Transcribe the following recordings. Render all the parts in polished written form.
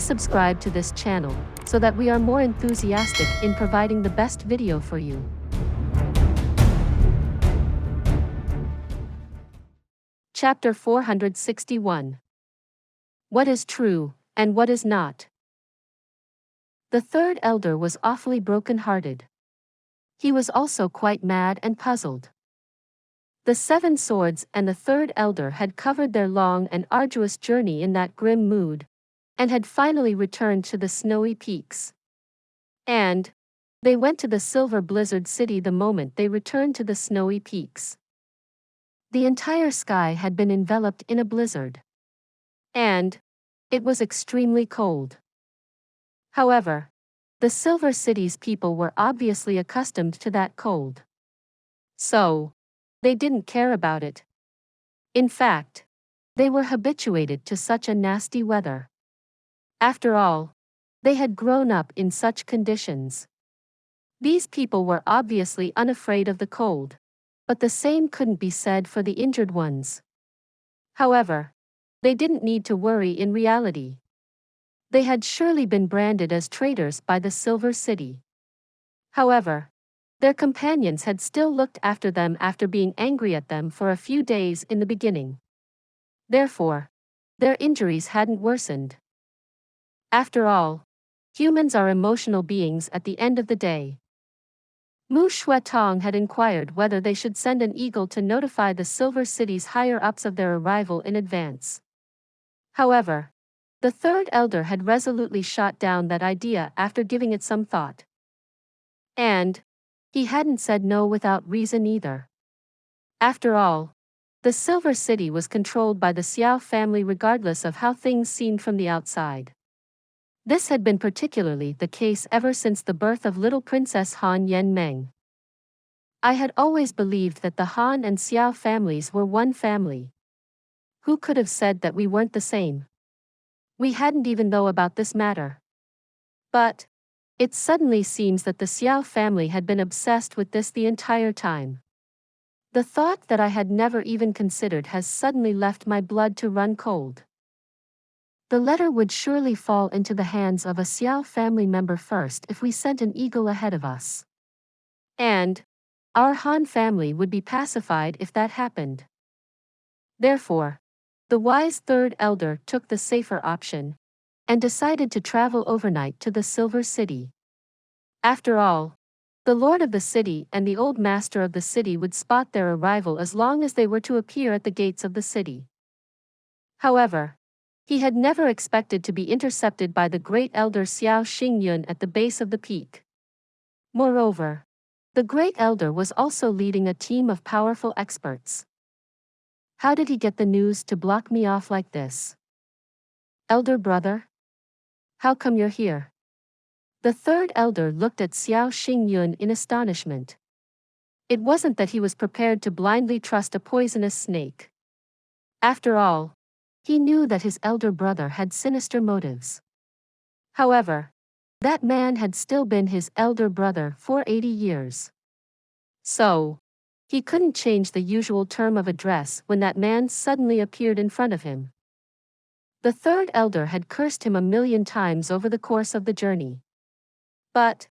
Please subscribe to this channel, so that we are more enthusiastic in providing the best video for you. Chapter 461. What is true, and what is not? The third elder was awfully broken-hearted. He was also quite mad and puzzled. The 7 swords and the third elder had covered their long and arduous journey in that grim mood, and had finally returned to the snowy peaks. And they went to the silver blizzard city the moment they returned to the snowy peaks. The entire sky had been enveloped in a blizzard. And it was extremely cold. However, the Silver City's people were obviously accustomed to that cold. So, they didn't care about it. In fact, they were habituated to such a nasty weather. After all, they had grown up in such conditions. These people were obviously unafraid of the cold, but the same couldn't be said for the injured ones. However, they didn't need to worry in reality. They had surely been branded as traitors by the Silver City. However, their companions had still looked after them after being angry at them for a few days in the beginning. Therefore, their injuries hadn't worsened. After all, humans are emotional beings at the end of the day. Mu Tang had inquired whether they should send an eagle to notify the Silver City's higher-ups of their arrival in advance. However, the third elder had resolutely shot down that idea after giving it some thought. And he hadn't said no without reason either. After all, the Silver City was controlled by the Xiao family regardless of how things seemed from the outside. This had been particularly the case ever since the birth of little Princess Han Yenmeng. I had always believed that the Han and Xiao families were one family. Who could have said that we weren't the same? We hadn't even known about this matter. But it suddenly seems that the Xiao family had been obsessed with this the entire time. The thought that I had never even considered has suddenly left my blood to run cold. The letter would surely fall into the hands of a Xiao family member first if we sent an eagle ahead of us. And our Han family would be pacified if that happened. Therefore, the wise third elder took the safer option, and decided to travel overnight to the Silver City. After all, the lord of the city and the old master of the city would spot their arrival as long as they were to appear at the gates of the city. However, he had never expected to be intercepted by the great elder Xiao Xingyun at the base of the peak. Moreover, the great elder was also leading a team of powerful experts. How did he get the news to block me off like this? Elder brother? How come you're here? The third elder looked at Xiao Xingyun in astonishment. It wasn't that he was prepared to blindly trust a poisonous snake. After all, he knew that his elder brother had sinister motives. However, that man had still been his elder brother for 80 years. So, he couldn't change the usual term of address when that man suddenly appeared in front of him. The third elder had cursed him 1,000,000 times over the course of the journey. But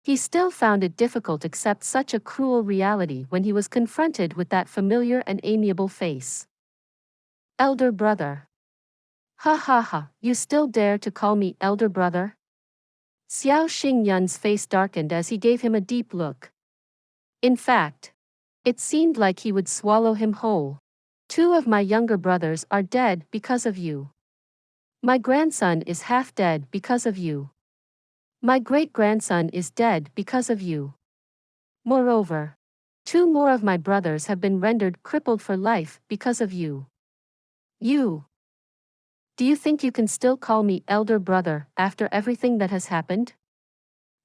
he still found it difficult to accept such a cruel reality when he was confronted with that familiar and amiable face. Elder brother. Ha ha ha, you still dare to call me elder brother? Xiao Xingyun's face darkened as he gave him a deep look. In fact, it seemed like he would swallow him whole. 2 of my younger brothers are dead because of you. My grandson is half dead because of you. My great-grandson is dead because of you. Moreover, 2 more of my brothers have been rendered crippled for life because of you. You. Do you think you can still call me elder brother after everything that has happened?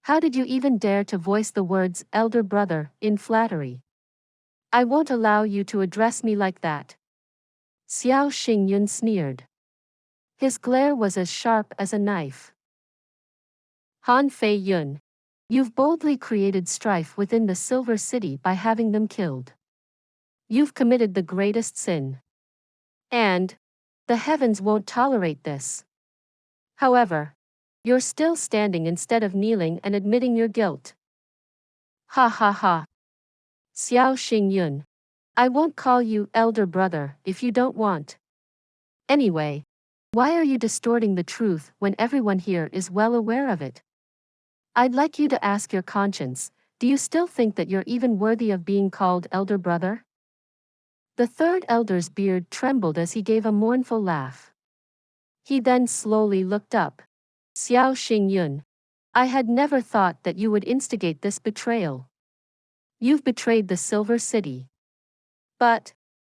How did you even dare to voice the words elder brother in flattery? I won't allow you to address me like that. Xiao Xingyun sneered. His glare was as sharp as a knife. Han Fei Yun, you've boldly created strife within the Silver City by having them killed. You've committed the greatest sin. And the heavens won't tolerate this. However, you're still standing instead of kneeling and admitting your guilt. Ha ha ha. Xiao Xingyun. I won't call you elder brother if you don't want. Anyway, why are you distorting the truth when everyone here is well aware of it? I'd like you to ask your conscience, do you still think that you're even worthy of being called elder brother? The third elder's beard trembled as he gave a mournful laugh. He then slowly looked up. Xiao Xingyun. I had never thought that you would instigate this betrayal. You've betrayed the Silver City. But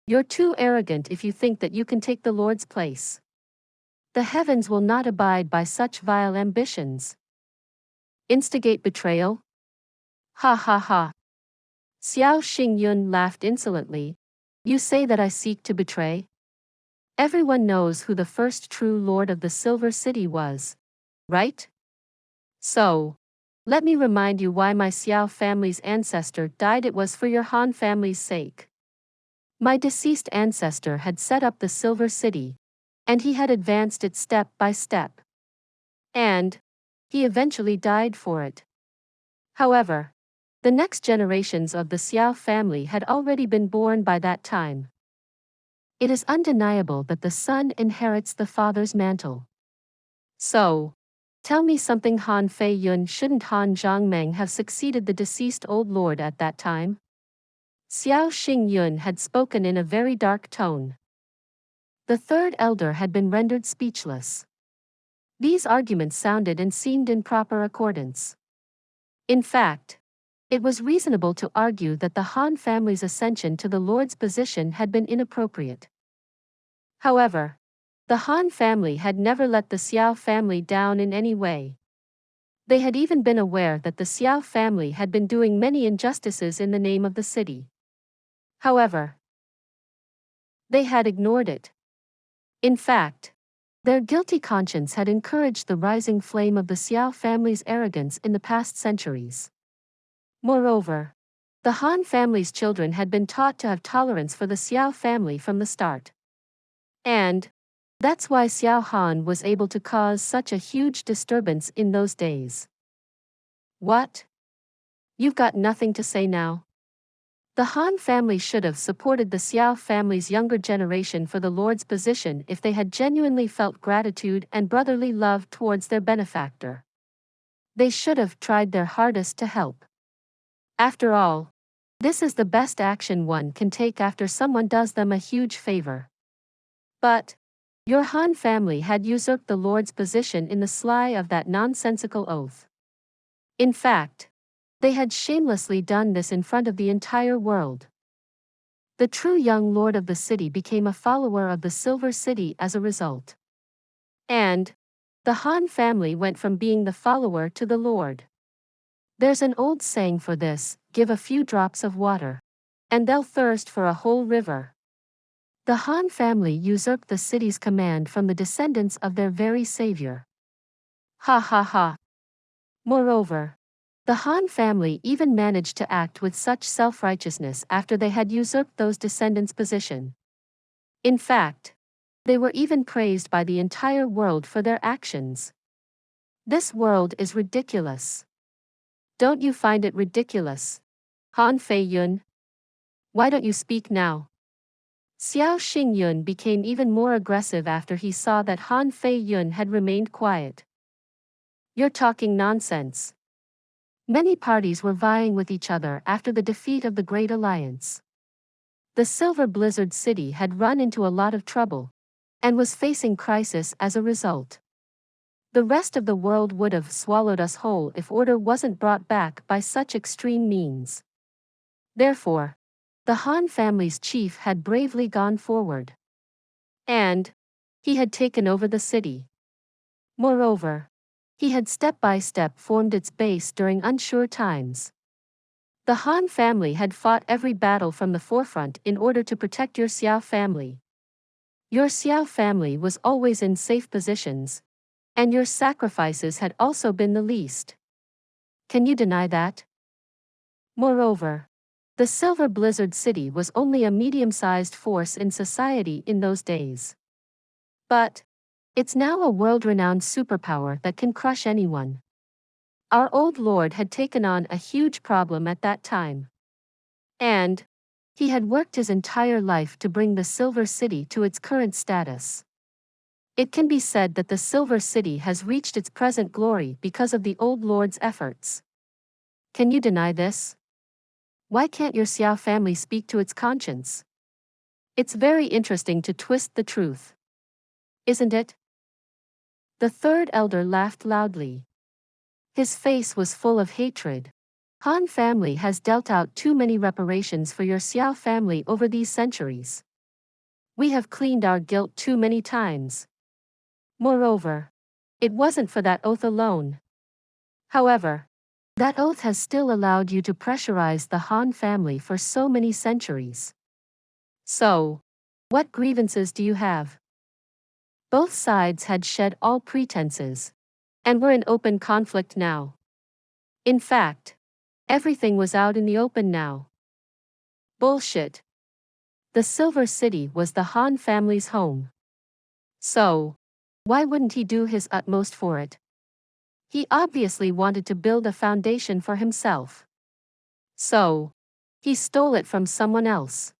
you're too arrogant if you think that you can take the Lord's place. The heavens will not abide by such vile ambitions. Instigate betrayal? Ha ha ha. Xiao Xingyun laughed insolently. You say that I seek to betray? Everyone knows who the first true lord of the Silver City was, right? So, let me remind you why my Xiao family's ancestor died. It was for your Han family's sake. My deceased ancestor had set up the Silver City, and he had advanced it step by step. And he eventually died for it. However, the next generations of the Xiao family had already been born by that time. It is undeniable that the son inherits the father's mantle. So, tell me something, Han Fei Yun, shouldn't Han Zhangmeng have succeeded the deceased old lord at that time? Xiao Xingyun had spoken in a very dark tone. The third elder had been rendered speechless. These arguments sounded and seemed in proper accordance. In fact, it was reasonable to argue that the Han family's ascension to the lord's position had been inappropriate. However, the Han family had never let the Xiao family down in any way. They had even been aware that the Xiao family had been doing many injustices in the name of the city. However, they had ignored it. In fact, their guilty conscience had encouraged the rising flame of the Xiao family's arrogance in the past centuries. Moreover, the Han family's children had been taught to have tolerance for the Xiao family from the start. And that's why Xiao Han was able to cause such a huge disturbance in those days. What? You've got nothing to say now? The Han family should have supported the Xiao family's younger generation for the Lord's position if they had genuinely felt gratitude and brotherly love towards their benefactor. They should have tried their hardest to help. After all, this is the best action one can take after someone does them a huge favor. But your Han family had usurped the Lord's position in the sly of that nonsensical oath. In fact, they had shamelessly done this in front of the entire world. The true young lord of the city became a follower of the Silver City as a result. And the Han family went from being the follower to the lord. There's an old saying for this: give a few drops of water, and they'll thirst for a whole river. The Han family usurped the city's command from the descendants of their very savior. Ha ha ha. Moreover, the Han family even managed to act with such self-righteousness after they had usurped those descendants' position. In fact, they were even praised by the entire world for their actions. This world is ridiculous. Don't you find it ridiculous, Han Fei Yun? Why don't you speak now? Xiao Xingyun became even more aggressive after he saw that Han Fei Yun had remained quiet. You're talking nonsense. Many parties were vying with each other after the defeat of the Great Alliance. The Silver Blizzard City had run into a lot of trouble, and was facing crisis as a result. The rest of the world would have swallowed us whole if order wasn't brought back by such extreme means. Therefore, the Han family's chief had bravely gone forward. And he had taken over the city. Moreover, he had step by step formed its base during unsure times. The Han family had fought every battle from the forefront in order to protect your Xiao family. Your Xiao family was always in safe positions, and your sacrifices had also been the least. Can you deny that? Moreover, the Silver Blizzard City was only a medium-sized force in society in those days. But It's now a world-renowned superpower that can crush anyone. Our old lord had taken on a huge problem at that time. And he had worked his entire life to bring the Silver City to its current status. It can be said that the Silver City has reached its present glory because of the old lord's efforts. Can you deny this? Why can't your Xiao family speak to its conscience? It's very interesting to twist the truth. Isn't it? The third elder laughed loudly. His face was full of hatred. Han family has dealt out too many reparations for your Xiao family over these centuries. We have cleaned our guilt too many times. Moreover, it wasn't for that oath alone. However, that oath has still allowed you to pressurize the Han family for so many centuries. So, what grievances do you have? Both sides had shed all pretenses, and were in open conflict now. In fact, everything was out in the open now. Bullshit. The Silver City was the Han family's home. So, why wouldn't he do his utmost for it? He obviously wanted to build a foundation for himself. So, he stole it from someone else.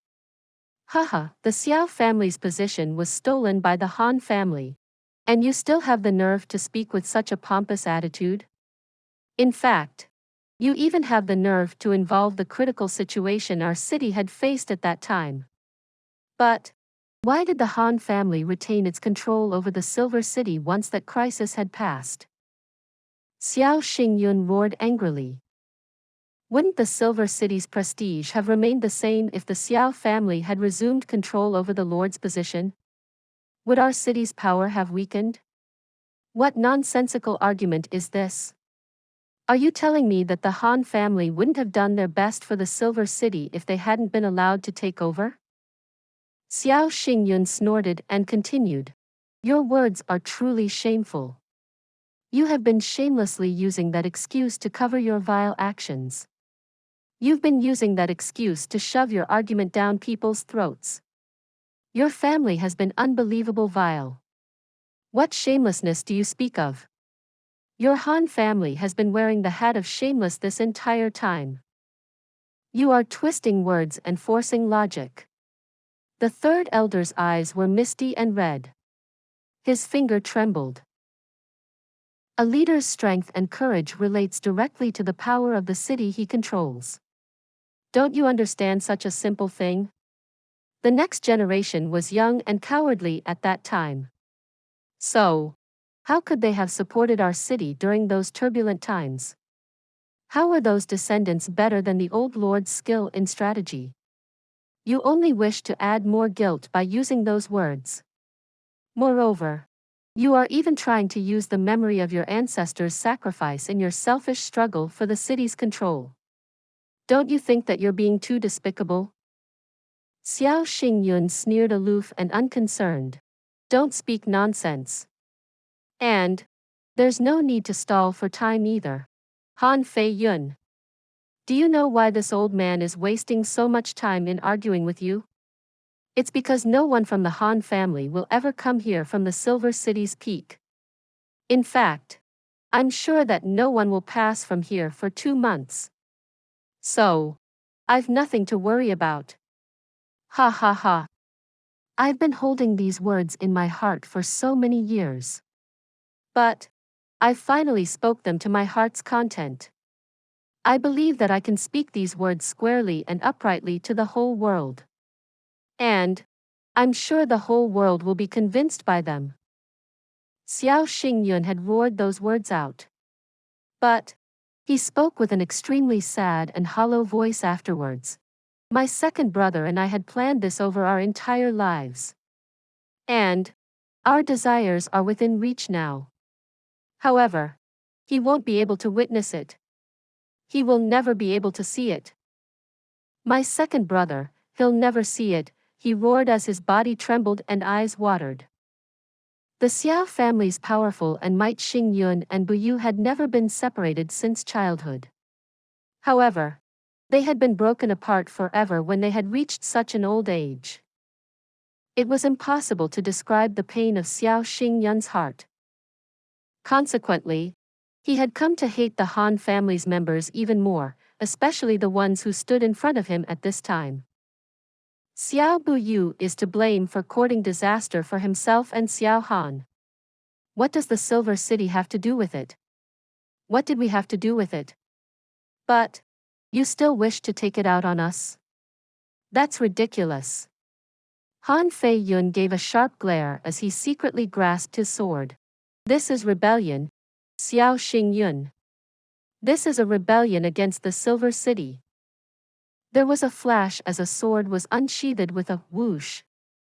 Haha, the Xiao family's position was stolen by the Han family. And you still have the nerve to speak with such a pompous attitude? In fact, you even have the nerve to involve the critical situation our city had faced at that time. But why did the Han family retain its control over the Silver City once that crisis had passed? Xiao Xingyun roared angrily. Wouldn't the Silver City's prestige have remained the same if the Xiao family had resumed control over the Lord's position? Would our city's power have weakened? What nonsensical argument is this? Are you telling me that the Han family wouldn't have done their best for the Silver City if they hadn't been allowed to take over? Xiao Xingyun snorted and continued. Your words are truly shameful. You have been shamelessly using that excuse to cover your vile actions. You've been using that excuse to shove your argument down people's throats. Your family has been unbelievable vile. What shamelessness do you speak of? Your Han family has been wearing the hat of shameless this entire time. You are twisting words and forcing logic. The third elder's eyes were misty and red. His finger trembled. A leader's strength and courage relates directly to the power of the city he controls. Don't you understand such a simple thing? The next generation was young and cowardly at that time. So, how could they have supported our city during those turbulent times? How were those descendants better than the old lord's skill in strategy? You only wish to add more guilt by using those words. Moreover, you are even trying to use the memory of your ancestors' sacrifice in your selfish struggle for the city's control. Don't you think that you're being too despicable? Xiao Xingyun sneered aloof and unconcerned. Don't speak nonsense. And there's no need to stall for time either. Han Fei Yun. Do you know why this old man is wasting so much time in arguing with you? It's because no one from the Han family will ever come here from the Silver City's peak. In fact, I'm sure that no one will pass from here for 2 months. So, I've nothing to worry about. Ha ha ha. I've been holding these words in my heart for so many years. But I finally spoke them to my heart's content. I believe that I can speak these words squarely and uprightly to the whole world. And I'm sure the whole world will be convinced by them. Xiao Xingyun had roared those words out. But he spoke with an extremely sad and hollow voice afterwards. My second brother and I had planned this over our entire lives. And our desires are within reach now. However, he won't be able to witness it. He will never be able to see it. My second brother, he'll never see it, he roared as his body trembled and eyes watered. The Xiao family's powerful and might Xingyun and Buyu had never been separated since childhood. However, they had been broken apart forever when they had reached such an old age. It was impossible to describe the pain of Xiao Xingyun's heart. Consequently, he had come to hate the Han family's members even more, especially the ones who stood in front of him at this time. Xiao Buyu is to blame for courting disaster for himself and Xiao Han. What does the Silver City have to do with it? What did we have to do with it? But you still wish to take it out on us? That's ridiculous. Han Fei Yun gave a sharp glare as he secretly grasped his sword. This is rebellion, Xiao Xingyun. This is a rebellion against the Silver City. There was a flash as a sword was unsheathed with a whoosh,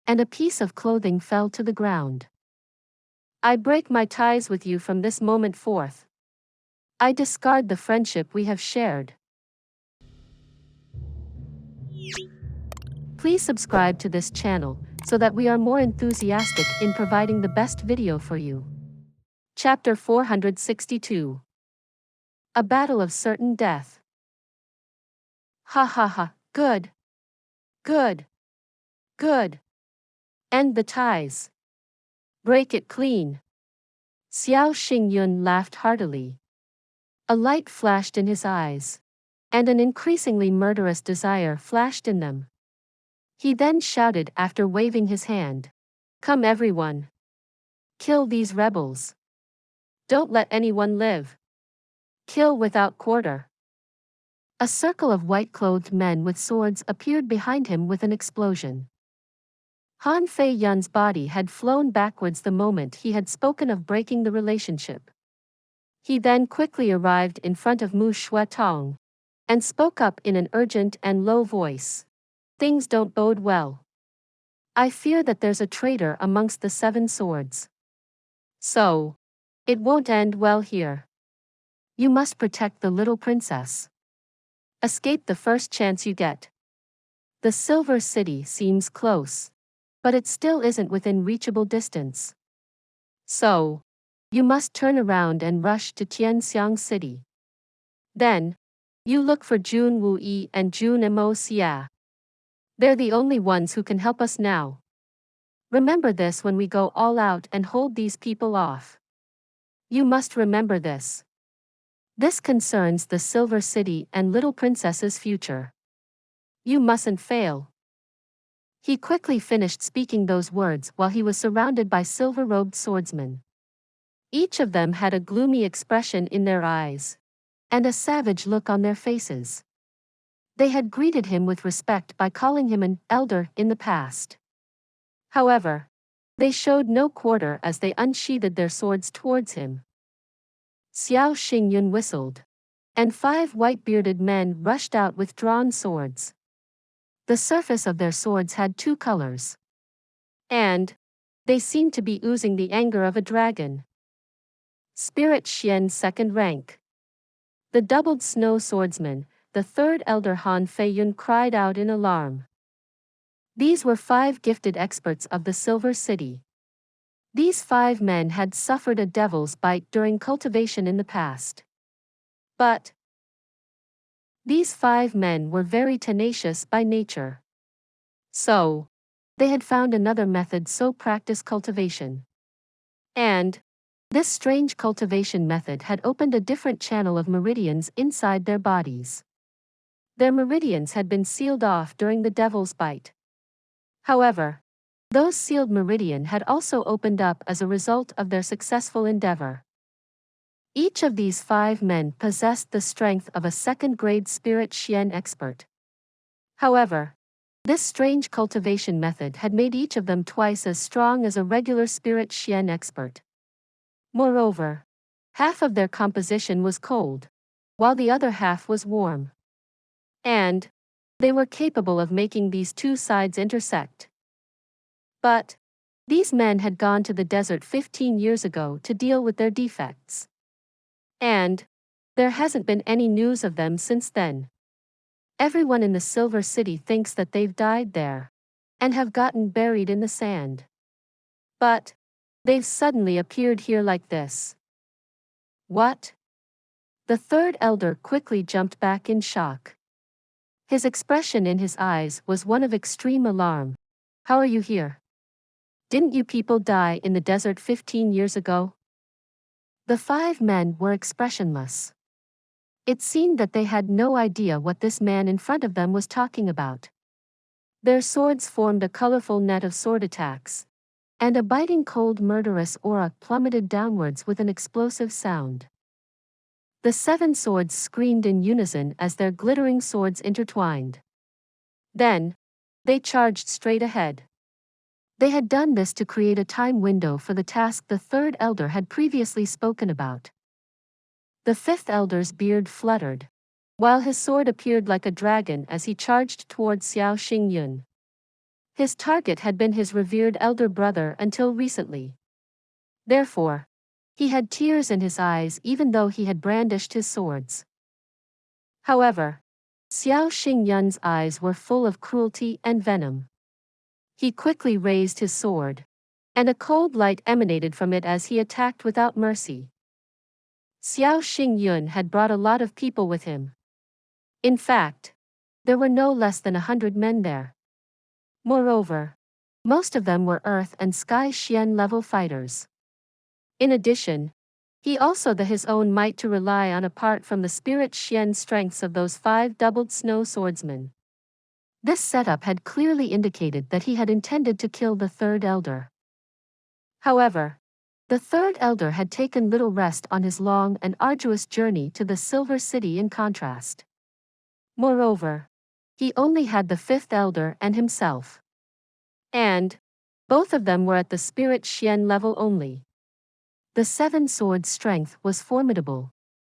and a piece of clothing fell to the ground. I break my ties with you from this moment forth. I discard the friendship we have shared. Please subscribe to this channel so that we are more enthusiastic in providing the best video for you. Chapter 462. A Battle of Certain Death. Ha ha ha, good. Good. Good. End the ties. Break it clean. Xiao Xingyun laughed heartily. A light flashed in his eyes, and an increasingly murderous desire flashed in them. He then shouted after waving his hand. Come everyone. Kill these rebels. Don't let anyone live. Kill without quarter. A circle of white-clothed men with swords appeared behind him with an explosion. Han Fei Yun's body had flown backwards the moment he had spoken of breaking the relationship. He then quickly arrived in front of Mu Shuetong and spoke up in an urgent and low voice. Things don't bode well. I fear that there's a traitor amongst the 7 swords. So, it won't end well here. You must protect the little princess. Escape the first chance you get. The Silver City seems close, but it still isn't within reachable distance. So, you must turn around and rush to Tianxiang City. Then, you look for Jun Wuyi and Jun Moxie. They're the only ones who can help us now. Remember this when we go all out and hold these people off. You must remember this. This concerns the Silver City and little princess's future. You mustn't fail. He quickly finished speaking those words while he was surrounded by silver-robed swordsmen. Each of them had a gloomy expression in their eyes, and a savage look on their faces. They had greeted him with respect by calling him an elder in the past. However, they showed no quarter as they unsheathed their swords towards him. Xiao Xingyun whistled, and 5 white-bearded men rushed out with drawn swords. The surface of their swords had 2 colors, and they seemed to be oozing the anger of a dragon. Spirit Xian 2nd rank. The doubled snow swordsman, the 3rd elder Han Fei Yun cried out in alarm. These were 5 gifted experts of the Silver City. These 5 men had suffered a devil's bite during cultivation in the past. But these 5 men were very tenacious by nature. So, they had found another method so practice cultivation. And this strange cultivation method had opened a different channel of meridians inside their bodies. Their meridians had been sealed off during the devil's bite. However, those sealed meridian had also opened up as a result of their successful endeavor. Each of these 5 men possessed the strength of a 2nd-grade Spirit Xian expert. However, this strange cultivation method had made each of them twice as strong as a regular Spirit Xian expert. Moreover, half of their composition was cold, while the other half was warm. And they were capable of making these 2 sides intersect. But these men had gone to the desert 15 years ago to deal with their defects. And there hasn't been any news of them since then. Everyone in the Silver City thinks that they've died there and have gotten buried in the sand. But they've suddenly appeared here like this. What? The 3rd elder quickly jumped back in shock. His expression in his eyes was one of extreme alarm. How are you here? Didn't you people die in the desert 15 years ago? The 5 men were expressionless. It seemed that they had no idea what this man in front of them was talking about. Their swords formed a colorful net of sword attacks, and a biting cold murderous aura plummeted downwards with an explosive sound. The 7 swords screamed in unison as their glittering swords intertwined. Then, they charged straight ahead. They had done this to create a time window for the task the 3rd elder had previously spoken about. The 5th elder's beard fluttered, while his sword appeared like a dragon as he charged towards Xiao Xingyun. His target had been his revered elder brother until recently. Therefore, he had tears in his eyes even though he had brandished his swords. However, Xiao Xingyun's eyes were full of cruelty and venom. He quickly raised his sword, and a cold light emanated from it as he attacked without mercy. Xiao Xingyun had brought a lot of people with him. In fact, there were no less than 100 men there. Moreover, most of them were Earth and Sky Xian level fighters. In addition, he also had his own might to rely on apart from the spirit Xian strengths of those 5 doubled snow swordsmen. This setup had clearly indicated that he had intended to kill the 3rd elder. However, the 3rd elder had taken little rest on his long and arduous journey to the Silver City in contrast. Moreover, he only had the 5th elder and himself. And both of them were at the spirit Xian level only. The 7 swords' strength was formidable,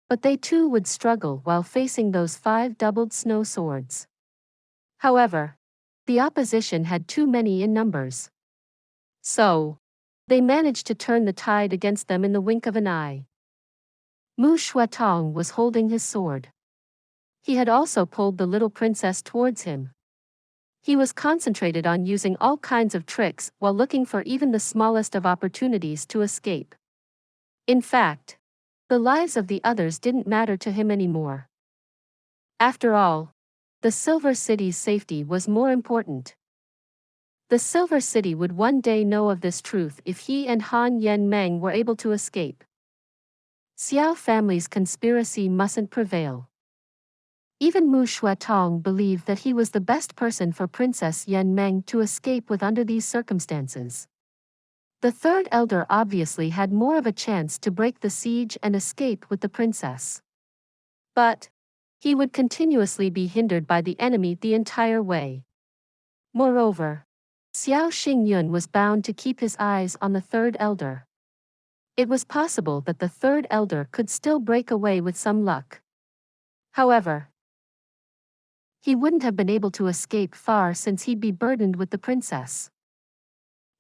but they too would struggle while facing those 5 doubled snow swords. However, the opposition had too many in numbers. So, they managed to turn the tide against them in the wink of an eye. Mu Shuatong was holding his sword. He had also pulled the little princess towards him. He was concentrated on using all kinds of tricks while looking for even the smallest of opportunities to escape. In fact, the lives of the others didn't matter to him anymore. After all, the Silver City's safety was more important. The Silver City would one day know of this truth if he and Han Yen Meng were able to escape. Xiao family's conspiracy mustn't prevail. Even Mu Shuatong believed that he was the best person for Princess Yen Meng to escape with under these circumstances. The 3rd elder obviously had more of a chance to break the siege and escape with the princess. But he would continuously be hindered by the enemy the entire way. Moreover, Xiao Xingyun was bound to keep his eyes on the 3rd elder. It was possible that the 3rd elder could still break away with some luck. However, he wouldn't have been able to escape far since he'd be burdened with the princess.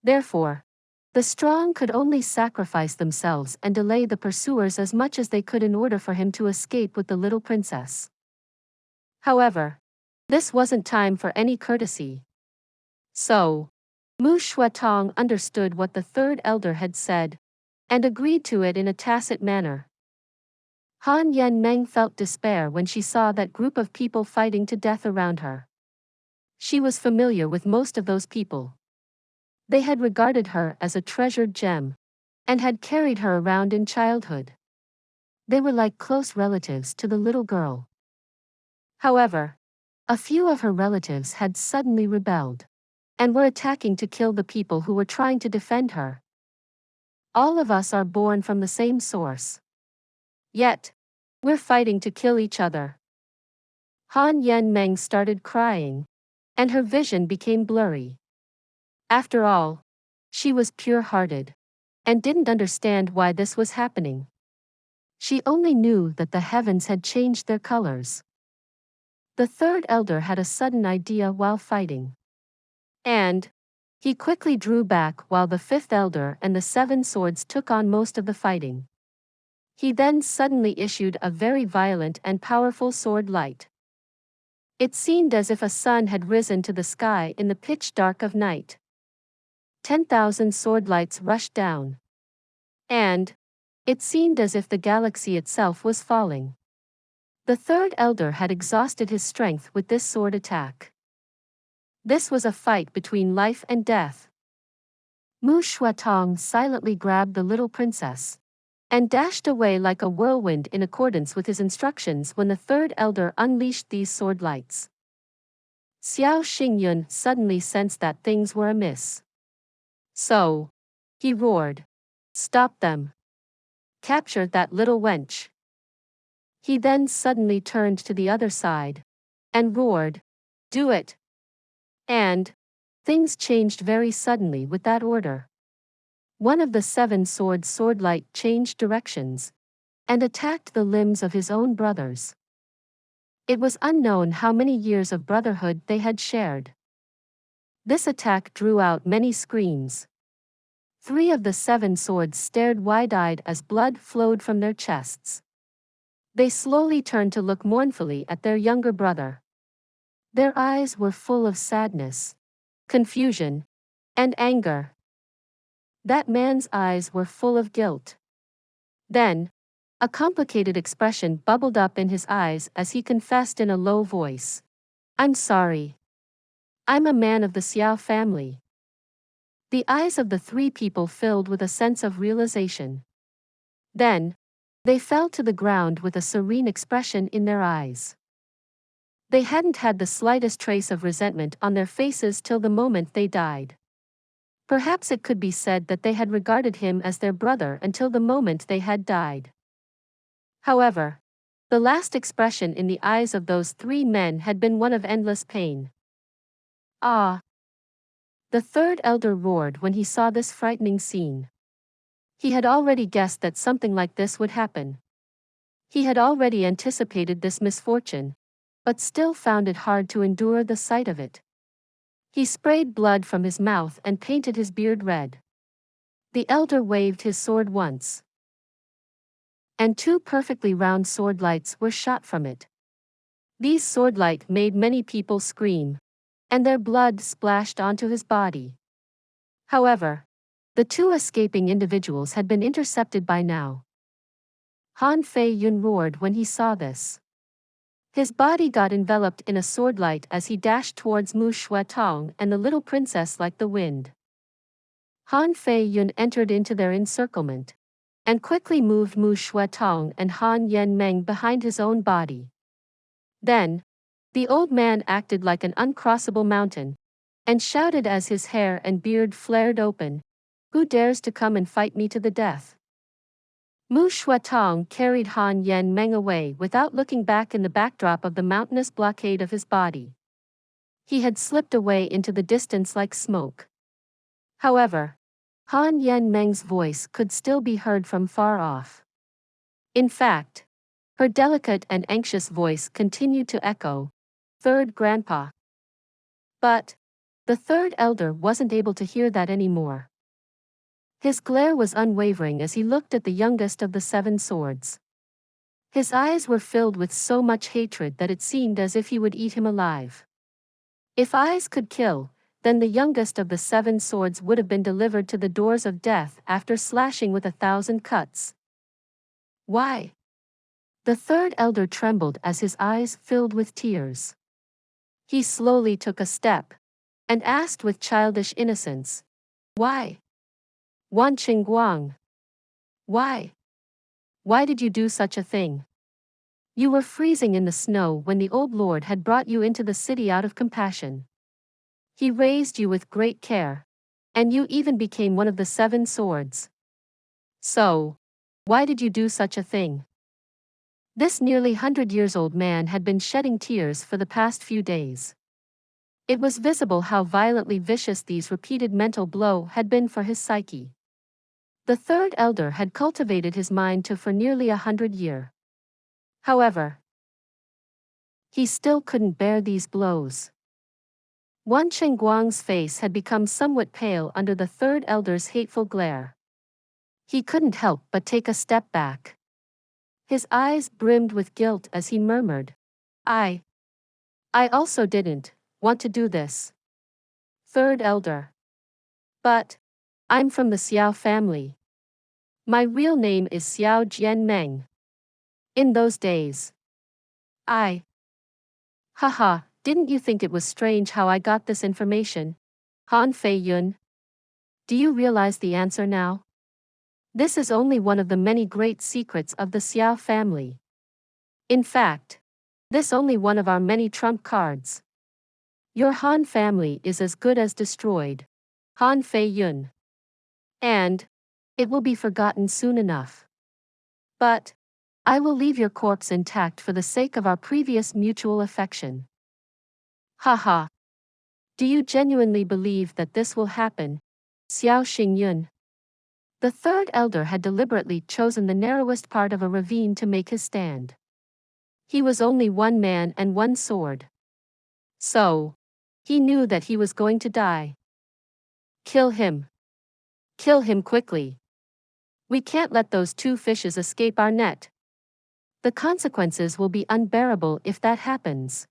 Therefore, the strong could only sacrifice themselves and delay the pursuers as much as they could in order for him to escape with the little princess. However, this wasn't time for any courtesy. So, Mu Shuatong understood what the 3rd elder had said, and agreed to it in a tacit manner. Han Yen Meng felt despair when she saw that group of people fighting to death around her. She was familiar with most of those people. They had regarded her as a treasured gem, and had carried her around in childhood. They were like close relatives to the little girl. However, a few of her relatives had suddenly rebelled, and were attacking to kill the people who were trying to defend her. All of us are born from the same source. Yet, we're fighting to kill each other. Han Yen Meng started crying, and her vision became blurry. After all, she was pure-hearted, and didn't understand why this was happening. She only knew that the heavens had changed their colors. The 3rd elder had a sudden idea while fighting. And he quickly drew back while the 5th elder and the 7 swords took on most of the fighting. He then suddenly issued a very violent and powerful sword light. It seemed as if a sun had risen to the sky in the pitch dark of night. 10,000 sword lights rushed down. And it seemed as if the galaxy itself was falling. The 3rd elder had exhausted his strength with this sword attack. This was a fight between life and death. Mu Shuatong silently grabbed the little princess and dashed away like a whirlwind in accordance with his instructions when the third elder unleashed these sword lights. Xiao Xingyun suddenly sensed that things were amiss. So, he roared, "Stop them! Capture that little wench!" He then suddenly turned to the other side and roared, "Do it!" And things changed very suddenly with that order. One of the 7 swords swordlight changed directions and attacked the limbs of his own brothers. It was unknown how many years of brotherhood they had shared. This attack drew out many screams. 3 of the 7 swords stared wide-eyed as blood flowed from their chests. They slowly turned to look mournfully at their younger brother. Their eyes were full of sadness, confusion, and anger. That man's eyes were full of guilt. Then, a complicated expression bubbled up in his eyes as he confessed in a low voice, "I'm sorry. I'm a man of the Xiao family." The eyes of the 3 people filled with a sense of realization. Then, they fell to the ground with a serene expression in their eyes. They hadn't had the slightest trace of resentment on their faces till the moment they died. Perhaps it could be said that they had regarded him as their brother until the moment they had died. However, the last expression in the eyes of those 3 men had been one of endless pain. "Ah!" The third elder roared when he saw this frightening scene. He had already guessed that something like this would happen. He had already anticipated this misfortune, but still found it hard to endure the sight of it. He sprayed blood from his mouth and painted his beard red. The elder waved his sword once, and 2 perfectly round sword lights were shot from it. These sword lights made many people scream, and their blood splashed onto his body. However, the 2 escaping individuals had been intercepted by now. Han Fei Yun roared when he saw this. His body got enveloped in a swordlight as he dashed towards Mu Shuatong and the little princess like the wind. Han Fei Yun entered into their encirclement and quickly moved Mu Shuatong and Han Yen Meng behind his own body. Then, the old man acted like an uncrossable mountain and shouted as his hair and beard flared open, "Who dares to come and fight me to the death?" Mu Shuatong carried Han Yen Meng away without looking back in the backdrop of the mountainous blockade of his body. He had slipped away into the distance like smoke. However, Han Yen Meng's voice could still be heard from far off. In fact, her delicate and anxious voice continued to echo, "Third grandpa." But the third elder wasn't able to hear that anymore. His glare was unwavering as he looked at the youngest of the 7 swords. His eyes were filled with so much hatred that it seemed as if he would eat him alive. If eyes could kill, then the youngest of the 7 swords would have been delivered to the doors of death after slashing with 1,000 cuts. Why? The third elder trembled as his eyes filled with tears. He slowly took a step and asked with childish innocence, "Why? Wan Qingguang. Why? Why did you do such a thing? You were freezing in the snow when the old lord had brought you into the city out of compassion. He raised you with great care, and you even became one of the 7 swords. So, why did you do such a thing?" This nearly 100-years-old man had been shedding tears for the past few days. It was visible how violently vicious these repeated mental blows had been for his psyche. The third elder had cultivated his mind for nearly 100 years. However, he still couldn't bear these blows. Wan Chengguang's face had become somewhat pale under the third elder's hateful glare. He couldn't help but take a step back. His eyes brimmed with guilt as he murmured, I also didn't want to do this. Third elder. But I'm from the Xiao family. My real name is Xiao Jianmeng. In those days, Haha, didn't you think it was strange how I got this information, Han Fei Yun? Do you realize the answer now? This is only one of the many great secrets of the Xiao family. In fact, this only one of our many trump cards. Your Han family is as good as destroyed. Han Fei Yun. And it will be forgotten soon enough. But I will leave your corpse intact for the sake of our previous mutual affection. Haha. Do you genuinely believe that this will happen, Xiao Xingyun? The third elder had deliberately chosen the narrowest part of a ravine to make his stand. He was only one man and one sword. So, he knew that he was going to die. Kill him. Kill him quickly. We can't let those two fishes escape our net. The consequences will be unbearable if that happens.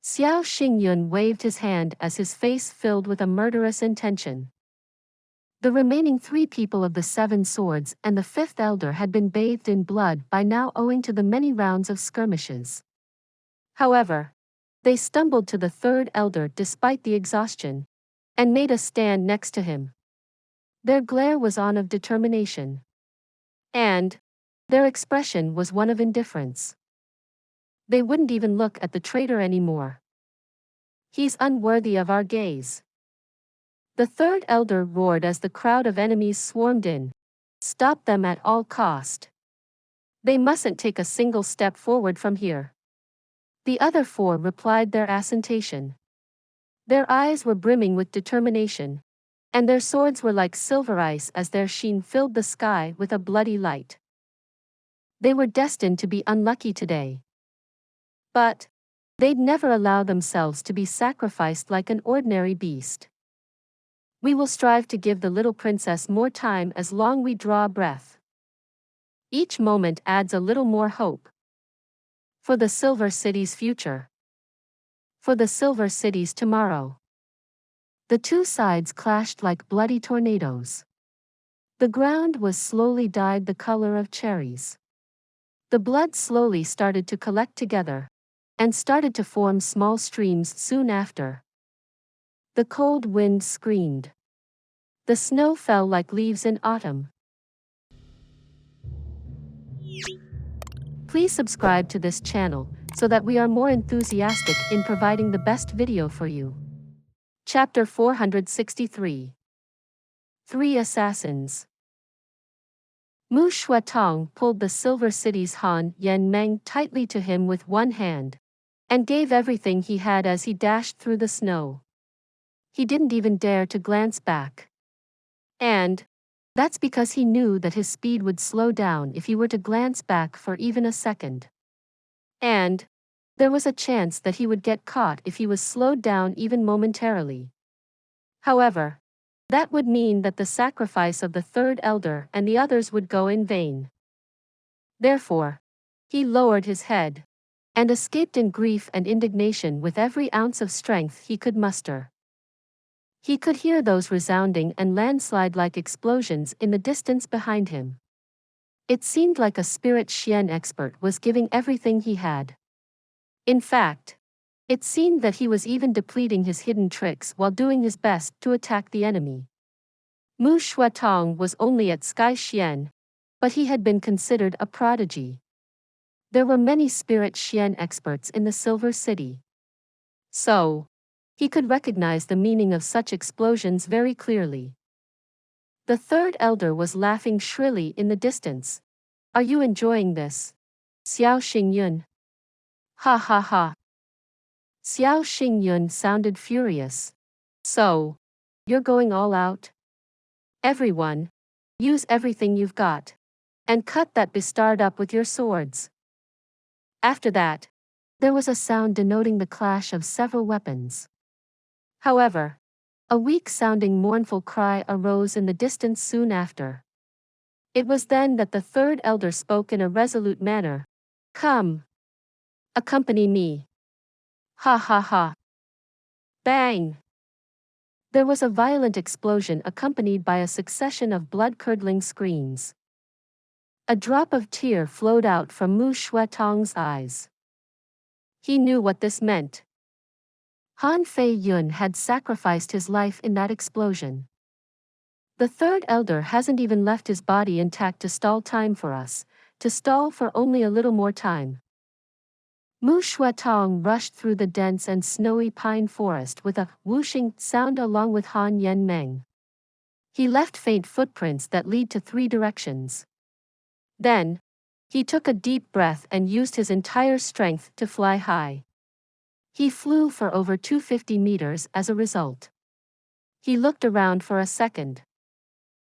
Xiao Xingyun waved his hand as his face filled with a murderous intention. The remaining 3 people of the 7 swords and the 5th elder had been bathed in blood by now owing to the many rounds of skirmishes. However, they stumbled to the 3rd elder despite the exhaustion, and made a stand next to him. Their glare was on of determination. And their expression was one of indifference. They wouldn't even look at the traitor anymore. He's unworthy of our gaze. The 3rd elder roared as the crowd of enemies swarmed in. Stop them at all cost. They mustn't take a single step forward from here. The other 4 replied their assentation. Their eyes were brimming with determination, and their swords were like silver ice as their sheen filled the sky with a bloody light. They were destined to be unlucky today. But they'd never allow themselves to be sacrificed like an ordinary beast. We will strive to give the little princess more time as long we draw breath. Each moment adds a little more hope. For the Silver City's future. For the Silver City's tomorrow. The 2 sides clashed like bloody tornadoes. The ground was slowly dyed the color of cherries. The blood slowly started to collect together, and started to form small streams soon after. The cold wind screamed. The snow fell like leaves in autumn. Please subscribe to this channel, so that we are more enthusiastic in providing the best video for you. Chapter 463. 3 Assassins. Mu Shuatong pulled the Silver City's Han Yan Meng tightly to him with one hand, and gave everything he had as he dashed through the snow. He didn't even dare to glance back. And that's because he knew that his speed would slow down if he were to glance back for even a second. And there was a chance that he would get caught if he was slowed down even momentarily. However, that would mean that the sacrifice of the 3rd elder and the others would go in vain. Therefore, he lowered his head, and escaped in grief and indignation with every ounce of strength he could muster. He could hear those resounding and landslide-like explosions in the distance behind him. It seemed like a spirit Xian expert was giving everything he had. In fact, it seemed that he was even depleting his hidden tricks while doing his best to attack the enemy. Mu Shuatong was only at Sky Xian, but he had been considered a prodigy. There were many spirit Xian experts in the Silver City. So, he could recognize the meaning of such explosions very clearly. The 3rd elder was laughing shrilly in the distance. Are you enjoying this, Xiao Xingyun? Ha ha ha. Xiao Xingyun sounded furious. So, you're going all out? Everyone, use everything you've got, and cut that bastard up with your swords. After that, there was a sound denoting the clash of several weapons. However, a weak-sounding mournful cry arose in the distance soon after. It was then that the 3rd elder spoke in a resolute manner. Come. Accompany me. Ha ha ha. Bang! There was a violent explosion accompanied by a succession of blood-curdling screams. A drop of tear flowed out from Mu Shuatong's eyes. He knew what this meant. Han Fei Yun had sacrificed his life in that explosion. The third elder hasn't even left his body intact to stall time for us, to stall for only a little more time. Mu Shuatong rushed through the dense and snowy pine forest with a whooshing sound along with Han Yen Meng. He left faint footprints that lead to 3 directions. Then, he took a deep breath and used his entire strength to fly high. He flew for over 250 meters as a result. He looked around for a second.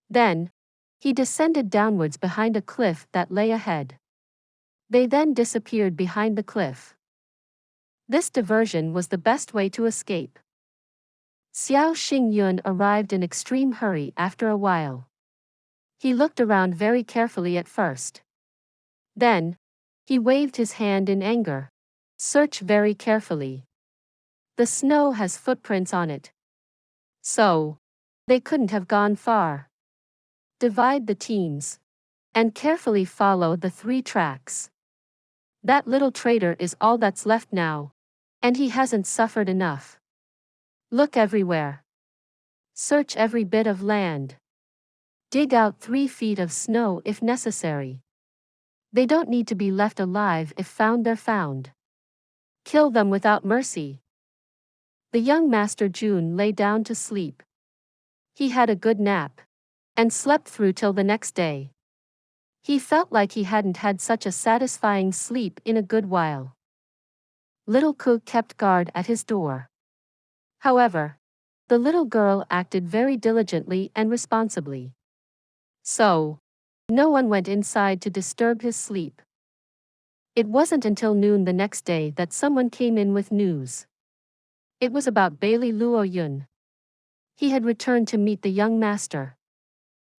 Then, he descended downwards behind a cliff that lay ahead. They then disappeared behind the cliff. This diversion was the best way to escape. Xiao Xingyun arrived in extreme hurry after a while. He looked around very carefully at first. Then, he waved his hand in anger. Search very carefully. The snow has footprints on it. So, they couldn't have gone far. Divide the teams. And carefully follow the 3 tracks. That little traitor is all that's left now. And he hasn't suffered enough. Look everywhere. Search every bit of land. Dig out 3 feet of snow if necessary. They don't need to be left alive if found they're found. Kill them without mercy. The young Master Jun lay down to sleep. He had a good nap. And slept through till the next day. He felt like he hadn't had such a satisfying sleep in a good while. Little Cook kept guard at his door. However, the little girl acted very diligently and responsibly. So, no one went inside to disturb his sleep. It wasn't until noon the next day that someone came in with news. It was about Bailey Luo Yun. He had returned to meet the young master.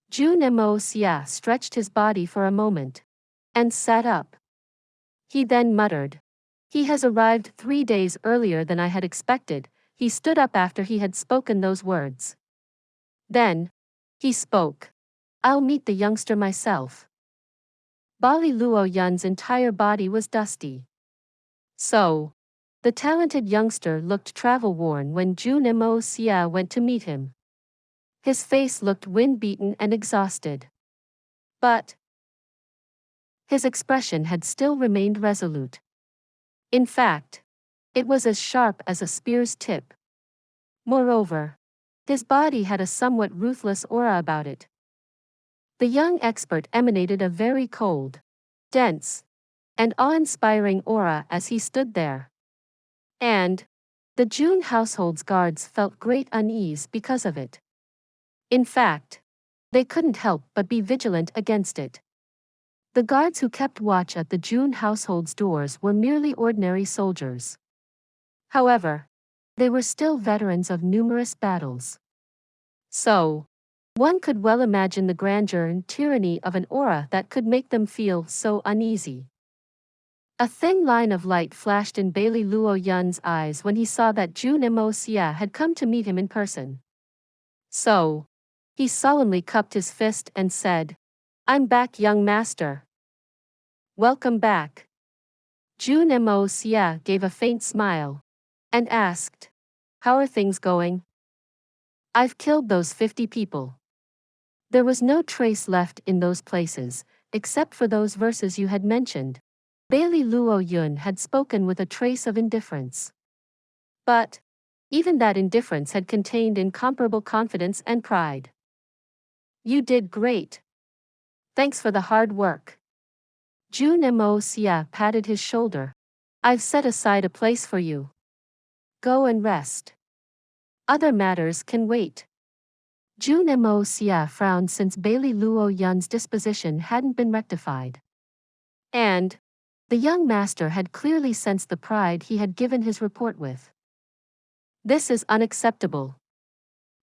Jun Moxie stretched his body for a moment. And sat up. He then muttered. He has arrived 3 days earlier than I had expected. He stood up after he had spoken those words. Then, he spoke. I'll meet the youngster myself. Bali Luo Yun's entire body was dusty. So, the talented youngster looked travel-worn when Jun Moxie went to meet him. His face looked wind-beaten and exhausted. But his expression had still remained resolute. In fact, it was as sharp as a spear's tip. Moreover, his body had a somewhat ruthless aura about it. The young expert emanated a very cold, dense, and awe-inspiring aura as he stood there. And the Jun household's guards felt great unease because of it. In fact, they couldn't help but be vigilant against it. The guards who kept watch at the Jun household's doors were merely ordinary soldiers. However, they were still veterans of numerous battles. So, one could well imagine the grandeur and tyranny of an aura that could make them feel so uneasy. A thin line of light flashed in Bailey Luo Yun's eyes when he saw that Jun Moxie had come to meet him in person. So, he solemnly cupped his fist and said, I'm back, young master. Welcome back. Jun Moxie gave a faint smile. And asked, how are things going? I've killed those 50 people. There was no trace left in those places, except for those verses you had mentioned. Bailey Luo Yun had spoken with a trace of indifference. But, even that indifference had contained incomparable confidence and pride. You did great. Thanks for the hard work. Jun Moxie patted his shoulder. I've set aside a place for you. Go and rest. Other matters can wait. Jun Moxie frowned since Bailey Luo Yun's disposition hadn't been rectified. And the young master had clearly sensed the pride he had given his report with. This is unacceptable.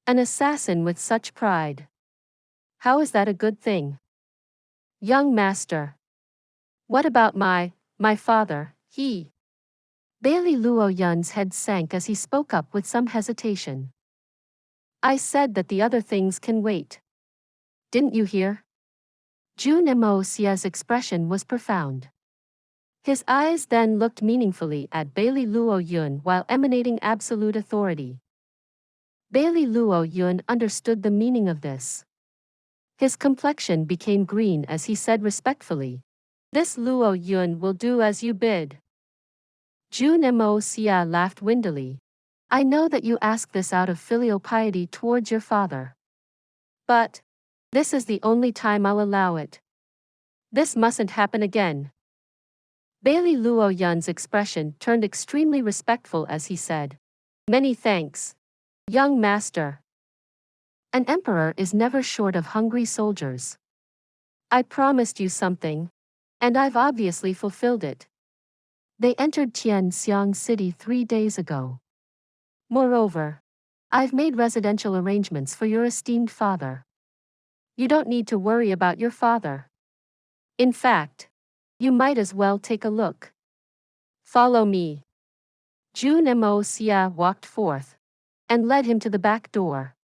An assassin with such pride. How is that a good thing? Young master. What about my father, he? Bailey Luo Yun's head sank as he spoke up with some hesitation. I said that the other things can wait. Didn't you hear? Jun Moxie's expression was profound. His eyes then looked meaningfully at Bailey Luo Yun while emanating absolute authority. Bailey Luo Yun understood the meaning of this. His complexion became green as he said respectfully, "This Luo Yuan will do as you bid." Jun Moxie laughed windily. "I know that you ask this out of filial piety towards your father. But this is the only time I'll allow it. This mustn't happen again." Bailey Luo Yun's expression turned extremely respectful as he said, "Many thanks, young master. An emperor is never short of hungry soldiers. I promised you something, and I've obviously fulfilled it." They entered Tianxiang City 3 days ago. "Moreover, I've made residential arrangements for your esteemed father. You don't need to worry about your father. In fact, you might as well take a look. Follow me." Jun Moxie walked forth and led him to the back door.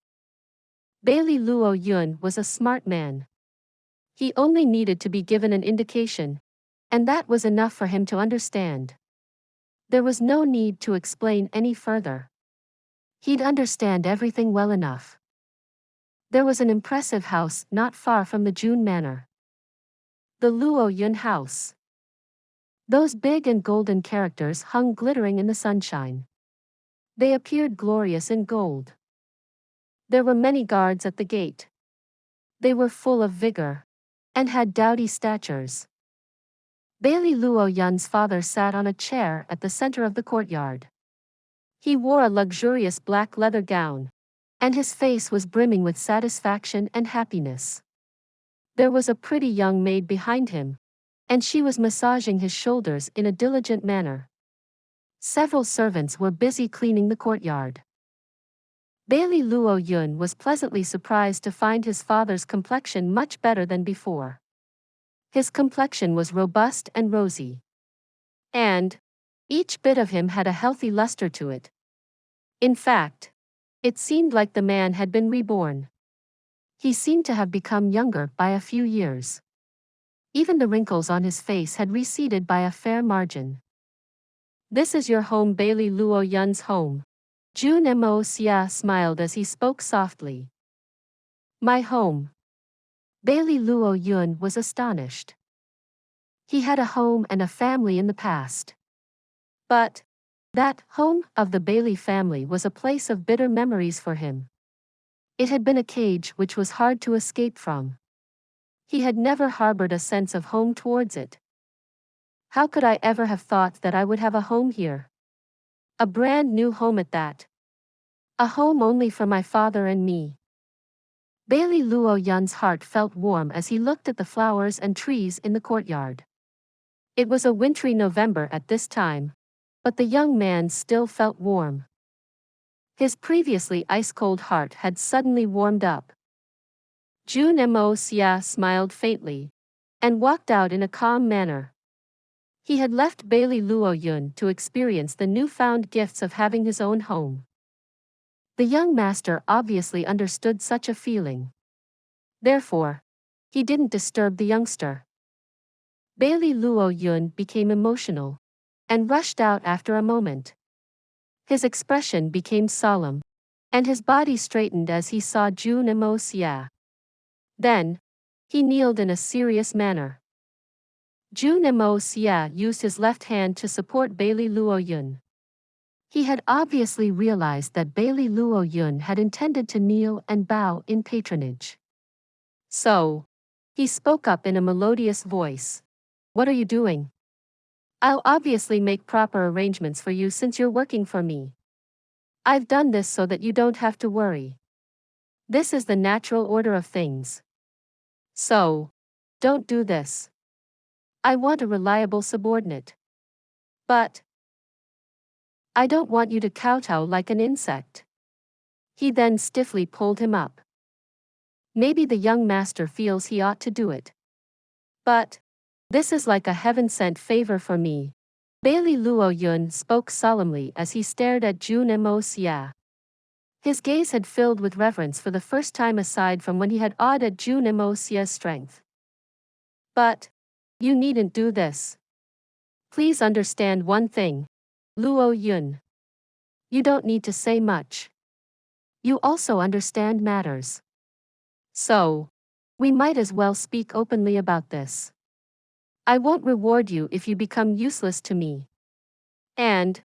Bailey Luo Yuan was a smart man. He only needed to be given an indication, and that was enough for him to understand. There was no need to explain any further. He'd understand everything well enough. There was an impressive house not far from the Jun Manor. The Luo Yuan house. Those big and golden characters hung glittering in the sunshine. They appeared glorious in gold. There were many guards at the gate. They were full of vigor and had doughty statures. Bailey Luo Yun's father sat on a chair at the center of the courtyard. He wore a luxurious black leather gown, and his face was brimming with satisfaction and happiness. There was a pretty young maid behind him, and she was massaging his shoulders in a diligent manner. Several servants were busy cleaning the courtyard. Bailey Luo Yuan was pleasantly surprised to find his father's complexion much better than before. His complexion was robust and rosy. And each bit of him had a healthy luster to it. In fact, it seemed like the man had been reborn. He seemed to have become younger by a few years. Even the wrinkles on his face had receded by a fair margin. "This is your home, Bailey Luo Yun's home." Jun Moxie smiled as he spoke softly. "My home." Bailey Luo Yuan was astonished. He had a home and a family in the past. But that home of the Bailey family was a place of bitter memories for him. It had been a cage which was hard to escape from. He had never harbored a sense of home towards it. "How could I ever have thought that I would have a home here? A brand new home at that. A home only for my father and me." Bailey Luo Yun's heart felt warm as he looked at the flowers and trees in the courtyard. It was a wintry November at this time, but the young man still felt warm. His previously ice-cold heart had suddenly warmed up. Jun Moxie smiled faintly and walked out in a calm manner. He had left Bailey Luo Yuan to experience the newfound gifts of having his own home. The young master obviously understood such a feeling. Therefore, he didn't disturb the youngster. Bailey Luo Yuan became emotional and rushed out after a moment. His expression became solemn, and his body straightened as he saw Jun Moxie. Then, he kneeled in a serious manner. Jun Moxie used his left hand to support Bailey Luo Yuan. He had obviously realized that Bailey Luo Yuan had intended to kneel and bow in patronage. So, he spoke up in a melodious voice. "What are you doing? I'll obviously make proper arrangements for you since you're working for me. I've done this so that you don't have to worry. This is the natural order of things. So, don't do this. I want a reliable subordinate. But I don't want you to kowtow like an insect." He then stiffly pulled him up. Maybe the young master feels he ought to do it. But this is like a heaven-sent favor for me. Bailey Luo Yuan spoke solemnly as he stared at Jun Moxie. His gaze had filled with reverence for the first time aside from when he had awed at Jun Moxie's strength. "But you needn't do this. Please understand one thing, Luo Yuan. You don't need to say much. You also understand matters. So, We might as well speak openly about this. I won't reward you if you become useless to me. And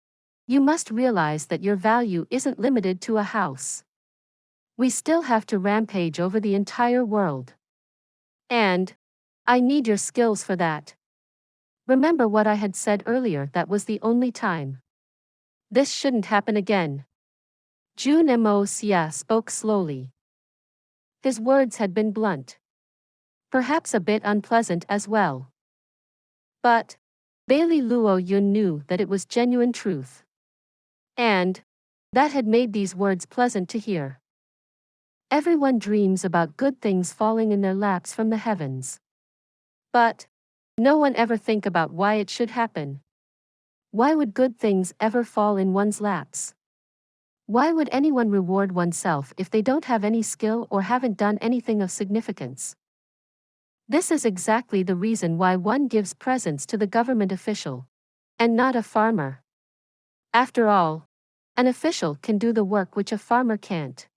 you must realize that your value isn't limited to a house. We still have to rampage over the entire world. And I need your skills for that. Remember what I had said earlier, that was the only time. This shouldn't happen again. Jun Moxie spoke slowly. His words had been blunt. Perhaps a bit unpleasant as well. But Bailey Luo Yun knew that it was genuine truth. And that had made these words pleasant to hear. Everyone dreams about good things falling in their laps from the heavens. But no one ever think about why it should happen. Why would good things ever fall in one's laps? Why would anyone reward oneself if they don't have any skill or haven't done anything of significance? This is exactly the reason why one gives presents to the government official, and not a farmer. After all, an official can do the work which a farmer can't.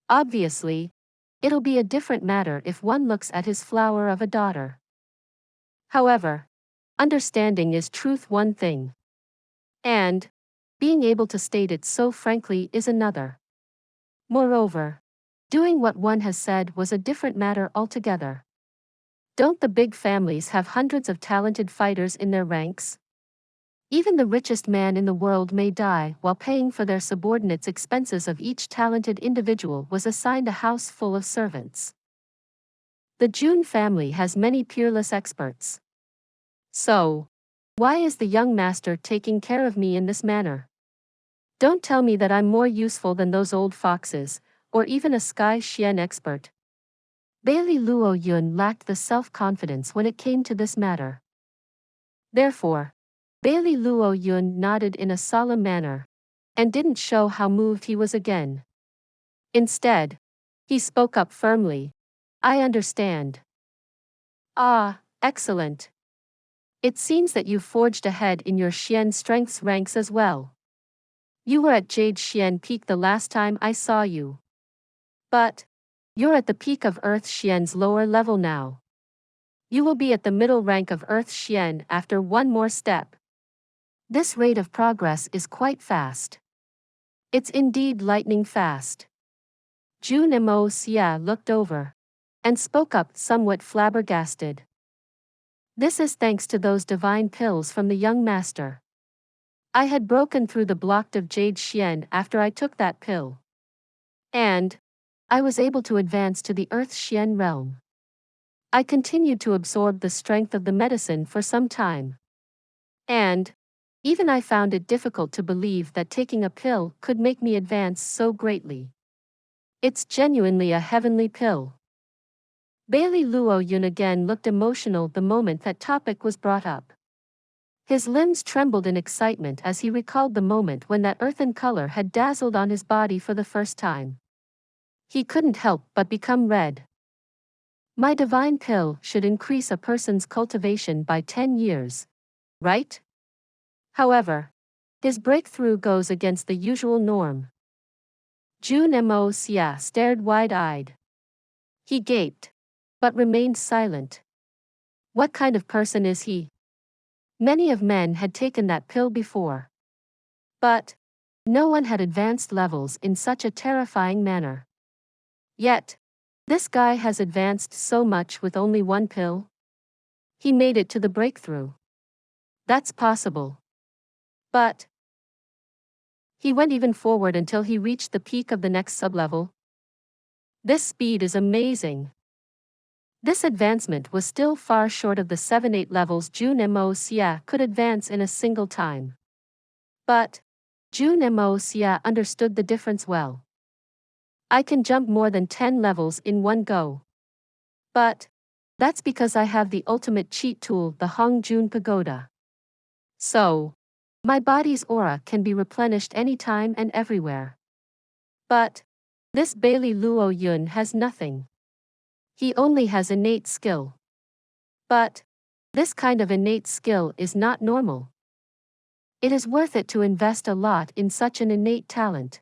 Obviously, it'll be a different matter if one looks at his flower of a daughter. However, understanding is truth one thing. And being able to state it so frankly is another. Moreover, doing what one has said was a different matter altogether. Don't the big families have hundreds of talented fighters in their ranks? Even the richest man in the world may die while paying for their subordinates' expenses. Of each talented individual was assigned a house full of servants. The Jun family has many peerless experts. So, why is the young master taking care of me in this manner? Don't tell me that I'm more useful than those old foxes, or even a Sky Xian expert. Bailey Luo Yun lacked the self-confidence when it came to this matter. Therefore, Bailey Luo Yun nodded in a solemn manner, and didn't show how moved he was again. Instead, he spoke up firmly. I understand. Ah, excellent. It seems that you forged ahead in your Xian strength's ranks as well. You were at Jade Xian peak the last time I saw you. But you're at the peak of Earth Xian's lower level now. You will be at the middle rank of Earth Xian after one more step. This rate of progress is quite fast. It's indeed lightning fast. Jun Moxie looked over and spoke up, somewhat flabbergasted. This is thanks to those divine pills from the young master. I had broken through the block of Jade Xian after I took that pill. And I was able to advance to the Earth Xian realm. I continued to absorb the strength of the medicine for some time. And even I found it difficult to believe that taking a pill could make me advance so greatly. It's genuinely a heavenly pill. Bailey Luo Yun again looked emotional the moment that topic was brought up. His limbs trembled in excitement as he recalled the moment when that earthen color had dazzled on his body for the first time. He couldn't help but become red. My divine pill should increase a person's cultivation by 10 years, right? However, his breakthrough goes against the usual norm. Jun Moxie stared wide-eyed. He gaped, but remained silent. What kind of person is he? Many of men had taken that pill before. But no one had advanced levels in such a terrifying manner. Yet, this guy has advanced so much with only one pill. He made it to the breakthrough. That's possible. But he went even forward until he reached the peak of the next sublevel. This speed is amazing. This advancement was still far short of the 7-8 levels Jun Moxie could advance in a single time. But Jun Moxie understood the difference well. I can jump more than 10 levels in one go. But that's because I have the ultimate cheat tool, the Hongjun Pagoda. So, my body's aura can be replenished anytime and everywhere. But this Bailey Luo Yun has nothing. He only has innate skill. But this kind of innate skill is not normal. It is worth it to invest a lot in such an innate talent.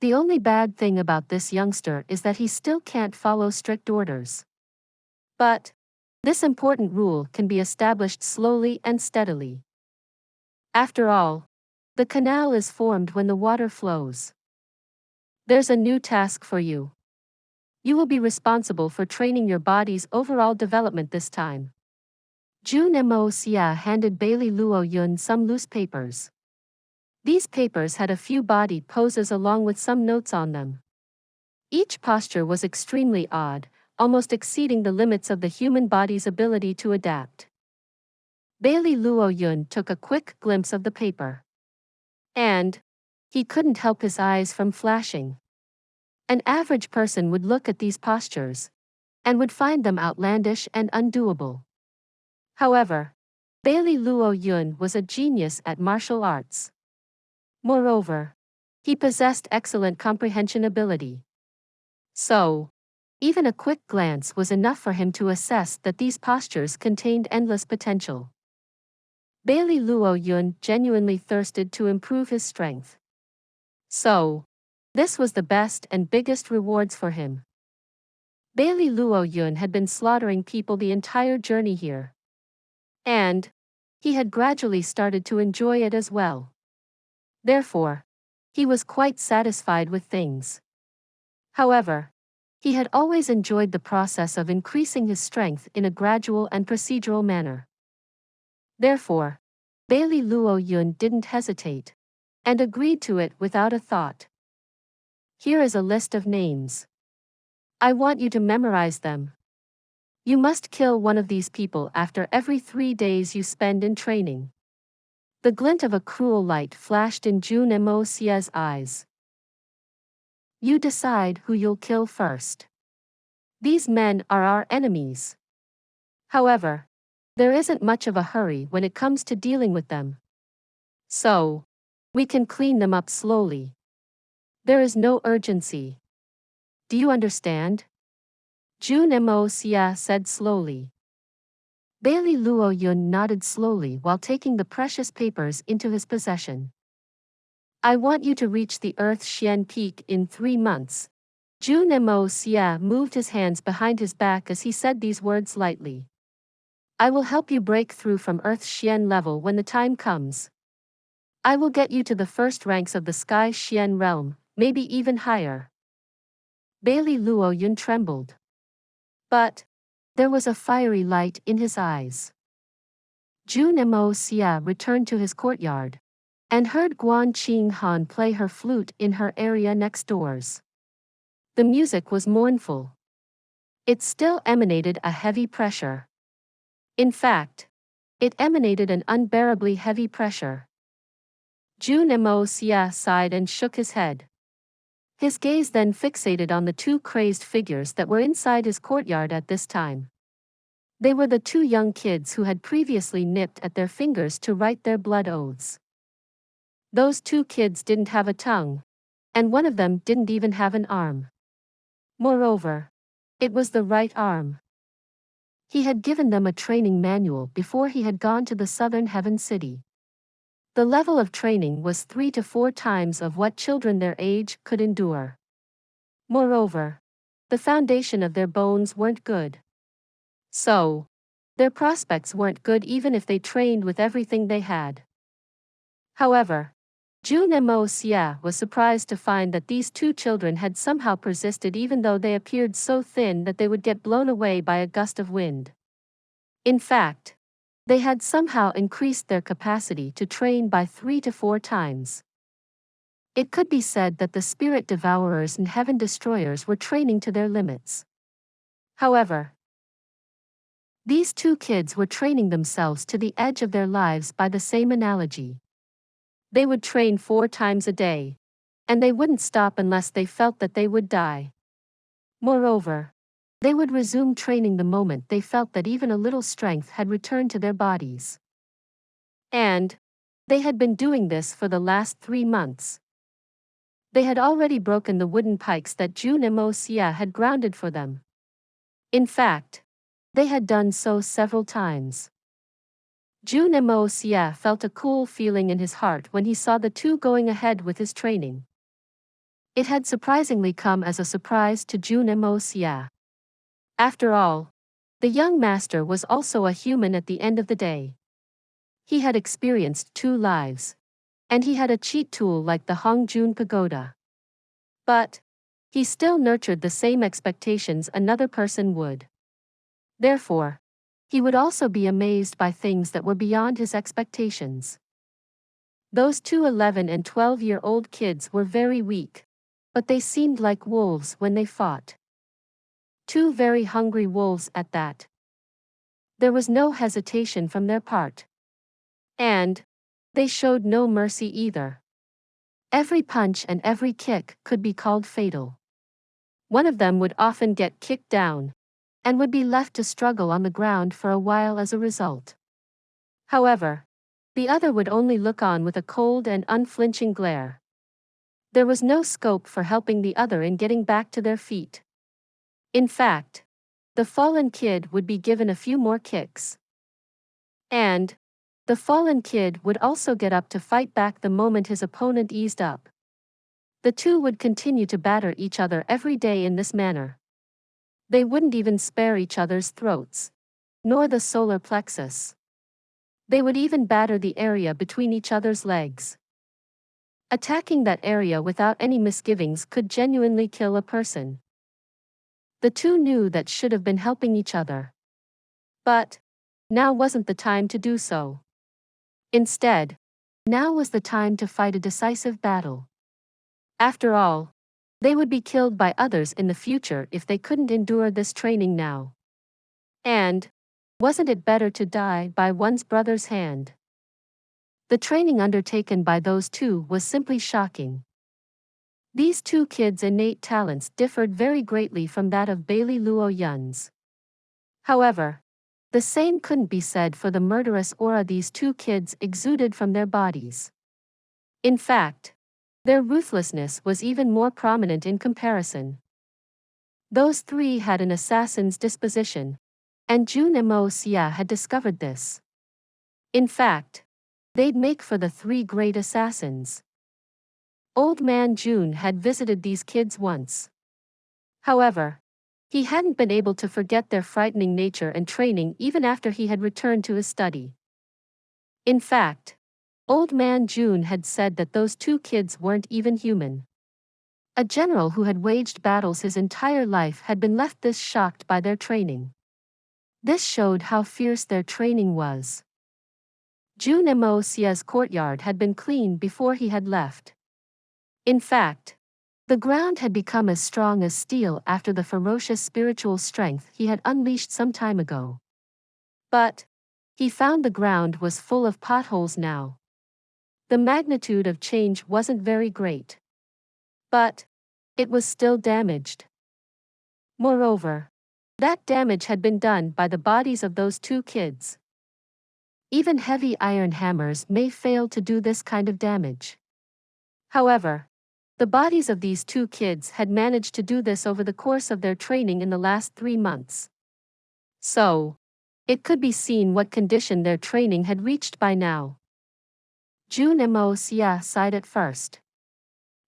The only bad thing about this youngster is that he still can't follow strict orders. But this important rule can be established slowly and steadily. After all, the canal is formed when the water flows. There's a new task for you. You will be responsible for training your body's overall development this time. Jun Moxie handed Bailey Luo Yun some loose papers. These papers had a few body poses along with some notes on them. Each posture was extremely odd, almost exceeding the limits of the human body's ability to adapt. Bailey Luo Yun took a quick glimpse of the paper. And he couldn't help his eyes from flashing. An average person would look at these postures and would find them outlandish and undoable. However, Bailey Luo Yun was a genius at martial arts. Moreover, he possessed excellent comprehension ability. So, even a quick glance was enough for him to assess that these postures contained endless potential. Bailey Luo Yun genuinely thirsted to improve his strength. So, this was the best and biggest rewards for him. Bailey Luo Yun had been slaughtering people the entire journey here. And he had gradually started to enjoy it as well. Therefore, he was quite satisfied with things. However, he had always enjoyed the process of increasing his strength in a gradual and procedural manner. Therefore, Bailey Luo Yun didn't hesitate, and agreed to it without a thought. Here is a list of names. I want you to memorize them. You must kill one of these people after every 3 days you spend in training. The glint of a cruel light flashed in Jun Moxie's eyes. You decide who you'll kill first. These men are our enemies. However, there isn't much of a hurry when it comes to dealing with them. So, we can clean them up slowly. There is no urgency. Do you understand? Jun Moxie said slowly. Bailey Luo Yun nodded slowly while taking the precious papers into his possession. I want you to reach the Earth Xian Peak in 3 months. Jun Moxie moved his hands behind his back as he said these words lightly. I will help you break through from Earth Xian level when the time comes. I will get you to the first ranks of the Sky Xian realm, maybe even higher. Bailey Luo Yun trembled. But there was a fiery light in his eyes. Jun Moxie returned to his courtyard and heard Guan Qing Han play her flute in her area next doors. The music was mournful. It still emanated a heavy pressure. In fact, it emanated an unbearably heavy pressure. Jun Moxie sighed and shook his head. His gaze then fixated on the 2 crazed figures that were inside his courtyard at this time. They were the 2 young kids who had previously nipped at their fingers to write their blood oaths. Those 2 kids didn't have a tongue, and one of them didn't even have an arm. Moreover, it was the right arm. He had given them a training manual before he had gone to the Southern Heaven City. The level of training was 3 to 4 times of what children their age could endure. Moreover, the foundation of their bones weren't good. So, their prospects weren't good even if they trained with everything they had. However, Jun Moxie was surprised to find that these 2 children had somehow persisted even though they appeared so thin that they would get blown away by a gust of wind. In fact, they had somehow increased their capacity to train by 3 to 4 times. It could be said that the spirit devourers and heaven destroyers were training to their limits. However, these 2 kids were training themselves to the edge of their lives by the same analogy. They would train 4 times a day, and they wouldn't stop unless they felt that they would die. Moreover, they would resume training the moment they felt that even a little strength had returned to their bodies. And they had been doing this for the last 3 months. They had already broken the wooden pikes that Jun Moxie had grounded for them. In fact, they had done so several times. Jun Moxie felt a cool feeling in his heart when he saw the 2 going ahead with his training. It had surprisingly come as a surprise to Jun Moxie. After all, the young master was also a human at the end of the day. He had experienced 2 lives. And he had a cheat tool like the Hongjun Pagoda. But he still nurtured the same expectations another person would. Therefore, he would also be amazed by things that were beyond his expectations. Those 2 11 and 12-year-old kids were very weak, but they seemed like wolves when they fought. 2 very hungry wolves at that. There was no hesitation from their part. And they showed no mercy either. Every punch and every kick could be called fatal. One of them would often get kicked down, and would be left to struggle on the ground for a while as a result. However, the other would only look on with a cold and unflinching glare. There was no scope for helping the other in getting back to their feet. In fact, the fallen kid would be given a few more kicks. And the fallen kid would also get up to fight back the moment his opponent eased up. The 2 would continue to batter each other every day in this manner. They wouldn't even spare each other's throats, nor the solar plexus. They would even batter the area between each other's legs. Attacking that area without any misgivings could genuinely kill a person. The 2 knew that should have been helping each other. But now wasn't the time to do so. Instead, now was the time to fight a decisive battle. After all, they would be killed by others in the future if they couldn't endure this training now. And wasn't it better to die by one's brother's hand? The training undertaken by those 2 was simply shocking. These 2 kids' innate talents differed very greatly from that of Bailey Luo Yun's. However, the same couldn't be said for the murderous aura these 2 kids exuded from their bodies. In fact, their ruthlessness was even more prominent in comparison. Those 3 had an assassin's disposition, and Jun Moxie had discovered this. In fact, they'd make for the 3 great assassins. Old man Jun had visited these kids once. However, he hadn't been able to forget their frightening nature and training even after he had returned to his study. In fact, Old Man Jun had said that those 2 kids weren't even human. A general who had waged battles his entire life had been left this shocked by their training. This showed how fierce their training was. Jun Moxie's courtyard had been clean before he had left. In fact, the ground had become as strong as steel after the ferocious spiritual strength he had unleashed some time ago. But he found the ground was full of potholes now. The magnitude of change wasn't very great. But it was still damaged. Moreover, that damage had been done by the bodies of those 2 kids. Even heavy iron hammers may fail to do this kind of damage. However, the bodies of these 2 kids had managed to do this over the course of their training in the last 3 months. So, it could be seen what condition their training had reached by now. Jun Moxie sighed at first.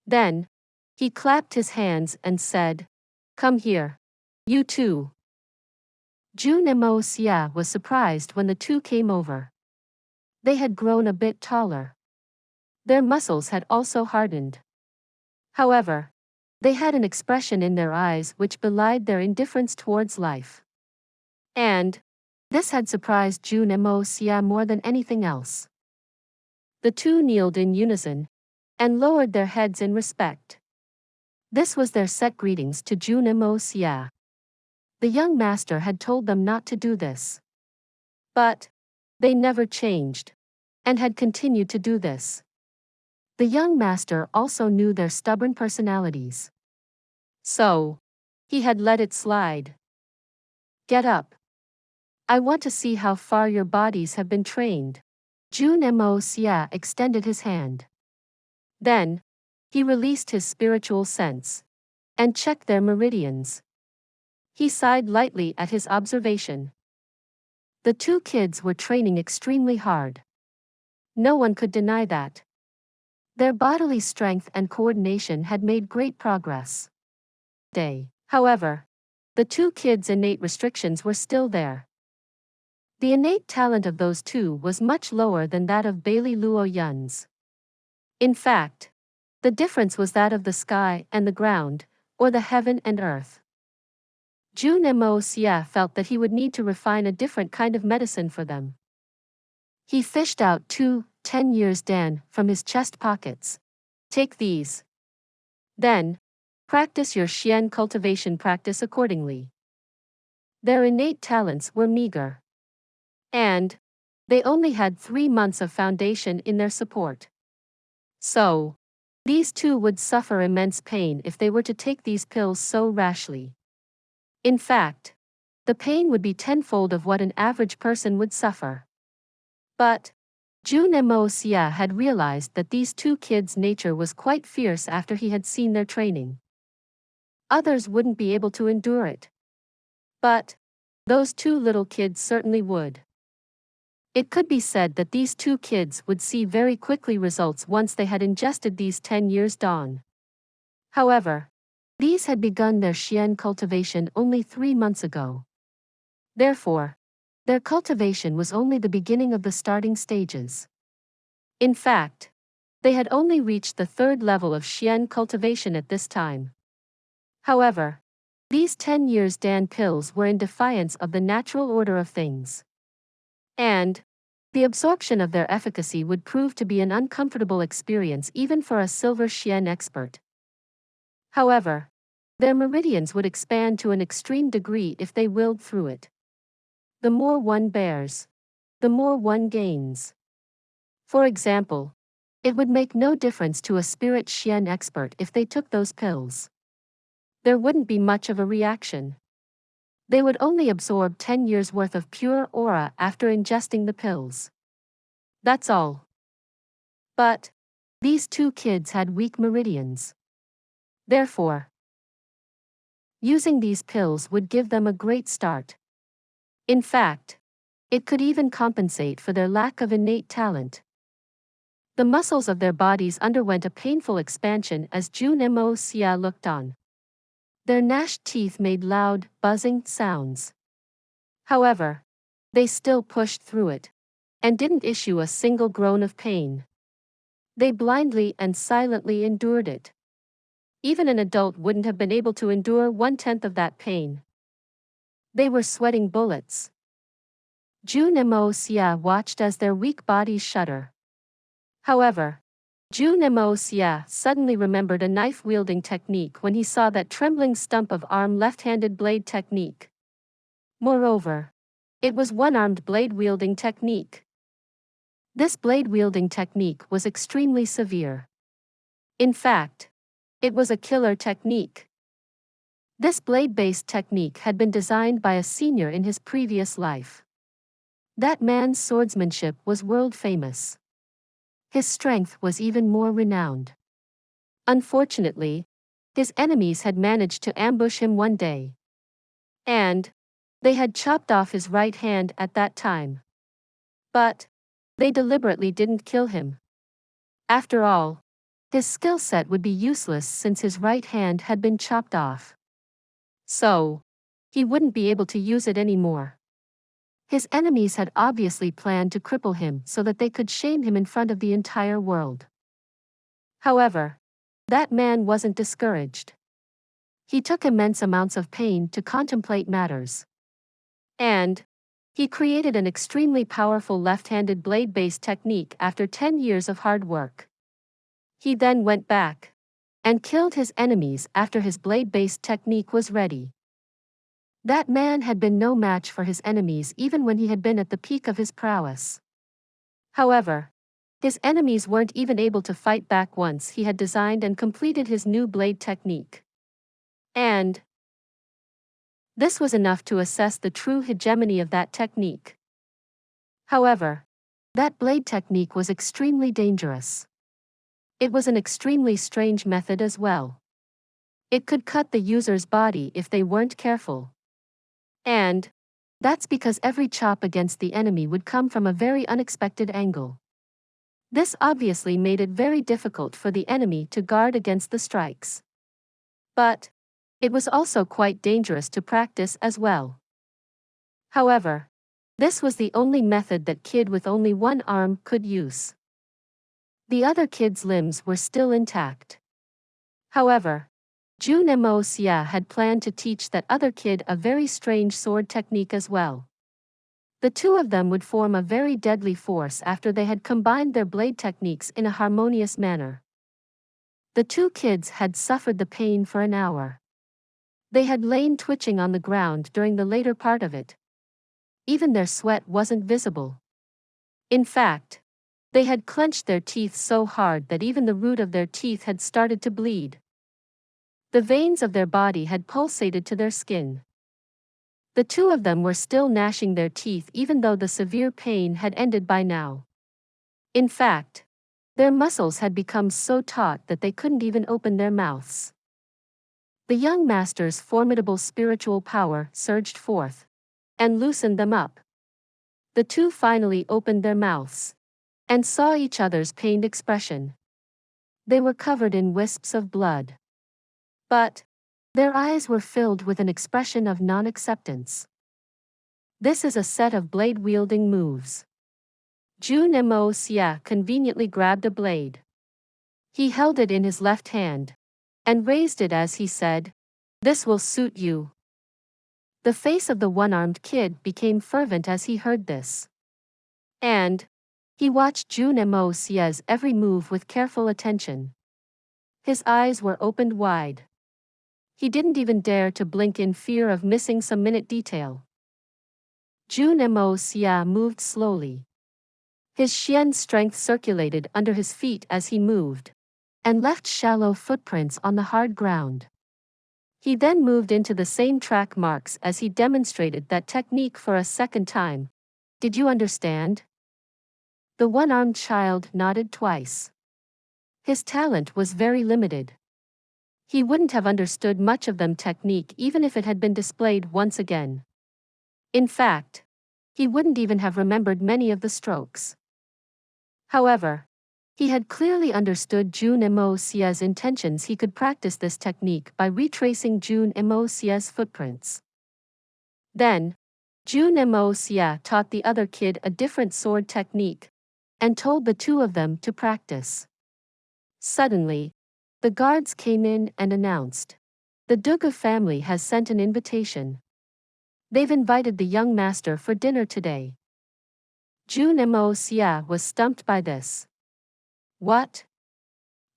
Then, he clapped his hands and said, "Come here. You 2. Jun Moxie was surprised when the 2 came over. They had grown a bit taller. Their muscles had also hardened. However, they had an expression in their eyes which belied their indifference towards life. And this had surprised Jun Moxie more than anything else. The 2 kneeled in unison and lowered their heads in respect. This was their set greetings to Jun Moxie. The young master had told them not to do this. But they never changed, and had continued to do this. The young master also knew their stubborn personalities. So, he had let it slide. "Get up. I want to see how far your bodies have been trained." Jun Moxie extended his hand. Then, he released his spiritual sense and checked their meridians. He sighed lightly at his observation. The 2 kids were training extremely hard. No one could deny that. Their bodily strength and coordination had made great progress. However, the two kids' innate restrictions were still there. The innate talent of those two was much lower than that of Bailey Luo Yun's. In fact, the difference was that of the sky and the ground, or the heaven and earth. Jun Moxie felt that he would need to refine a different kind of medicine for them. He fished out 2 10-years Dan from his chest pockets. Take these. Then, practice your Xian cultivation practice accordingly. Their innate talents were meager. And they only had 3 months of foundation in their support. So, these two would suffer immense pain if they were to take these pills so rashly. In fact, the pain would be tenfold of what an average person would suffer. But Jun Moxie had realized that these two kids' nature was quite fierce after he had seen their training. Others wouldn't be able to endure it. But those two little kids certainly would. It could be said that these two kids would see very quickly results once they had ingested these 10 years dawn. However, these had begun their Xian cultivation only 3 months ago. Therefore, their cultivation was only the beginning of the starting stages. In fact, they had only reached the 3rd level of Xian cultivation at this time. However, these 10 years Dan pills were in defiance of the natural order of things. And the absorption of their efficacy would prove to be an uncomfortable experience even for a silver Xian expert. However, their meridians would expand to an extreme degree if they willed through it. The more one bears, the more one gains. For example, it would make no difference to a spirit Xian expert if they took those pills. There wouldn't be much of a reaction. They would only absorb 10 years' worth of pure aura after ingesting the pills. That's all. But these two kids had weak meridians. Therefore, using these pills would give them a great start. In fact, it could even compensate for their lack of innate talent. The muscles of their bodies underwent a painful expansion as Jun Moxie looked on. Their gnashed teeth made loud, buzzing sounds. However, they still pushed through it, and didn't issue a single groan of pain. They blindly and silently endured it. Even an adult wouldn't have been able to endure 1/10 of that pain. They were sweating bullets. Jun Moxie watched as their weak bodies shudder. However, Jun Moxie suddenly remembered a knife-wielding technique when he saw that trembling stump of arm left-handed blade technique. Moreover, it was one-armed blade-wielding technique. This blade-wielding technique was extremely severe. In fact, it was a killer technique. This blade-based technique had been designed by a senior in his previous life. That man's swordsmanship was world-famous. His strength was even more renowned. Unfortunately, his enemies had managed to ambush him one day. And they had chopped off his right hand at that time. But they deliberately didn't kill him. After all, his skill set would be useless since his right hand had been chopped off. So, he wouldn't be able to use it anymore. His enemies had obviously planned to cripple him so that they could shame him in front of the entire world. However, that man wasn't discouraged. He took immense amounts of pain to contemplate matters. And he created an extremely powerful left-handed blade-based technique after 10 years of hard work. He then went back and killed his enemies after his blade-based technique was ready. That man had been no match for his enemies even when he had been at the peak of his prowess. However, his enemies weren't even able to fight back once he had designed and completed his new blade technique. And this was enough to assess the true hegemony of that technique. However, that blade technique was extremely dangerous. It was an extremely strange method as well. It could cut the user's body if they weren't careful. And that's because every chop against the enemy would come from a very unexpected angle. This obviously made it very difficult for the enemy to guard against the strikes. But it was also quite dangerous to practice as well. However, this was the only method that kid with only one arm could use. The other kid's limbs were still intact. However, Jun Moxie had planned to teach that other kid a very strange sword technique as well. The two of them would form a very deadly force after they had combined their blade techniques in a harmonious manner. The two kids had suffered the pain for an hour. They had lain twitching on the ground during the later part of it. Even their sweat wasn't visible. In fact, they had clenched their teeth so hard that even the root of their teeth had started to bleed. The veins of their body had pulsated to their skin. The two of them were still gnashing their teeth even though the severe pain had ended by now. In fact, their muscles had become so taut that they couldn't even open their mouths. The young master's formidable spiritual power surged forth and loosened them up. The two finally opened their mouths and saw each other's pained expression. They were covered in wisps of blood. But their eyes were filled with an expression of non-acceptance. This is a set of blade-wielding moves. Jun Moxie conveniently grabbed a blade. He held it in his left hand and raised it as he said, "This will suit you." The face of the one-armed kid became fervent as he heard this. And he watched Jun Moxie's every move with careful attention. His eyes were opened wide. He didn't even dare to blink in fear of missing some minute detail. Jun Moxie moved slowly. His Xian strength circulated under his feet as he moved, and left shallow footprints on the hard ground. He then moved into the same track marks as he demonstrated that technique for a second time. "Did you understand?" The one-armed child nodded twice. His talent was very limited. He wouldn't have understood much of them technique even if it had been displayed once again. In fact, he wouldn't even have remembered many of the strokes. However, he had clearly understood Jun Moxie's intentions. He could practice this technique by retracing Jun Moxie's footprints. Then, Jun Moxie taught the other kid a different sword technique and told the two of them to practice. Suddenly, the guards came in and announced, "The Dugu family has sent an invitation. They've invited the young master for dinner today." Jun Moxie was stumped by this. "What?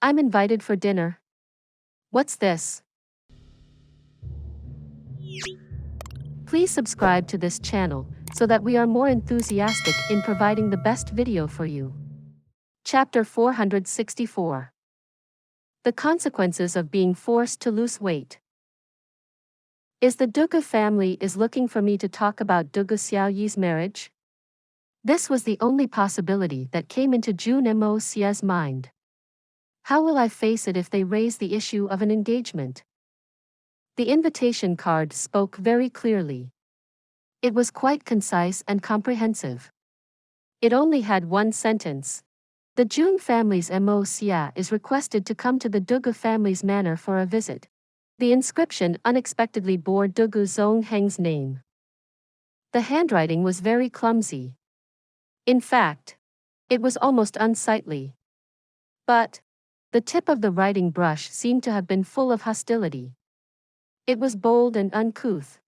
I'm invited for dinner? What's this?" Please subscribe to this channel so that we are more enthusiastic in providing the best video for you. Chapter 464. The consequences of being forced to lose weight. Is the Dugu family is looking for me to talk about Dugu Xiaoyi's marriage? This was the only possibility that came into Jun Moxie's mind. How will I face it if they raise the issue of an engagement? The invitation card spoke very clearly. It was quite concise and comprehensive. It only had one sentence. The Jun family's Moxie is requested to come to the Dugu family's manor for a visit. The inscription unexpectedly bore Dugu Zongheng's name. The handwriting was very clumsy. In fact, it was almost unsightly. But the tip of the writing brush seemed to have been full of hostility. It was bold and uncouth.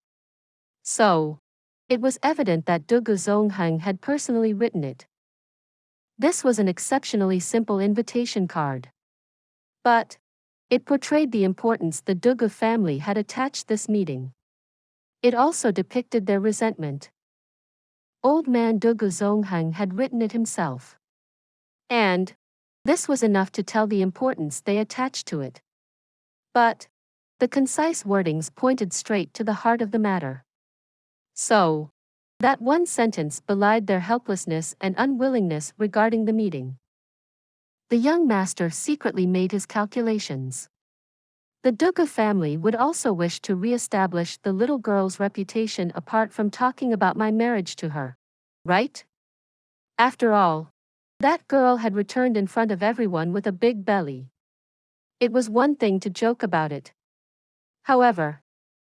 So, it was evident that Dugu Zongheng had personally written it. This was an exceptionally simple invitation card. But it portrayed the importance the Dugu family had attached this meeting. It also depicted their resentment. Old man Dugu Zongheng had written it himself. And this was enough to tell the importance they attached to it. But the concise wordings pointed straight to the heart of the matter. So, that one sentence belied their helplessness and unwillingness regarding the meeting. The young master secretly made his calculations. The Dugu family would also wish to re-establish the little girl's reputation apart from talking about my marriage to her. Right? After all, That girl had returned in front of everyone with a big belly. It was one thing to joke about it. However,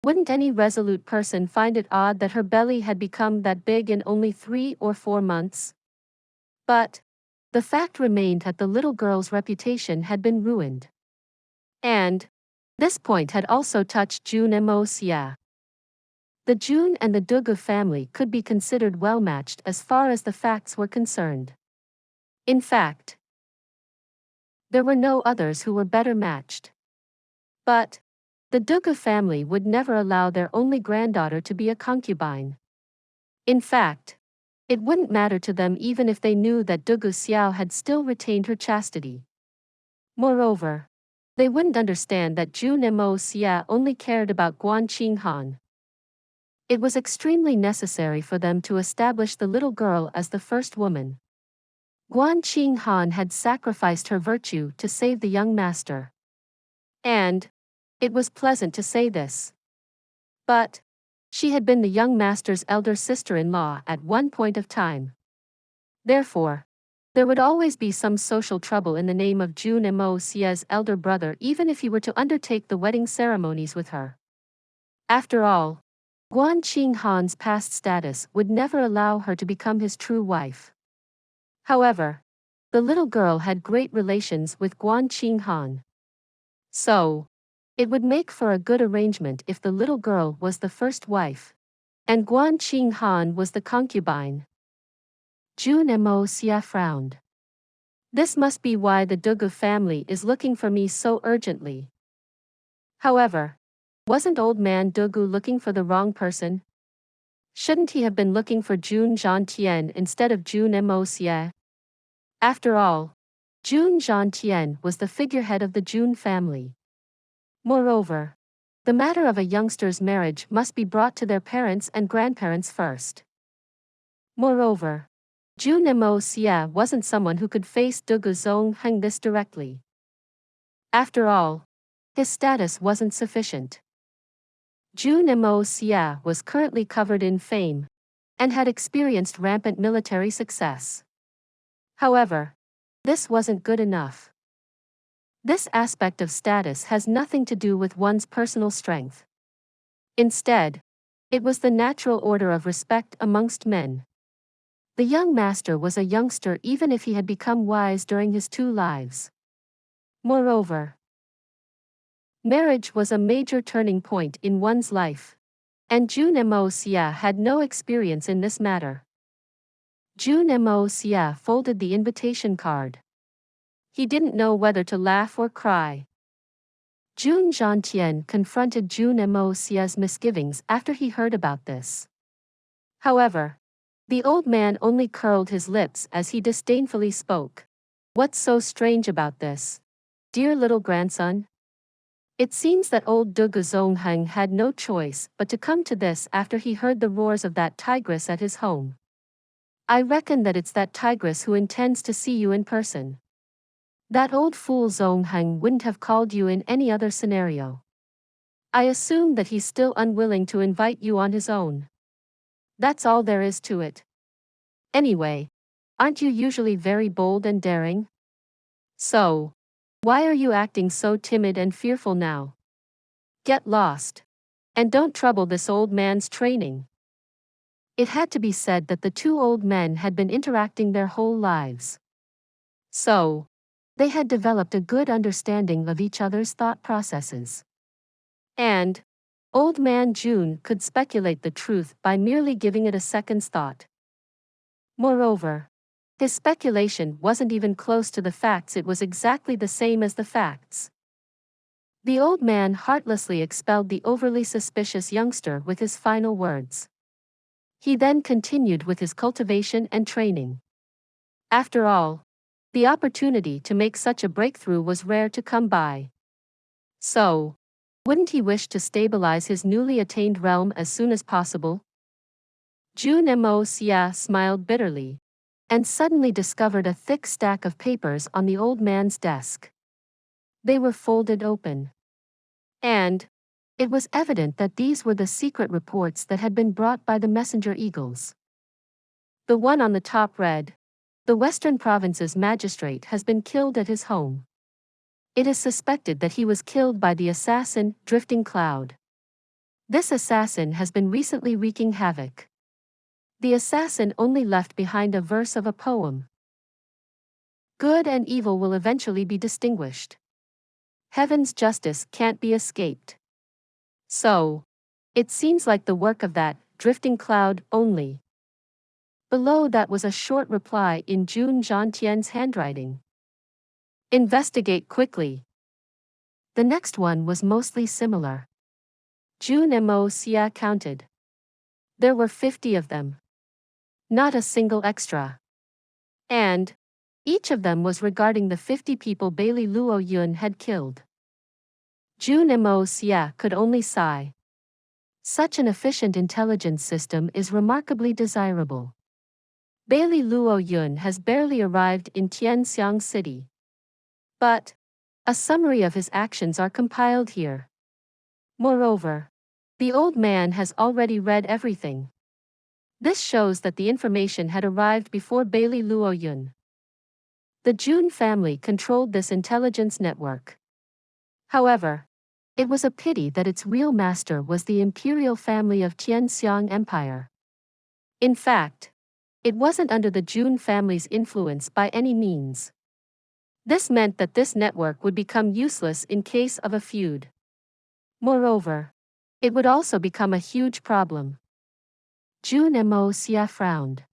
wouldn't any resolute person find it odd that her belly had become that big in only 3 or 4 months? But the fact remained that the little girl's reputation had been ruined. And this point had also touched Jun Moxie. The Jun and the Dugu family could be considered well-matched as far as the facts were concerned. In fact, there were no others who were better matched. But the Dugu family would never allow their only granddaughter to be a concubine. In fact, it wouldn't matter to them even if they knew that Dugu Xiao had still retained her chastity. Moreover, they wouldn't understand that Jun Moxie only cared about Guan Qinghan. It was extremely necessary for them to establish the little girl as the first woman. Guan Qinghan had sacrificed her virtue to save the young master. And it was pleasant to say this. But she had been the young master's elder sister-in-law at one point of time. Therefore, there would always be some social trouble in the name of Jun Moxie's elder brother even if he were to undertake the wedding ceremonies with her. After all, Guan Qinghan's past status would never allow her to become his true wife. However, the little girl had great relations with Guan Qinghan. So, it would make for a good arrangement if the little girl was the first wife, and Guan Qinghan was the concubine. Jun Moxie frowned. This must be why the Dugu family is looking for me so urgently. However, wasn't old man Dugu looking for the wrong person? Shouldn't he have been looking for Jun Xie instead of Jun Moxie? After all, Jun Xie was the figurehead of the Jun family. Moreover, the matter of a youngster's marriage must be brought to their parents and grandparents first. Moreover, Jun Moxie wasn't someone who could face Dugu Zongheng this directly. After all, his status wasn't sufficient. Jun Moxie was currently covered in fame, and had experienced rampant military success. However, this wasn't good enough. This aspect of status has nothing to do with one's personal strength. Instead, it was the natural order of respect amongst men. The young master was a youngster even if he had become wise during his 2 lives. Moreover, marriage was a major turning point in one's life, and Jun Moxie had no experience in this matter. Jun Moxie folded the invitation card. He didn't know whether to laugh or cry. Jun Xie confronted Jun Moxie's misgivings after he heard about this. However, the old man only curled his lips as he disdainfully spoke. What's so strange about this, dear little grandson? It seems that old Dugu Zongheng had no choice but to come to this after he heard the roars of that tigress at his home. I reckon that it's that tigress who intends to see you in person. That old fool Zongheng wouldn't have called you in any other scenario. I assume that he's still unwilling to invite you on his own. That's all there is to it. Anyway, aren't you usually very bold and daring? So, why are you acting so timid and fearful now? Get lost. And don't trouble this old man's training. It had to be said that the 2 old men had been interacting their whole lives. So, they had developed a good understanding of each other's thought processes. And old man Jun could speculate the truth by merely giving it a second's thought. Moreover, his speculation wasn't even close to the facts, it was exactly the same as the facts. The old man heartlessly expelled the overly suspicious youngster with his final words. He then continued with his cultivation and training. After all, the opportunity to make such a breakthrough was rare to come by. So, wouldn't he wish to stabilize his newly attained realm as soon as possible? Jun Moxie smiled bitterly, and suddenly discovered a thick stack of papers on the old man's desk. They were folded open. And it was evident that these were the secret reports that had been brought by the messenger eagles. The one on the top read, The Western Province's magistrate has been killed at his home. It is suspected that he was killed by the assassin, Drifting Cloud. This assassin has been recently wreaking havoc. The assassin only left behind a verse of a poem. Good and evil will eventually be distinguished. Heaven's justice can't be escaped. So, it seems like the work of that Drifting Cloud only. Below that was a short reply in Jun Xi's handwriting. Investigate quickly. The next one was mostly similar. Jun Moxie counted. There were 50 of them. Not a single extra. And each of them was regarding the 50 people Bailey Luo Yuan had killed. Jun Moxie could only sigh. Such an efficient intelligence system is remarkably desirable. Bailey Luo Yuan has barely arrived in Tianxiang City. But a summary of his actions are compiled here. Moreover, the old man has already read everything. This shows that the information had arrived before Bailey Luo Yuan. The Jun family controlled this intelligence network. However, it was a pity that its real master was the imperial family of Tianxiang Empire. In fact, it wasn't under the Jun family's influence by any means. This meant that this network would become useless in case of a feud. Moreover, it would also become a huge problem. Jun Moxie frowned.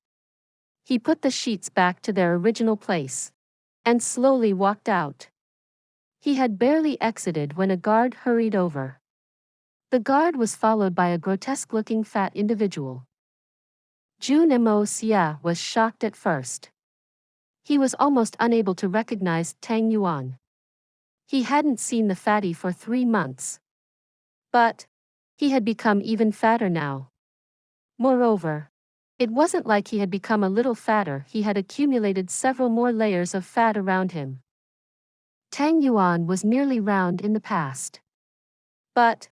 He put the sheets back to their original place and slowly walked out. He had barely exited when a guard hurried over. The guard was followed by a grotesque-looking fat individual. Jun Moxie was shocked at first. He was almost unable to recognize Tang Yuan. He hadn't seen the fatty for 3 months. But he had become even fatter now. Moreover, it wasn't like he had become a little fatter, he had accumulated several more layers of fat around him. Tang Yuan was merely round in the past. But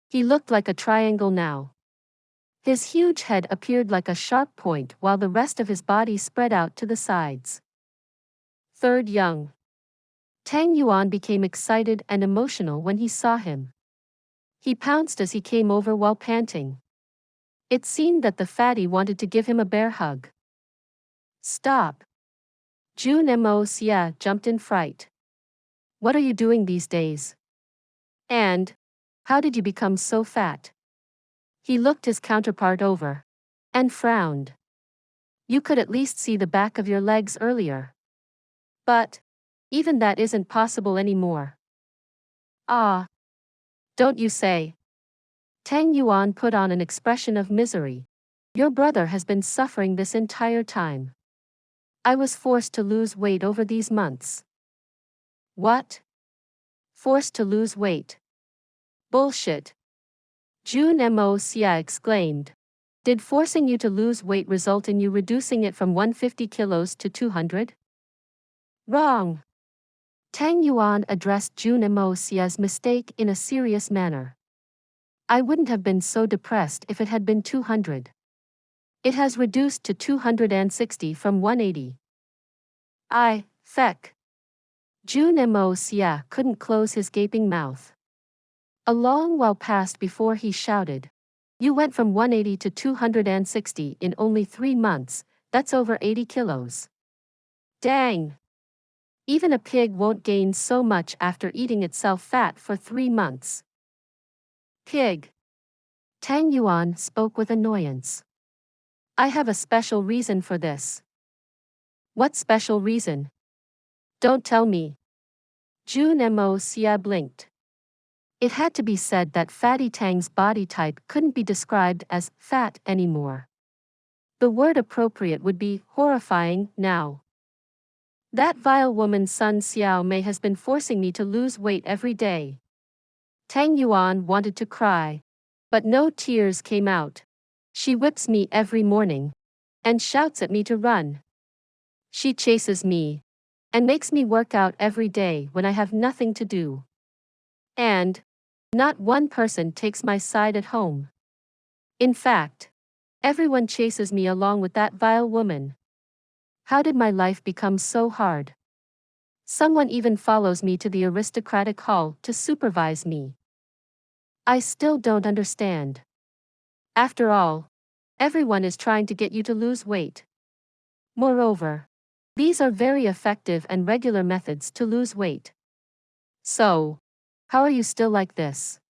he looked like a triangle now. His huge head appeared like a sharp point while the rest of his body spread out to the sides. Third young. Tang Yuan became excited and emotional when he saw him. He pounced as he came over while panting. It seemed that the fatty wanted to give him a bear hug. Stop! Jun Moxie jumped in fright. What are you doing these days? And how did you become so fat? He looked his counterpart over and frowned. You could at least see the back of your legs earlier. But even that isn't possible anymore. Ah! Don't you say? Tang Yuan put on an expression of misery. Your brother has been suffering this entire time. I was forced to lose weight over these months. What? Forced to lose weight? Bullshit! Jun Moxie exclaimed. Did forcing you to lose weight result in you reducing it from 150 kilos to 200? Wrong! Tang Yuan addressed Jun Moxie's mistake in a serious manner. I wouldn't have been so depressed if it had been 200. It has reduced to 260 from 180. Feck. Jun Moxie couldn't close his gaping mouth. A long while passed before he shouted. You went from 180 to 260 in only 3 months, that's over 80 kilos. Dang! Even a pig won't gain so much after eating itself fat for 3 months. Pig. Tang Yuan spoke with annoyance. I have a special reason for this. What special reason? Don't tell me. Jun Moxie blinked. It had to be said that Fatty Tang's body type couldn't be described as fat anymore. The word appropriate would be horrifying now. That vile woman Sun Xiao Mei has been forcing me to lose weight every day. Tang Yuan wanted to cry, but no tears came out. She whips me every morning and shouts at me to run. She chases me and makes me work out every day when I have nothing to do. And not one person takes my side at home. In fact, everyone chases me along with that vile woman. How did my life become so hard? Someone even follows me to the aristocratic hall to supervise me. I still don't understand. After all, everyone is trying to get you to lose weight. Moreover, these are very effective and regular methods to lose weight. So, how are you still like this?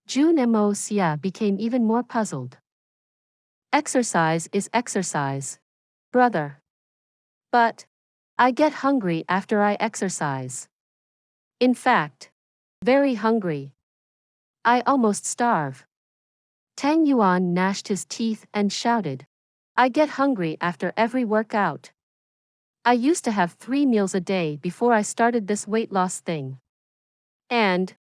Jun Moxie became even more puzzled. Exercise is exercise, brother. But I get hungry after I exercise. In fact, very hungry. I almost starve. Tang Yuan gnashed his teeth and shouted, I get hungry after every workout. I used to have 3 meals a day before I started this weight loss thing. And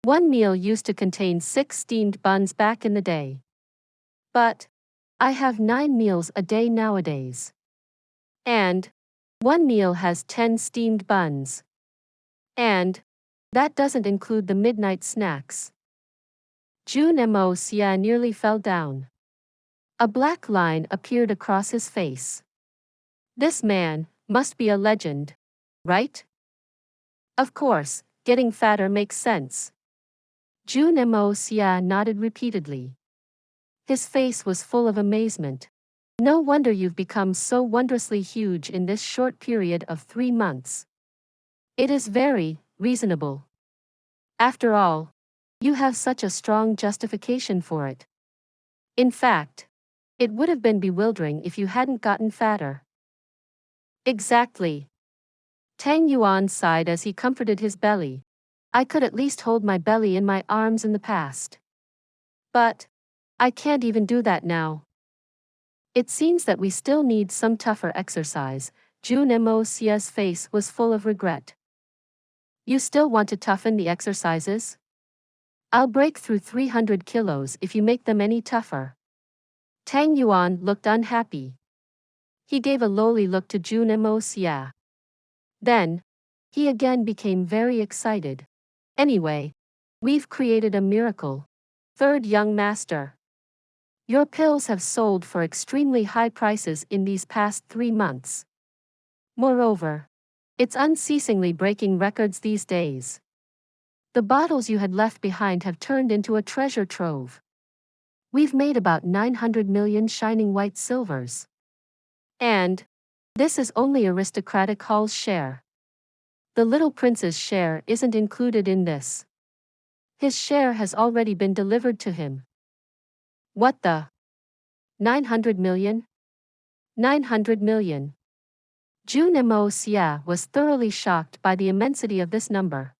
one meal used to contain 6 steamed buns back in the day. But I have 9 meals a day nowadays. And one meal has 10 steamed buns. And that doesn't include the midnight snacks. Jun Moxie nearly fell down. A black line appeared across his face. This man must be a legend, right? Of course, getting fatter makes sense. Jun Moxie nodded repeatedly. His face was full of amazement. No wonder you've become so wondrously huge in this short period of 3 months. It is very reasonable. After all, you have such a strong justification for it. In fact, it would have been bewildering if you hadn't gotten fatter. Exactly. Tang Yuan sighed as he comforted his belly. I could at least hold my belly in my arms in the past. But I can't even do that now. It seems that we still need some tougher exercise. Jun Moxie's face was full of regret. You still want to toughen the exercises? I'll break through 300 kilos if you make them any tougher. Tang Yuan looked unhappy. He gave a lowly look to Jun Moxie. Then, he again became very excited. Anyway, we've created a miracle. Third young master. Your pills have sold for extremely high prices in these past 3 months. Moreover, it's unceasingly breaking records these days. The bottles you had left behind have turned into a treasure trove. We've made about 900 million shining white silvers. And this is only aristocratic hall's share. The little prince's share isn't included in this. His share has already been delivered to him. What the? 900 million? 900 million. Jun Moxie was thoroughly shocked by the immensity of this number.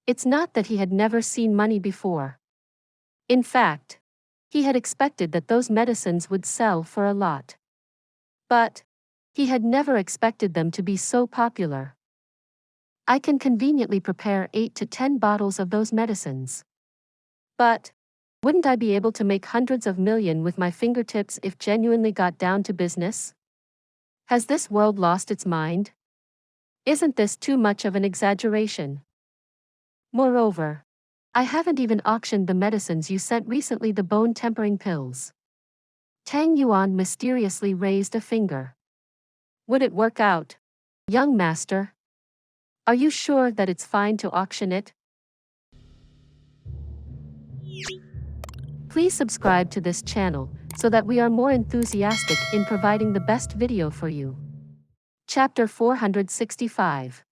It's not that he had never seen money before. In fact, he had expected that those medicines would sell for a lot. But he had never expected them to be so popular. I can conveniently prepare 8 to 10 bottles of those medicines. But wouldn't I be able to make hundreds of millions with my fingertips if genuinely got down to business? Has this world lost its mind? Isn't this too much of an exaggeration? Moreover, I haven't even auctioned the medicines you sent recently, the bone-tempering pills. Tang Yuan mysteriously raised a finger. Would it work out, young master? Are you sure that it's fine to auction it? Please subscribe to this channel so that we are more enthusiastic in providing the best video for you. Chapter 465.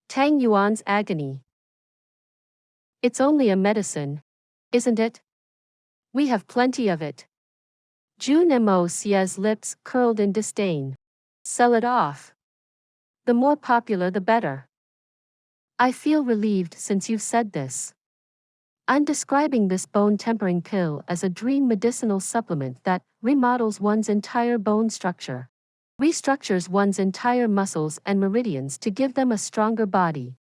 Tang Yuan's Agony. It's only a medicine, isn't it? We have plenty of it. Jun Moxie's lips curled in disdain. Sell it off. The more popular the better. I feel relieved since you've said this. I'm describing this bone-tempering pill as a dream medicinal supplement that remodels one's entire bone structure, restructures one's entire muscles and meridians to give them a stronger body,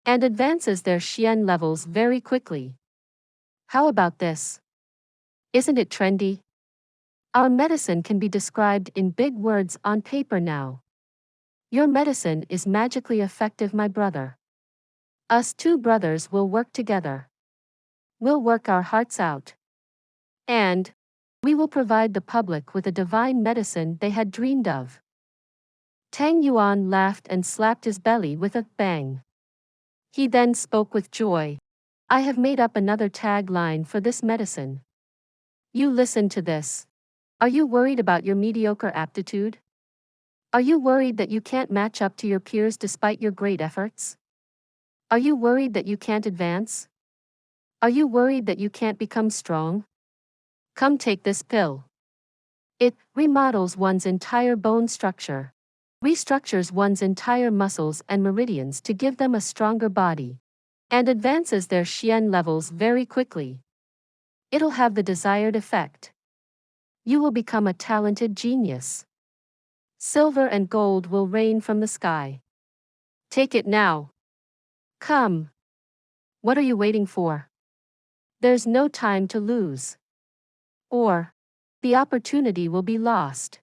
and advances their xian levels very quickly. How about this? Isn't it trendy? Our medicine can be described in big words on paper now. Your medicine is magically effective, my brother. Us 2 brothers will work together. We'll work our hearts out. And we will provide the public with a divine medicine they had dreamed of. Tang Yuan laughed and slapped his belly with a bang. He then spoke with joy. I have made up another tagline for this medicine. You listen to this. Are you worried about your mediocre aptitude? Are you worried that you can't match up to your peers despite your great efforts? Are you worried that you can't advance? Are you worried that you can't become strong? Come take this pill. It remodels one's entire bone structure, restructures one's entire muscles and meridians to give them a stronger body, and advances their Xian levels very quickly. It'll have the desired effect. You will become a talented genius. Silver and gold will rain from the sky. Take it now. Come. What are you waiting for? There's no time to lose. Or the opportunity will be lost.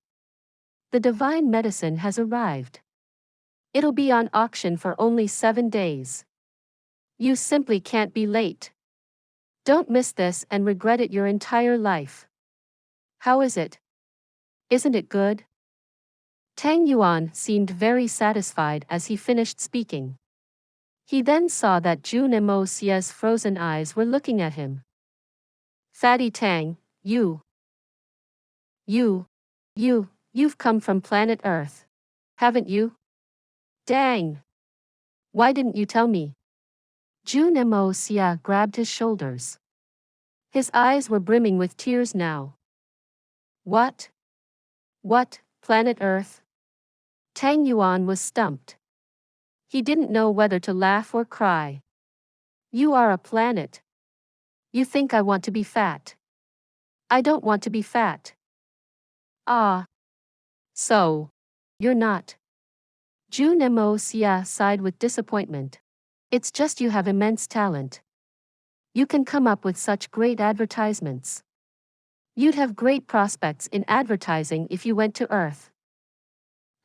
The divine medicine has arrived. It'll be on auction for only 7 days. You simply can't be late. Don't miss this and regret it your entire life. How is it? Isn't it good? Tang Yuan seemed very satisfied as he finished speaking. He then saw that Jun Moxie's frozen eyes were looking at him. Fatty Tang, you've come from planet Earth, haven't you? Dang! Why didn't you tell me? Jun Moxie grabbed his shoulders. His eyes were brimming with tears now. What? What, planet Earth? Tang Yuan was stumped. He didn't know whether to laugh or cry. You are a planet. You think I want to be fat? I don't want to be fat. Ah. So, you're not. Jun Moxie sighed with disappointment. It's just you have immense talent. You can come up with such great advertisements. You'd have great prospects in advertising if you went to Earth.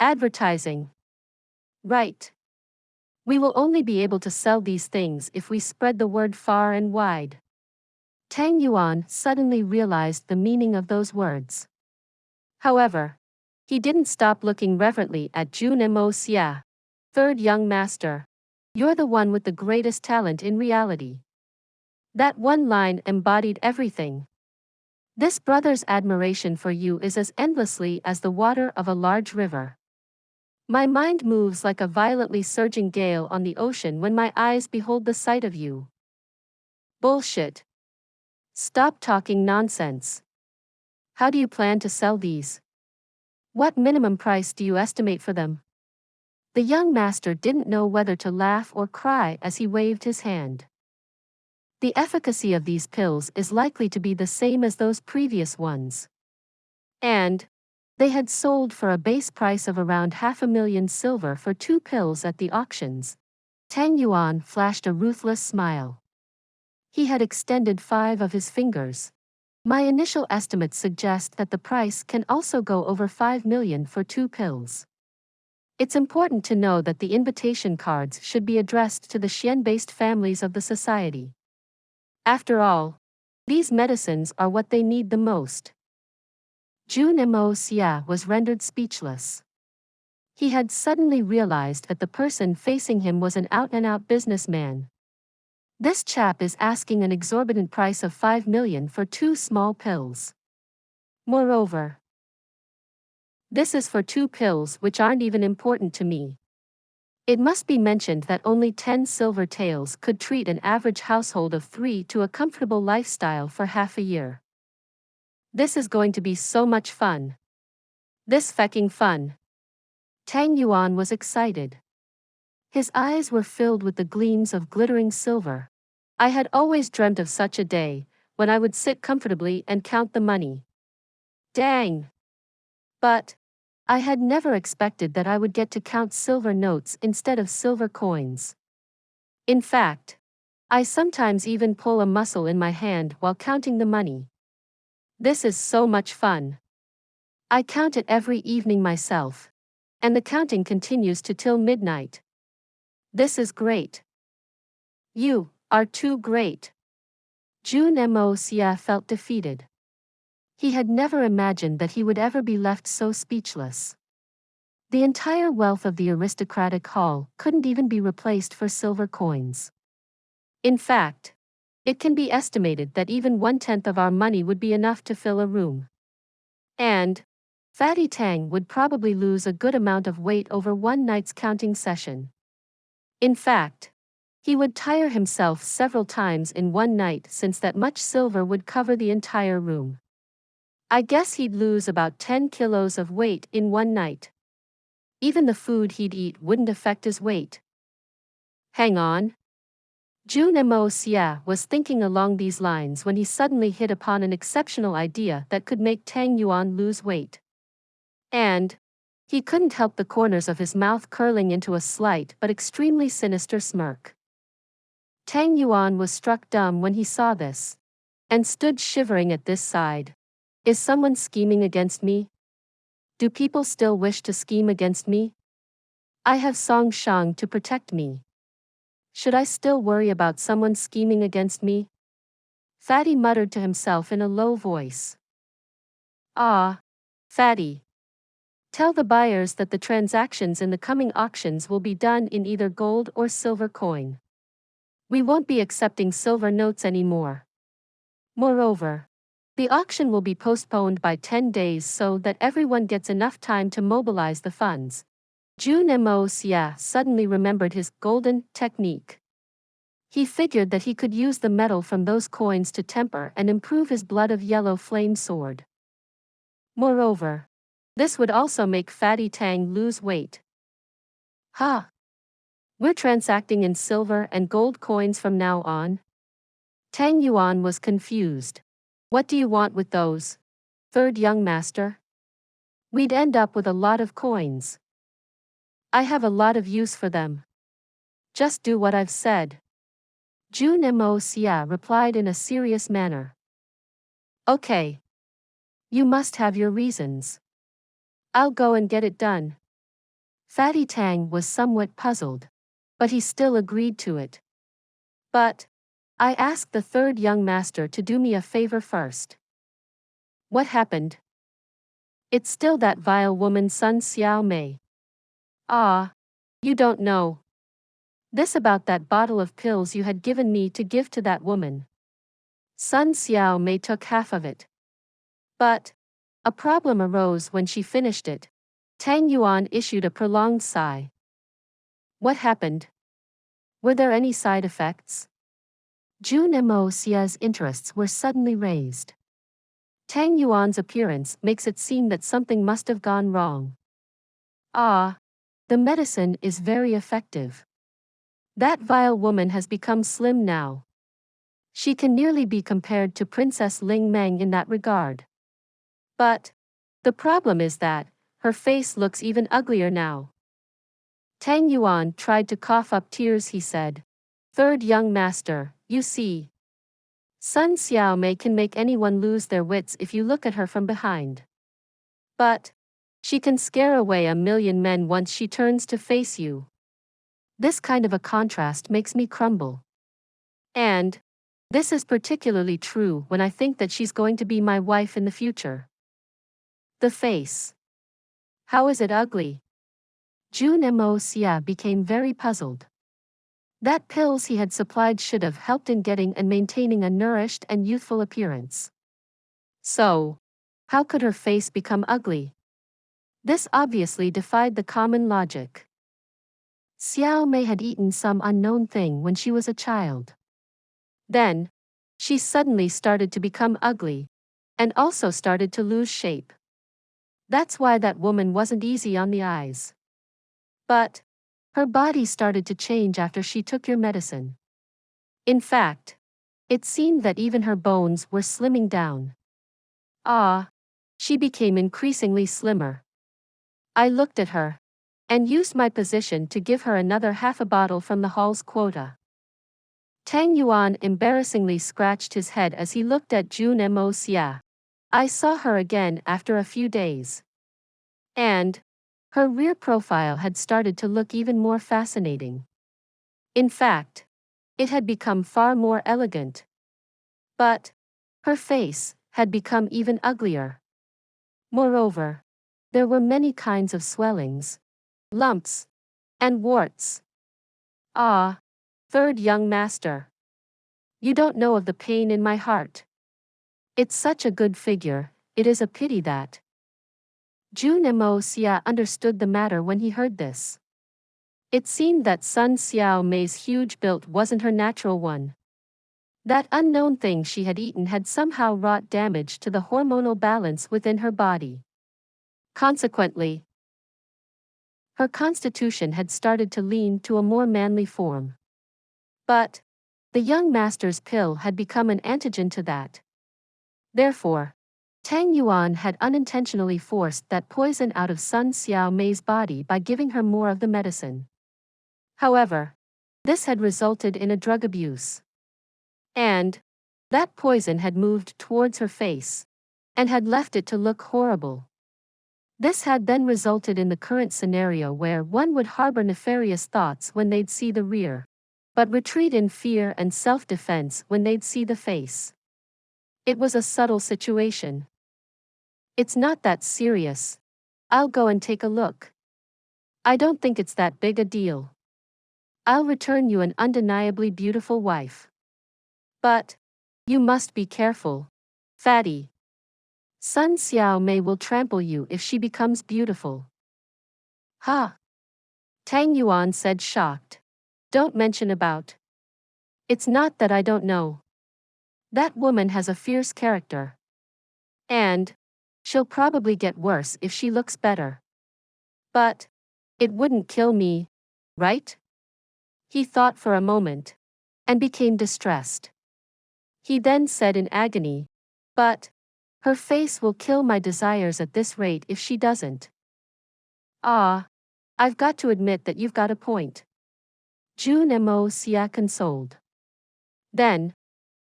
Advertising. Right. We will only be able to sell these things if we spread the word far and wide. Tang Yuan suddenly realized the meaning of those words. However, he didn't stop looking reverently at Jun Moxie. Third young master. You're the one with the greatest talent in reality. That one line embodied everything. This brother's admiration for you is as endlessly as the water of a large river. My mind moves like a violently surging gale on the ocean when my eyes behold the sight of you. Bullshit. Stop talking nonsense. How do you plan to sell these? What minimum price do you estimate for them? The young master didn't know whether to laugh or cry as he waved his hand. The efficacy of these pills is likely to be the same as those previous ones. And they had sold for a base price of around 500,000 silver for 2 pills at the auctions. Tang Yuan flashed a ruthless smile. He had extended 5 of his fingers. My initial estimates suggest that the price can also go over 5 million for 2 pills. It's important to know that the invitation cards should be addressed to the Xian-based families of the society. After all, these medicines are what they need the most. Jun Moxie was rendered speechless. He had suddenly realized that the person facing him was an out-and-out businessman. This chap is asking an exorbitant price of 5 million for 2 small pills. Moreover, this is for 2 pills which aren't even important to me. It must be mentioned that only 10 silver taels could treat an average household of 3 to a comfortable lifestyle for half a year. This is going to be so much fun. This fecking fun. Tang Yuan was excited. His eyes were filled with the gleams of glittering silver. I had always dreamt of such a day, when I would sit comfortably and count the money. Dang! But I had never expected that I would get to count silver notes instead of silver coins. In fact, I sometimes even pull a muscle in my hand while counting the money. This is so much fun. I count it every evening myself, and the counting continues till midnight. This is great. You are too great. Jun Moxie felt defeated. He had never imagined that he would ever be left so speechless. The entire wealth of the aristocratic hall couldn't even be replaced for silver coins. In fact, it can be estimated that even 1/10 of our money would be enough to fill a room. And Fatty Tang would probably lose a good amount of weight over one night's counting session. In fact, he would tire himself several times in one night since that much silver would cover the entire room. I guess he'd lose about 10 kilos of weight in one night. Even the food he'd eat wouldn't affect his weight. Hang on. Jun Moxie was thinking along these lines when he suddenly hit upon an exceptional idea that could make Tang Yuan lose weight. And he couldn't help the corners of his mouth curling into a slight but extremely sinister smirk. Tang Yuan was struck dumb when he saw this, and stood shivering at this side. Is someone scheming against me? Do people still wish to scheme against me? I have Song Shang to protect me. Should I still worry about someone scheming against me? Fatty muttered to himself in a low voice. Ah, Fatty. Tell the buyers that the transactions in the coming auctions will be done in either gold or silver coin. We won't be accepting silver notes anymore. Moreover, the auction will be postponed by 10 days so that everyone gets enough time to mobilize the funds. Jun Moxie suddenly remembered his golden technique. He figured that he could use the metal from those coins to temper and improve his blood of yellow flame sword. Moreover, this would also make Fatty Tang lose weight. Ha! We're transacting in silver and gold coins from now on? Tang Yuan was confused. What do you want with those? Third young master? We'd end up with a lot of coins. I have a lot of use for them. Just do what I've said. Jun Moxie replied in a serious manner. Okay. You must have your reasons. I'll go and get it done. Fatty Tang was somewhat puzzled, but he still agreed to it. But I asked the third young master to do me a favor first. What happened? It's still that vile woman Sun Xiao Mei. Ah, you don't know. This about that bottle of pills you had given me to give to that woman. Sun Xiao Mei took half of it. But a problem arose when she finished it. Tang Yuan issued a prolonged sigh. What happened? Were there any side effects? Jun Moxie's interests were suddenly raised. Tang Yuan's appearance makes it seem that something must have gone wrong. Ah, the medicine is very effective. That vile woman has become slim now. She can nearly be compared to Princess Ling Meng in that regard. But the problem is that her face looks even uglier now. Tang Yuan tried to cough up tears. He said, Third young master, you see. Sun Xiao Mei can make anyone lose their wits if you look at her from behind. But she can scare away 1,000,000 men once she turns to face you. This kind of a contrast makes me crumble. And this is particularly true when I think that she's going to be my wife in the future. The face. How is it ugly? Jun Moxie became very puzzled. That pills he had supplied should have helped in getting and maintaining a nourished and youthful appearance. So, how could her face become ugly? This obviously defied the common logic. Xiao Mei had eaten some unknown thing when she was a child. Then, she suddenly started to become ugly, and also started to lose shape. That's why that woman wasn't easy on the eyes. But her body started to change after she took your medicine. In fact, it seemed that even her bones were slimming down. Ah, she became increasingly slimmer. I looked at her, and used my position to give her another half a bottle from the hall's quota. Tang Yuan embarrassingly scratched his head as he looked at Jun Moxie. I saw her again after a few days. And her rear profile had started to look even more fascinating. In fact, it had become far more elegant. But her face had become even uglier. Moreover, There were many kinds of swellings, lumps, and warts. Ah, third young master. You don't know of the pain in my heart. It's such a good figure, it is a pity that. Jun Moxie understood the matter when he heard this. It seemed that Sun Xiao Mei's huge build wasn't her natural one. That unknown thing she had eaten had somehow wrought damage to the hormonal balance within her body. Consequently, her constitution had started to lean to a more manly form. But the young master's pill had become an antigen to that. Therefore, Tang Yuan had unintentionally forced that poison out of Sun Xiao Mei's body by giving her more of the medicine. However, this had resulted in a drug abuse. And that poison had moved towards her face and had left it to look horrible. This had then resulted in the current scenario where one would harbor nefarious thoughts when they'd see the rear, but retreat in fear and self-defense when they'd see the face. It was a subtle situation. It's not that serious. I'll go and take a look. I don't think it's that big a deal. I'll return you an undeniably beautiful wife. But you must be careful, fatty. Sun Xiao Mei will trample you if she becomes beautiful. Ha! Tang Yuan said, shocked. Don't mention about. It's not that I don't know. That woman has a fierce character. And she'll probably get worse if she looks better. But it wouldn't kill me, right? He thought for a moment and became distressed. He then said in agony, but her face will kill my desires at this rate if she doesn't. Ah, I've got to admit that you've got a point. Jun Moxie consoled. Then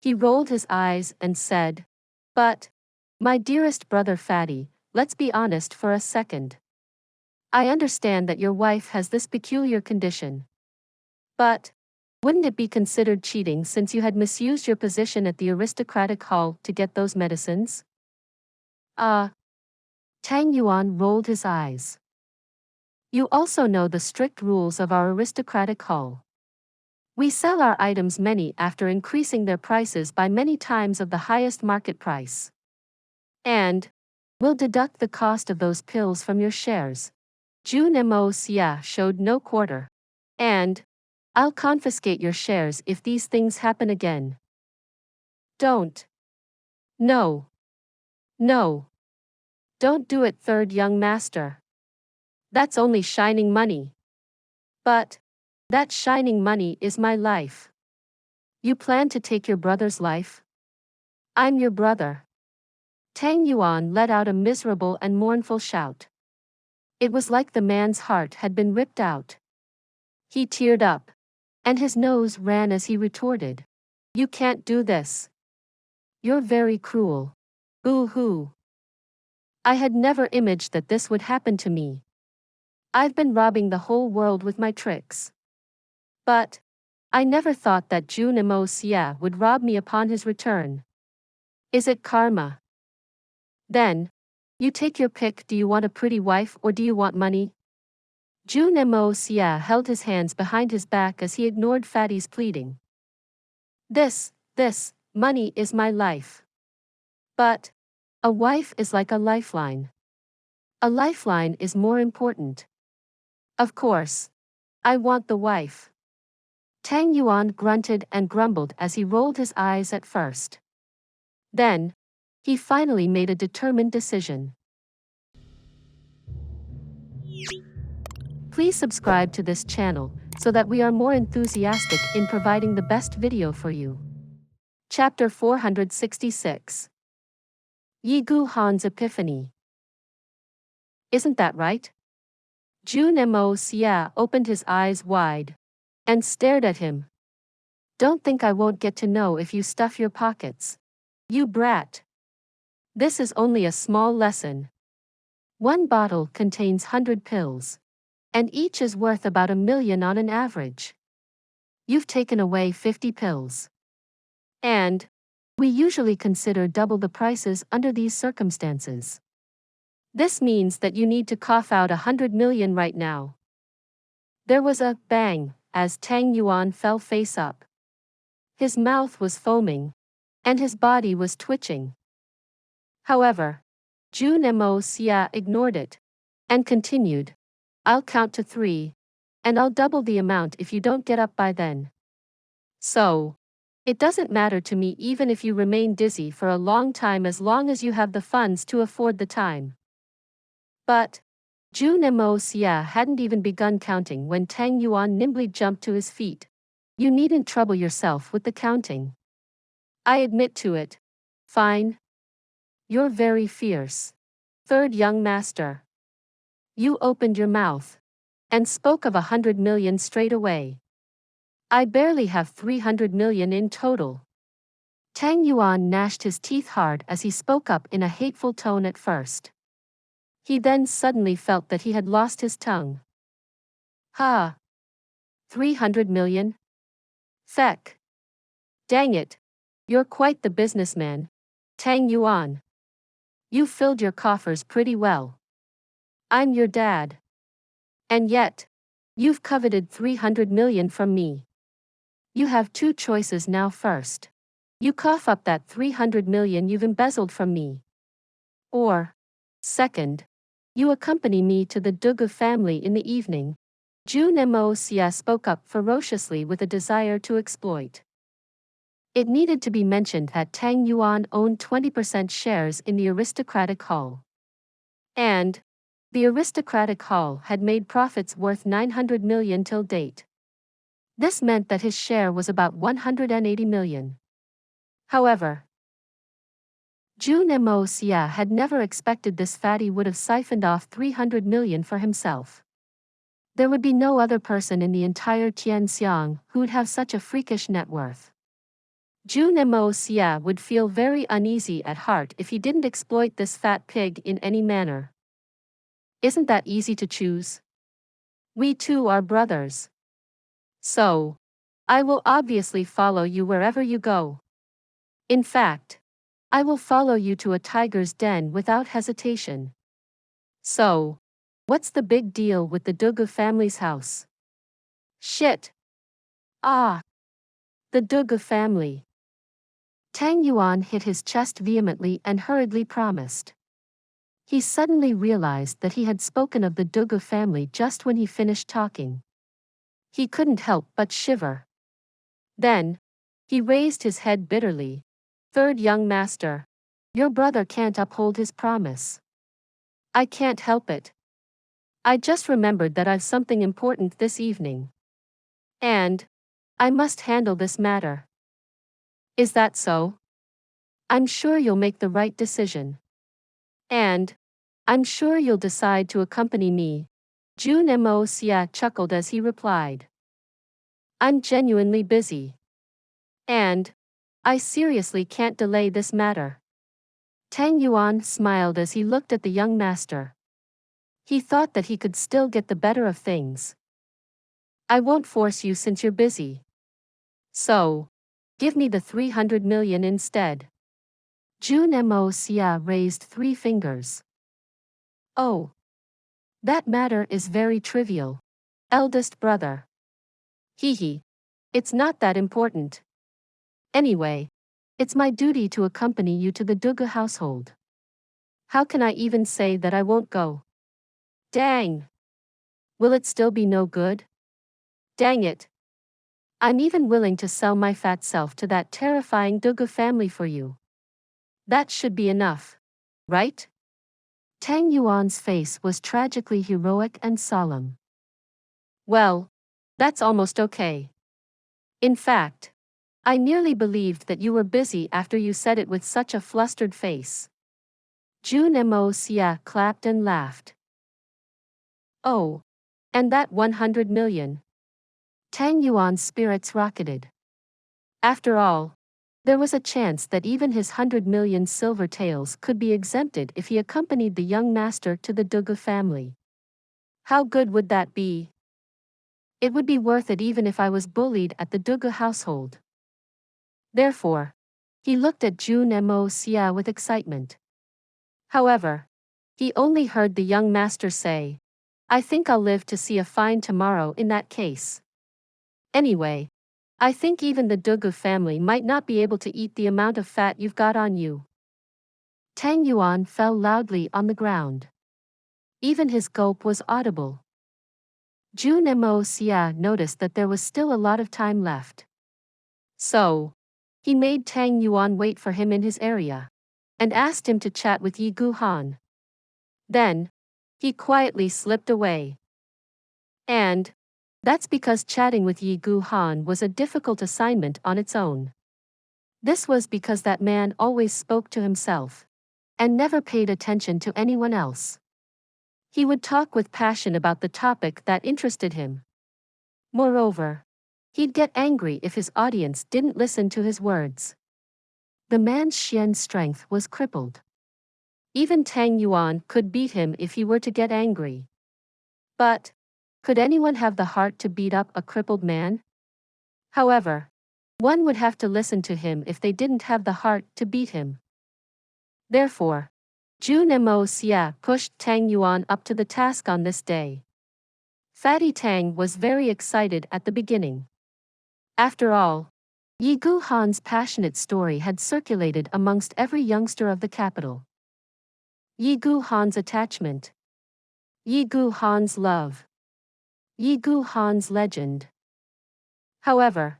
he rolled his eyes and said, but my dearest brother Fatty, let's be honest for a second. I understand that your wife has this peculiar condition. But wouldn't it be considered cheating since you had misused your position at the aristocratic hall to get those medicines? Tang Yuan rolled his eyes. You also know the strict rules of our aristocratic hall. We sell our items many after increasing their prices by many times of the highest market price. And we'll deduct the cost of those pills from your shares. Jun Moxie showed no quarter. And I'll confiscate your shares if these things happen again. Don't. No. No. Don't do it, third young master. That's only shining money. But that shining money is my life. You plan to take your brother's life? I'm your brother. Tang Yuan let out a miserable and mournful shout. It was like the man's heart had been ripped out. He teared up, and his nose ran as he retorted. You can't do this. You're very cruel. Boo-hoo. I had never imagined that this would happen to me. I've been robbing the whole world with my tricks. But I never thought that Jun Moxie would rob me upon his return. Is it karma? Then, you take your pick. Do you want a pretty wife or do you want money? Jun Moxie held his hands behind his back as he ignored Fatty's pleading. This, money is my life. But a wife is like a lifeline. A lifeline is more important. Of course, I want the wife. Tang Yuan grunted and grumbled as he rolled his eyes at first. Then, he finally made a determined decision. Please subscribe to this channel so that we are more enthusiastic in providing the best video for you. Chapter 466. Yigu Han's Epiphany. Isn't that right? Jun Moxie opened his eyes wide and stared at him. Don't think I won't get to know if you stuff your pockets. You brat. This is only a small lesson. One bottle contains 100 pills. And each is worth about 1 million on an average. You've taken away 50 pills. And we usually consider double the prices under these circumstances. This means that you need to cough out 100 million right now. There was a bang as Tang Yuan fell face up. His mouth was foaming, and his body was twitching. However, Jun Moxie ignored it and continued, I'll count to 3, and I'll double the amount if you don't get up by then. So, it doesn't matter to me even if you remain dizzy for a long time as long as you have the funds to afford the time. But, Jun Moxie hadn't even begun counting when Tang Yuan nimbly jumped to his feet. You needn't trouble yourself with the counting. I admit to it. Fine. You're very fierce. Third young master. You opened your mouth and spoke of 100 million straight away. I barely have 300 million in total. Tang Yuan gnashed his teeth hard as he spoke up in a hateful tone at first. He then suddenly felt that he had lost his tongue. Ha! 300 million? Feck! Dang it! You're quite the businessman, Tang Yuan. You filled your coffers pretty well. I'm your dad. And yet, you've coveted 300 million from me. You have 2 choices now. First, you cough up that 300 million you've embezzled from me. Or, second, you accompany me to the Dugu family in the evening. Jun Moxie spoke up ferociously with a desire to exploit. It needed to be mentioned that Tang Yuan owned 20% shares in the aristocratic hall. And the aristocratic hall had made profits worth 900 million till date. This meant that his share was about 180 million. However, Jun Moxie had never expected this fatty would have siphoned off 300 million for himself. There would be no other person in the entire Tianxiang who'd have such a freakish net worth. Jun Moxie would feel very uneasy at heart if he didn't exploit this fat pig in any manner. Isn't that easy to choose? We two are brothers. So, I will obviously follow you wherever you go. In fact, I will follow you to a tiger's den without hesitation. So, what's the big deal with the Dugu family's house? Shit! Ah! The Dugu family. Tang Yuan hit his chest vehemently and hurriedly promised. He suddenly realized that he had spoken of the Dugu family just when he finished talking. He couldn't help but shiver. Then, he raised his head bitterly. Third young master. Your brother can't uphold his promise. I can't help it. I just remembered that I've something important this evening. And I must handle this matter. Is that so? I'm sure you'll make the right decision. And I'm sure you'll decide to accompany me. Jun Moxie chuckled as he replied. I'm genuinely busy. And I seriously can't delay this matter. Tang Yuan smiled as he looked at the young master. He thought that he could still get the better of things. I won't force you since you're busy. So, give me the 300 million instead. Jun Moxie raised 3 fingers. Oh. That matter is very trivial. Eldest brother. Hee. It's not that important. Anyway, it's my duty to accompany you to the Dugu household. How can I even say that I won't go? Dang. Will it still be no good? Dang it. I'm even willing to sell my fat self to that terrifying Dugu family for you. That should be enough, right? Tang Yuan's face was tragically heroic and solemn. Well, that's almost okay. In fact, I nearly believed that you were busy after you said it with such a flustered face. Jun Moxie clapped and laughed. Oh, and that 100 million. Tang Yuan's spirits rocketed. After all, there was a chance that even his 100 million silver taels could be exempted if he accompanied the young master to the Dugu family. How good would that be? It would be worth it even if I was bullied at the Dugu household. Therefore, he looked at Jun Moxie with excitement. However, he only heard the young master say, "I think I'll live to see a fine tomorrow in that case. Anyway, I think even the Dugu family might not be able to eat the amount of fat you've got on you." Tang Yuan fell loudly on the ground. Even his gulp was audible. Jun Moxie noticed that there was still a lot of time left. So, he made Tang Yuan wait for him in his area, and asked him to chat with Yi Guhan. Then, he quietly slipped away. And that's because chatting with Yi Guhan was a difficult assignment on its own. This was because that man always spoke to himself, and never paid attention to anyone else. He would talk with passion about the topic that interested him. Moreover, he'd get angry if his audience didn't listen to his words. The man's Xian strength was crippled. Even Tang Yuan could beat him if he were to get angry. But, could anyone have the heart to beat up a crippled man? However, one would have to listen to him if they didn't have the heart to beat him. Therefore, Jun Moxie pushed Tang Yuan up to the task on this day. Fatty Tang was very excited at the beginning. After all, Yi Guhan's passionate story had circulated amongst every youngster of the capital. Yi Guhan's attachment. Yi Guhan's love. Yi Guhan's legend. However,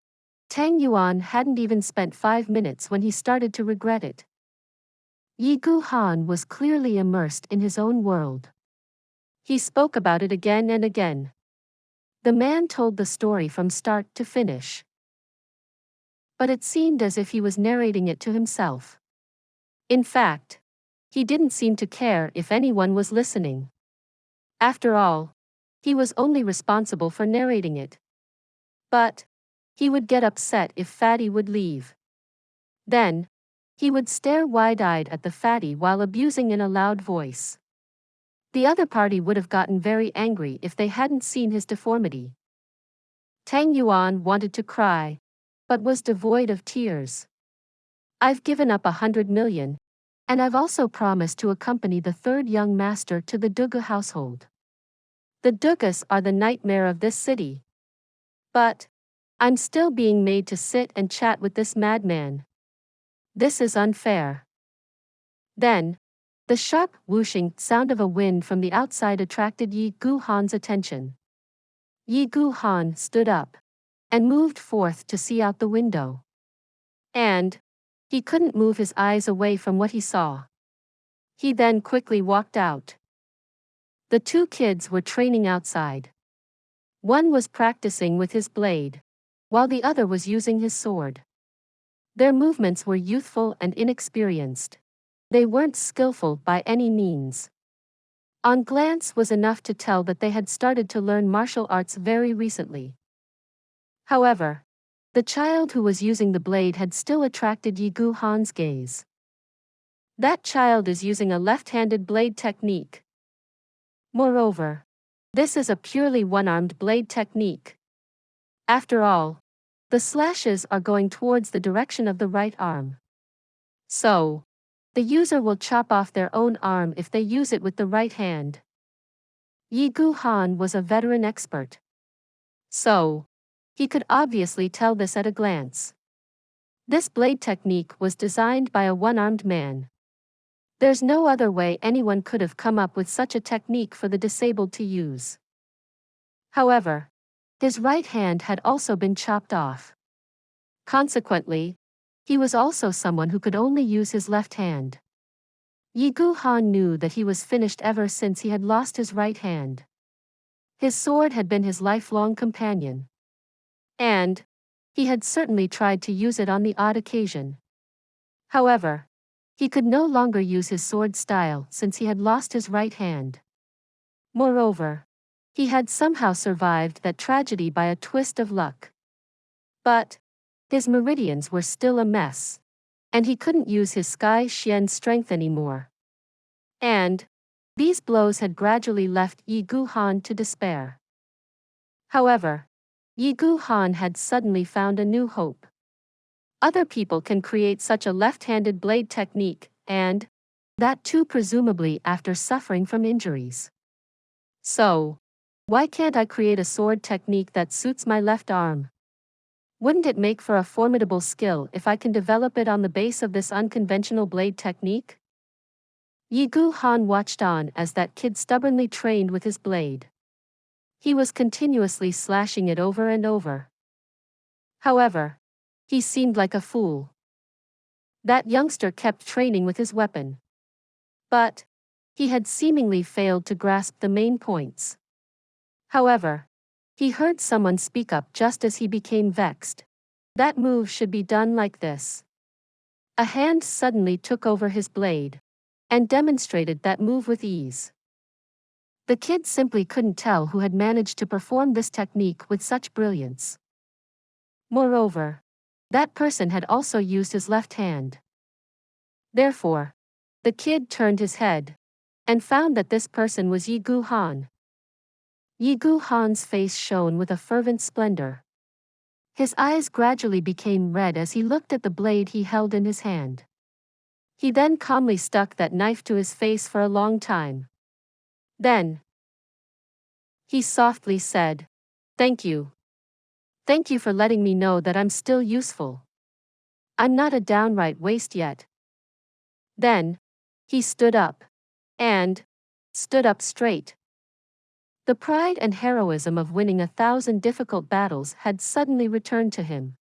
Tang Yuan hadn't even spent 5 minutes when he started to regret it. Yi Guhan was clearly immersed in his own world. He spoke about it again and again. The man told the story from start to finish. But it seemed as if he was narrating it to himself. In fact, he didn't seem to care if anyone was listening. After all, he was only responsible for narrating it. But he would get upset if Fatty would leave. Then, he would stare wide-eyed at the Fatty while abusing in a loud voice. The other party would have gotten very angry if they hadn't seen his deformity. Tang Yuan wanted to cry, but was devoid of tears. "I've given up 100 million, and I've also promised to accompany the third young master to the Dugu household. The Dugus are the nightmare of this city. But I'm still being made to sit and chat with this madman. This is unfair." Then, the sharp whooshing sound of a wind from the outside attracted Yi Guhan's attention. Yi Guhan stood up and moved forth to see out the window. And he couldn't move his eyes away from what he saw. He then quickly walked out. The two kids were training outside. One was practicing with his blade, while the other was using his sword. Their movements were youthful and inexperienced. They weren't skillful by any means. On glance was enough to tell that they had started to learn martial arts very recently. However, the child who was using the blade had still attracted Yi Guhan's gaze. That child is using a left-handed blade technique. Moreover, this is a purely one-armed blade technique. After all, the slashes are going towards the direction of the right arm. So, the user will chop off their own arm if they use it with the right hand. Yi Guhan was a veteran expert. So, he could obviously tell this at a glance. This blade technique was designed by a one-armed man. There's no other way anyone could have come up with such a technique for the disabled to use. However, his right hand had also been chopped off. Consequently, he was also someone who could only use his left hand. Yi Guhan knew that he was finished ever since he had lost his right hand. His sword had been his lifelong companion. And he had certainly tried to use it on the odd occasion. However, he could no longer use his sword style since he had lost his right hand. Moreover, he had somehow survived that tragedy by a twist of luck. But his meridians were still a mess, and he couldn't use his sky Xian strength anymore. And these blows had gradually left Yi Guhan to despair. However, Yi Guhan had suddenly found a new hope. Other people can create such a left-handed blade technique, and That too presumably after suffering from injuries. So, why can't I create a sword technique that suits my left arm? Wouldn't it make for a formidable skill if I can develop it on the base of this unconventional blade technique? Yigu Han watched on as that kid stubbornly trained with his blade. He was continuously slashing it over and over. However, he seemed like a fool. That youngster kept training with his weapon. But he had seemingly failed to grasp the main points. However, he heard someone speak up just as he became vexed. That move should be done like this. A hand suddenly took over his blade and demonstrated that move with ease. The kid simply couldn't tell who had managed to perform this technique with such brilliance. Moreover, that person had also used his left hand. Therefore, the kid turned his head and found that this person was Yigu Han. Yigu Han's face shone with a fervent splendor. His eyes gradually became red as he looked at the blade he held in his hand. He then calmly stuck that knife to his face for a long time. Then, he softly said, "Thank you. Thank you for letting me know that I'm still useful. I'm not a downright waste yet." Then, he stood up. And stood up straight. The pride and heroism of winning 1,000 difficult battles had suddenly returned to him.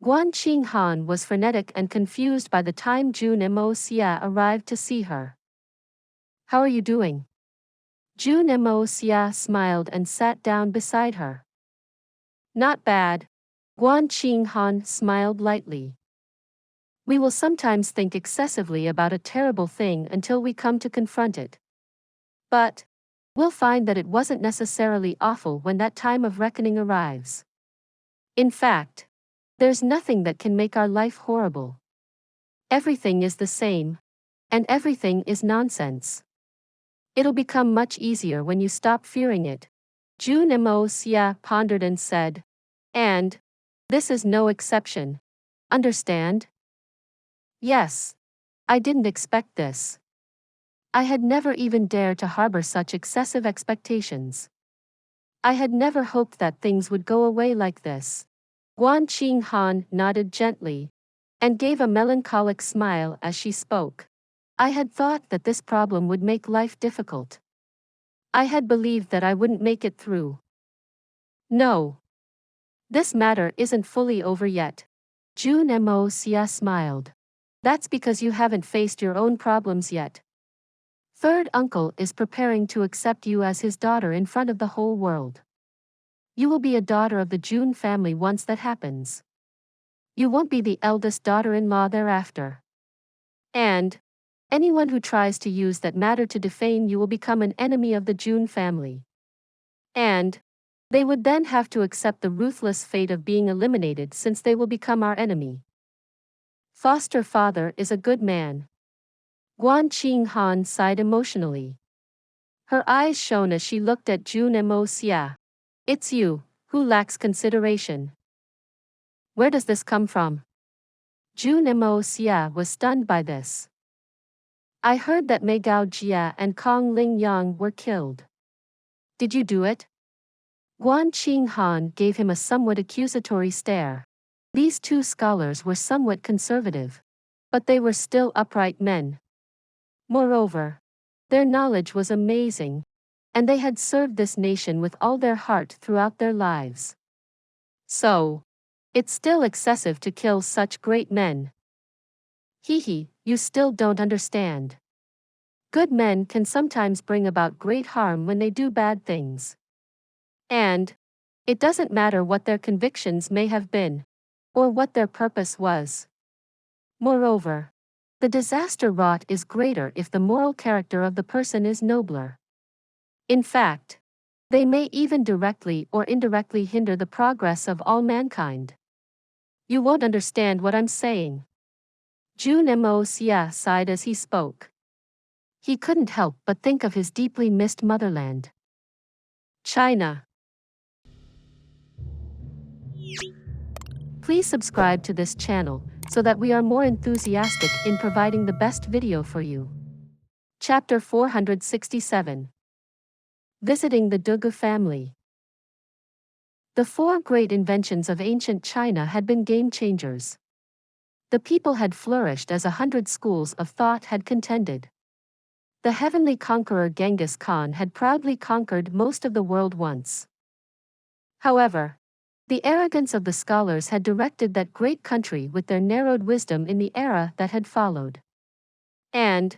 Guanqing Han was frenetic and confused by the time Jun Moxie arrived to see her. "How are you doing?" Jun Moxie smiled and sat down beside her. "Not bad." Guanqing Han smiled lightly. "We will sometimes think excessively about a terrible thing until we come to confront it. But we'll find that it wasn't necessarily awful when that time of reckoning arrives. In fact, there's nothing that can make our life horrible. Everything is the same, and everything is nonsense. It'll become much easier when you stop fearing it." Jun Moxie pondered and said, "And this is no exception. Understand?" "Yes. I didn't expect this. I had never even dared to harbor such excessive expectations. I had never hoped that things would go away like this." Guanqing Han nodded gently and gave a melancholic smile as she spoke. "I had thought that this problem would make life difficult. I had believed that I wouldn't make it through. No. This matter isn't fully over yet." Jun Moxie smiled. "That's because you haven't faced your own problems yet. Third uncle is preparing to accept you as his daughter in front of the whole world. You will be a daughter of the Jun family once that happens. You won't be the eldest daughter-in-law thereafter. And anyone who tries to use that matter to defame you will become an enemy of the Jun family. And they would then have to accept the ruthless fate of being eliminated since they will become our enemy. Foster father is a good man." Guanqing Han sighed emotionally. Her eyes shone as she looked at Jun Moxie. "It's you who lacks consideration. Where does this come from?" Jun Moxie was stunned by this. "I heard that Mei Gao Jia and Kong Ling Yang were killed. Did you do it?" Guanqing Han gave him a somewhat accusatory stare. These two scholars were somewhat conservative, but they were still upright men. Moreover, their knowledge was amazing, and they had served this nation with all their heart throughout their lives. So, it's still excessive to kill such great men. Hehe, you still don't understand. Good men can sometimes bring about great harm when they do bad things. And it doesn't matter what their convictions may have been, or what their purpose was. Moreover, the disaster wrought is greater if the moral character of the person is nobler. In fact, they may even directly or indirectly hinder the progress of all mankind. You won't understand what I'm saying." Jun Moxie sighed as he spoke. He couldn't help but think of his deeply missed motherland. China. Please subscribe to this channel so that we are more enthusiastic in providing the best video for you. Chapter 467. Visiting the Dugu family. The four great inventions of ancient China had been game changers. The people had flourished as 100 schools of thought had contended. The heavenly conqueror Genghis Khan had proudly conquered most of the world once. However, the arrogance of the scholars had directed that great country with their narrowed wisdom in the era that had followed. And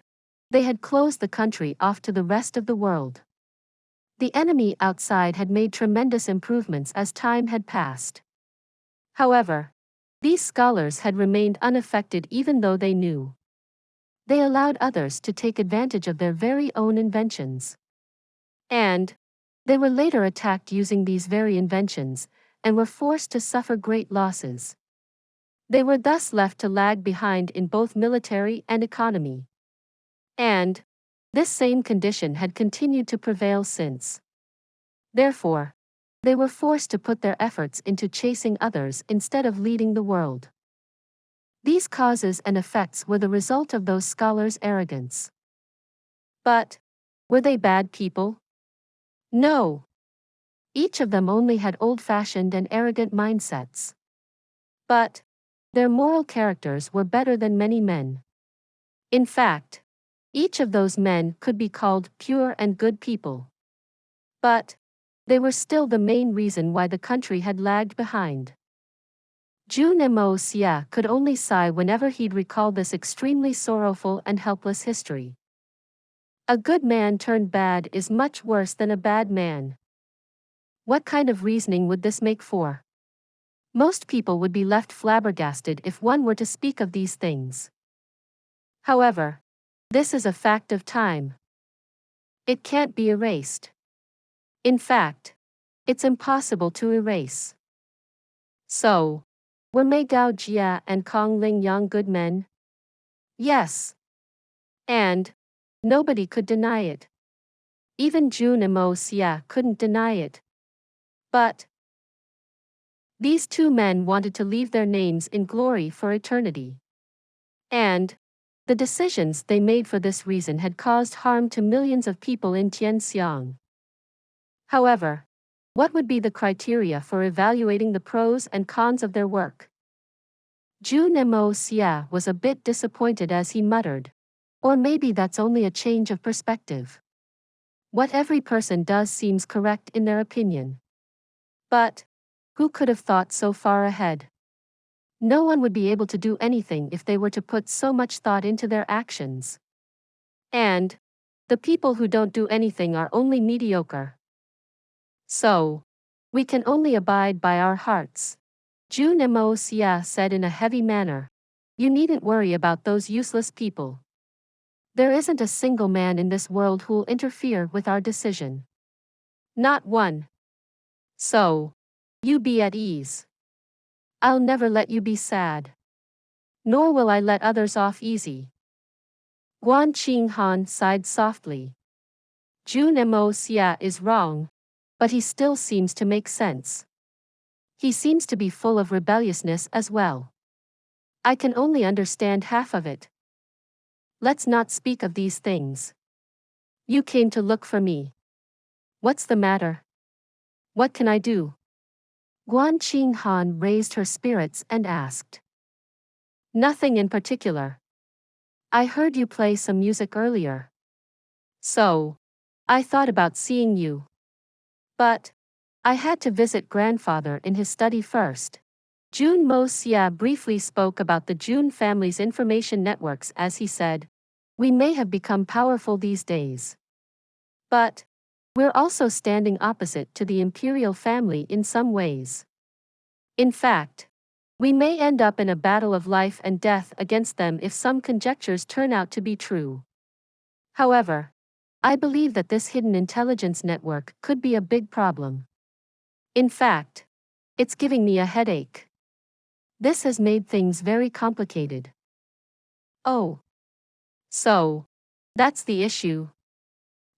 they had closed the country off to the rest of the world. The enemy outside had made tremendous improvements as time had passed. However, these scholars had remained unaffected even though they knew. They allowed others to take advantage of their very own inventions. And they were later attacked using these very inventions, and were forced to suffer great losses. They were thus left to lag behind in both military and economy. And this same condition had continued to prevail since. Therefore, they were forced to put their efforts into chasing others instead of leading the world. These causes and effects were the result of those scholars' arrogance. But were they bad people? No. Each of them only had old-fashioned and arrogant mindsets. But their moral characters were better than many men. In fact, each of those men could be called pure and good people. But they were still the main reason why the country had lagged behind. Jun Moxie could only sigh whenever he'd recall this extremely sorrowful and helpless history. A good man turned bad is much worse than a bad man. What kind of reasoning would this make for? Most people would be left flabbergasted if one were to speak of these things. However, this is a fact of time. It can't be erased. In fact, it's impossible to erase. So, were Mei Gao Jia and Kong Ling Yang good men? Yes. And nobody could deny it. Even Jun Moxie couldn't deny it. But these two men wanted to leave their names in glory for eternity. And the decisions they made for this reason had caused harm to millions of people in Tianxiang. However, what would be the criteria for evaluating the pros and cons of their work? Jun Moxie was a bit disappointed as he muttered, or maybe that's only a change of perspective. What every person does seems correct in their opinion. But who could have thought so far ahead? No one would be able to do anything if they were to put so much thought into their actions. And the people who don't do anything are only mediocre. So, we can only abide by our hearts. Jun Moxie said in a heavy manner. You needn't worry about those useless people. There isn't a single man in this world who'll interfere with our decision. Not one. So, you be at ease. I'll never let you be sad. Nor will I let others off easy. Guan Qinghan sighed softly. Jun Moxie is wrong, but he still seems to make sense. He seems to be full of rebelliousness as well. I can only understand half of it. Let's not speak of these things. You came to look for me. What's the matter? What can I do? Guan Qinghan raised her spirits and asked. Nothing in particular. I heard you play some music earlier. So, I thought about seeing you. But I had to visit grandfather in his study first. Jun Moxie briefly spoke about the Jun family's information networks as he said, we may have become powerful these days. But we're also standing opposite to the imperial family in some ways. In fact, we may end up in a battle of life and death against them if some conjectures turn out to be true. However, I believe that this hidden intelligence network could be a big problem. In fact, it's giving me a headache. This has made things very complicated. Oh. So, that's the issue.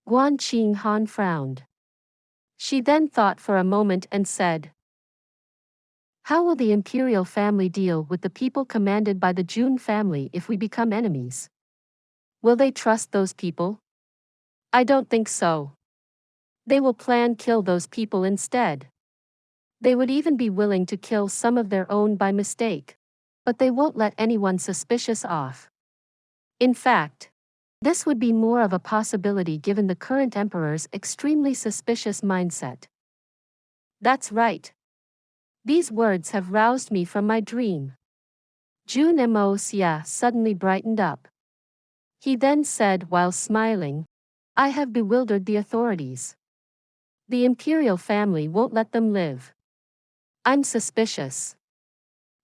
Guan Qinghan frowned. She then thought for a moment and said, How will the imperial family deal with the people commanded by the Jun family if we become enemies? Will they trust those people? I don't think so. They will kill those people instead. They would even be willing to kill some of their own by mistake. But they won't let anyone suspicious off. In fact, this would be more of a possibility given the current emperor's extremely suspicious mindset. That's right. These words have roused me from my dream. Jun Moxie suddenly brightened up. He then said while smiling, I have bewildered the authorities. The imperial family won't let them live. I'm suspicious.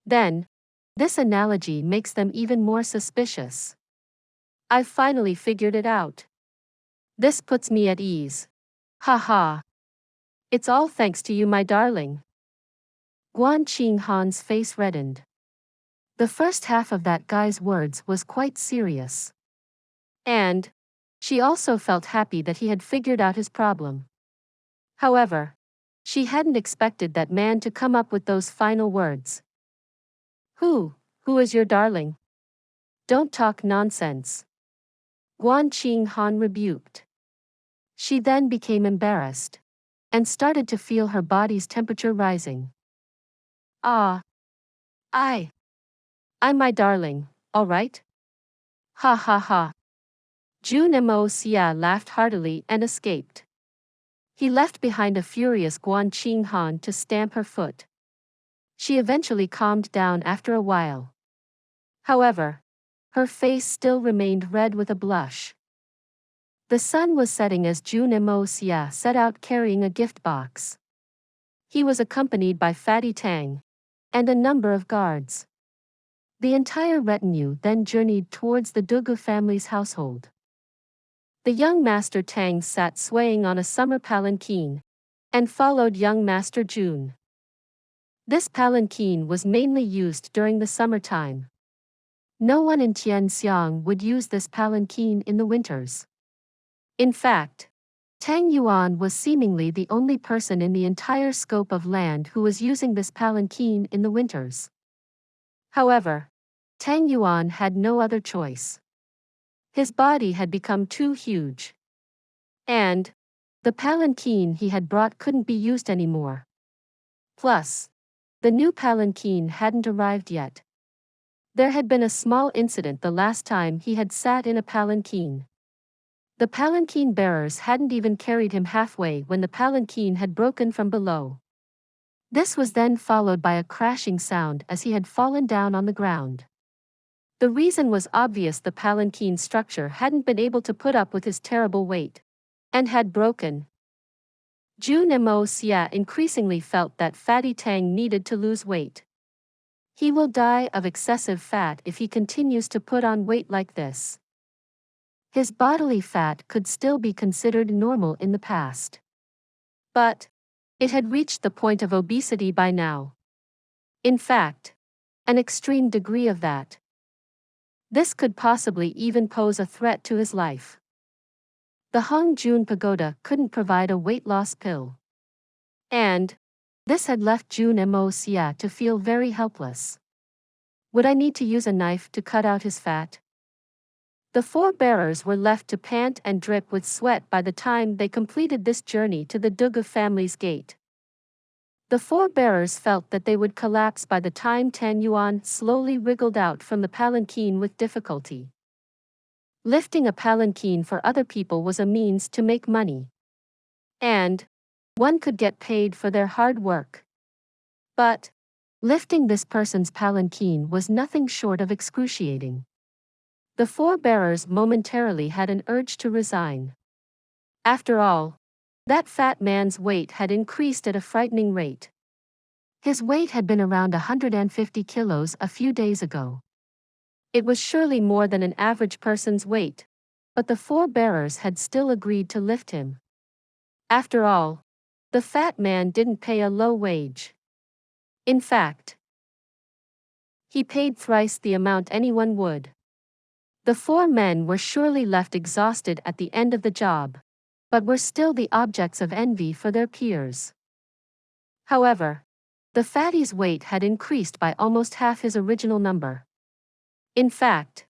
Then, this analogy makes them even more suspicious. I've finally figured it out. This puts me at ease. Ha ha. It's all thanks to you, my darling. Guan Qinghan's face reddened. The first half of that guy's words was quite serious. And she also felt happy that he had figured out his problem. However, she hadn't expected that man to come up with those final words. Who is your darling? Don't talk nonsense. Guan Qinghan rebuked. She then became embarrassed and started to feel her body's temperature rising. I'm my darling, all right? Ha ha ha. Jun Moxie laughed heartily and escaped. He left behind a furious Guan Qinghan to stamp her foot. She eventually calmed down after a while. However, her face still remained red with a blush. The sun was setting as Jun Moxie set out carrying a gift box. He was accompanied by Fatty Tang and a number of guards. The entire retinue then journeyed towards the Dugu family's household. The young Master Tang sat swaying on a summer palanquin and followed young Master Jun. This palanquin was mainly used during the summertime. No one in Tianxiang would use this palanquin in the winters. In fact, Tang Yuan was seemingly the only person in the entire scope of land who was using this palanquin in the winters. However, Tang Yuan had no other choice. His body had become too huge. And the palanquin he had brought couldn't be used anymore. Plus, the new palanquin hadn't arrived yet. There had been a small incident the last time he had sat in a palanquin. The palanquin bearers hadn't even carried him halfway when the palanquin had broken from below. This was then followed by a crashing sound as he had fallen down on the ground. The reason was obvious: the palanquin structure hadn't been able to put up with his terrible weight and had broken. Jun Moxie increasingly felt that Fatty Tang needed to lose weight. He will die of excessive fat if he continues to put on weight like this. His bodily fat could still be considered normal in the past. But it had reached the point of obesity by now. In fact, an extreme degree of that. This could possibly even pose a threat to his life. The Hongjun Pagoda couldn't provide a weight loss pill. And this had left Jun Moxie to feel very helpless. Would I need to use a knife to cut out his fat? The four bearers were left to pant and drip with sweat by the time they completed this journey to the Dugu family's gate. The four bearers felt that they would collapse by the time Tang Yuan slowly wriggled out from the palanquin with difficulty. Lifting a palanquin for other people was a means to make money. And one could get paid for their hard work. But lifting this person's palanquin was nothing short of excruciating. The four bearers momentarily had an urge to resign. After all, that fat man's weight had increased at a frightening rate. His weight had been around 150 kilos a few days ago. It was surely more than an average person's weight, but the four bearers had still agreed to lift him. After all, the fat man didn't pay a low wage. In fact, he paid thrice the amount anyone would. The four men were surely left exhausted at the end of the job, but were still the objects of envy for their peers. However, The fatty's weight had increased by almost half his original number. In fact,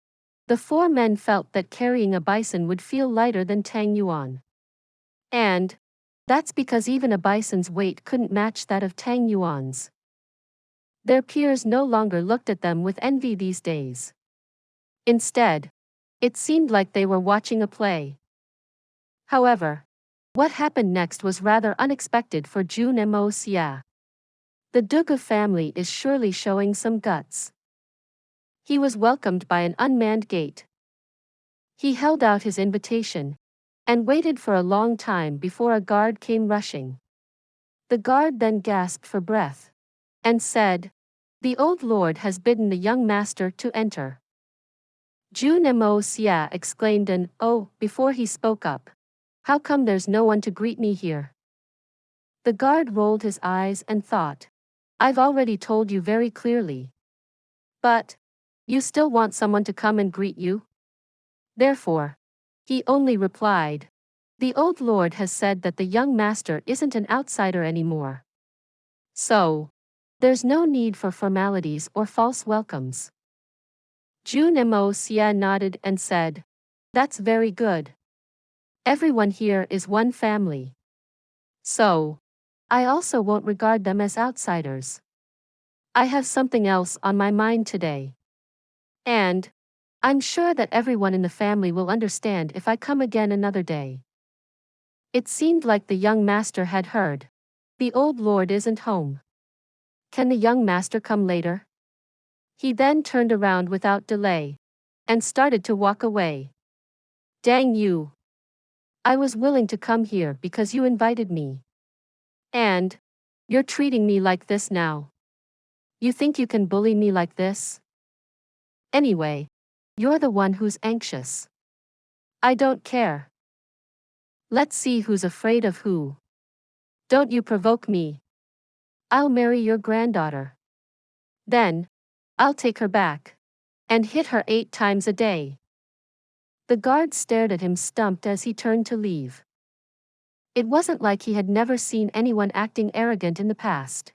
the four men felt that carrying a bison would feel lighter than Tang Yuan. And that's because even a bison's weight couldn't match that of Tang Yuan's. Their peers no longer looked at them with envy these days. Instead, it seemed like they were watching a play. However, what happened next was rather unexpected for Jun Moxie. The Dugu family is surely showing some guts. He was welcomed by an unmanned gate. He held out his invitation and waited for a long time before a guard came rushing. The guard then gasped for breath and said, "The old lord has bidden the young master to enter." Jun Moxie exclaimed an "oh" before he spoke up. "How come there's no one to greet me here?" The guard rolled his eyes and thought, "I've already told you very clearly. But you still want someone to come and greet you?" Therefore, he only replied, "The old lord has said that the young master isn't an outsider anymore. So, there's no need for formalities or false welcomes." Jun Moxie nodded and said, "That's very good. Everyone here is one family. So, I also won't regard them as outsiders. I have something else on my mind today. And I'm sure that everyone in the family will understand if I come again another day." It seemed like the young master had heard. "The old lord isn't home. Can the young master come later?" He then turned around without delay and started to walk away. "Dang you. I was willing to come here because you invited me. And you're treating me like this now. You think you can bully me like this? Anyway, you're the one who's anxious. I don't care. Let's see who's afraid of who. Don't you provoke me. I'll marry your granddaughter. Then, I'll take her back and hit her 8 times a day." The guard stared at him stumped as he turned to leave. It wasn't like he had never seen anyone acting arrogant in the past.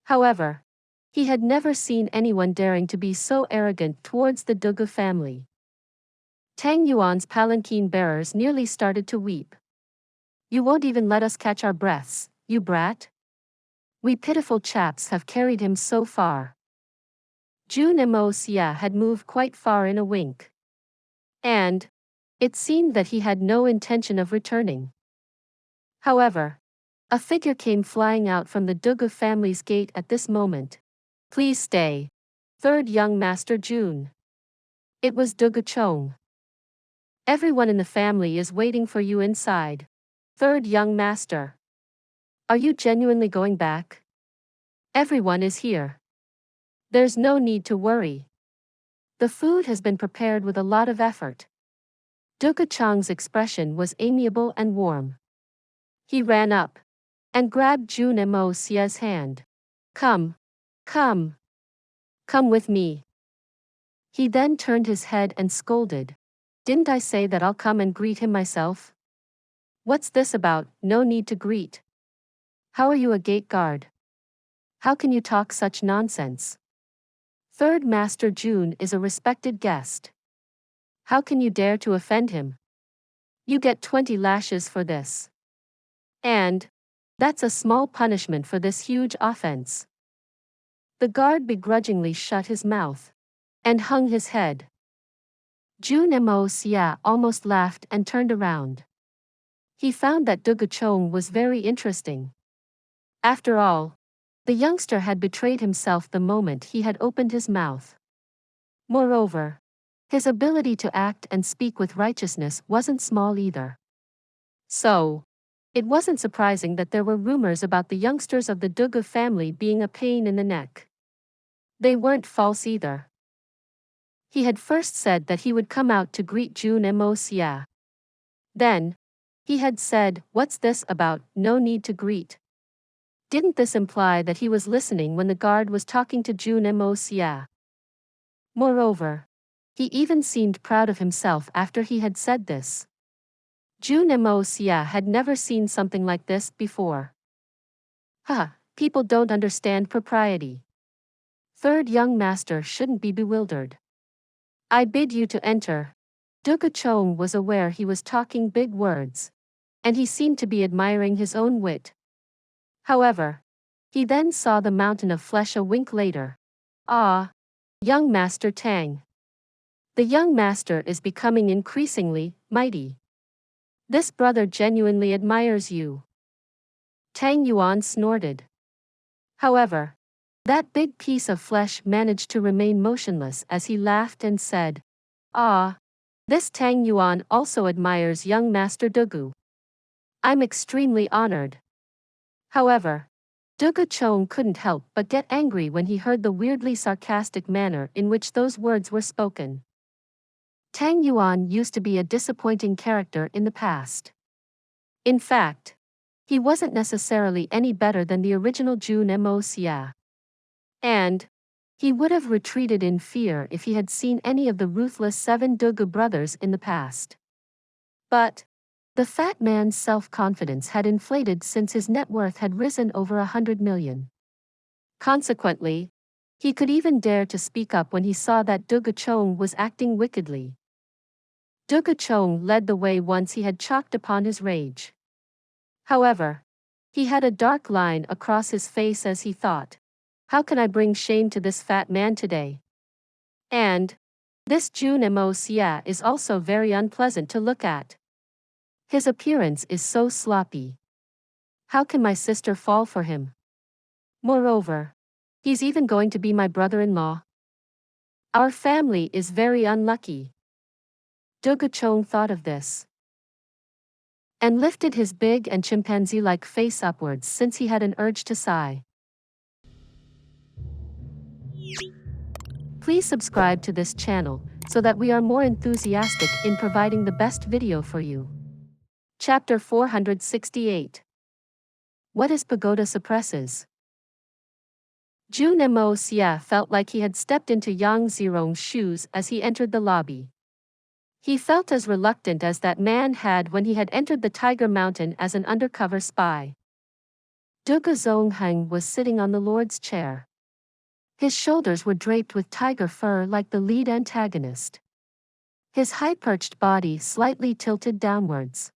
However, he had never seen anyone daring to be so arrogant towards the Dugu family. Tang Yuan's palanquin bearers nearly started to weep. "You won't even let us catch our breaths, you brat? We pitiful chaps have carried him so far." Jun Moxie had moved quite far in a wink. And it seemed that he had no intention of returning. However, a figure came flying out from the Dugu family's gate at this moment. "Please stay. Third young master Jun." It was Dugu Chong. "Everyone in the family is waiting for you inside. Third young master. Are you genuinely going back? Everyone is here. There's no need to worry. The food has been prepared with a lot of effort." Dugu Chong's expression was amiable and warm. He ran up and grabbed Jun Moxie's hand. Come with me." He then turned his head and scolded, "Didn't I say that I'll come and greet him myself? What's this about, no need to greet? How are you a gate guard? How can you talk such nonsense? Third Master Jun is a respected guest. How can you dare to offend him? You get 20 lashes for this. And that's a small punishment for this huge offense." The guard begrudgingly shut his mouth and hung his head. Jun Moxie almost laughed and turned around. He found that Dugu Chong was very interesting. After all, the youngster had betrayed himself the moment he had opened his mouth. Moreover, his ability to act and speak with righteousness wasn't small either. So, it wasn't surprising that there were rumors about the youngsters of the Dugu family being a pain in the neck. They weren't false either. He had first said that he would come out to greet Jun Moxie. Then, he had said, "What's this about, no need to greet?" Didn't this imply that he was listening when the guard was talking to Jun Moxie? Moreover, he even seemed proud of himself after he had said this. Jun Moxie had never seen something like this before. "Ha, People don't understand propriety. Third young master shouldn't be bewildered. I bid you to enter. Dugu was aware he was talking big words, and he seemed to be admiring his own wit. However, he then saw the mountain of flesh a wink later. Ah, young Master Tang. The young master is becoming increasingly mighty. This brother genuinely admires you. Tang Yuan snorted. However, that big piece of flesh managed to remain motionless as he laughed and said, "Ah, this Tang Yuan also admires young Master Dugu. I'm extremely honored." However, Dugu couldn't help but get angry when he heard the weirdly sarcastic manner in which those words were spoken. Tang Yuan used to be a disappointing character in the past. In fact, he wasn't necessarily any better than the original Jun Moxie. And he would have retreated in fear if he had seen any of the ruthless 7 Dugu brothers in the past. But the fat man's self-confidence had inflated since his net worth had risen over 100 million. Consequently, he could even dare to speak up when he saw that Dugu was acting wickedly. Dugu led the way once he had chalked upon his rage. However, he had a dark line across his face as he thought, "How can I bring shame to this fat man today? And this Jun Moxie is also very unpleasant to look at. His appearance is so sloppy. How can my sister fall for him? Moreover, he's even going to be my brother-in-law. Our family is very unlucky." Dugu thought of this and lifted his big and chimpanzee-like face upwards since he had an urge to sigh. Please subscribe to this channel so that we are more enthusiastic in providing the best video for you. Chapter 468. What is Pagoda suppresses? Jun Moxie felt like he had stepped into Yang Zirong's shoes as he entered the lobby. He felt as reluctant as that man had when he had entered the Tiger Mountain as an undercover spy. Dugu Zongheng was sitting on the Lord's chair. His shoulders were draped with tiger fur like the lead antagonist. His high-perched body slightly tilted downwards.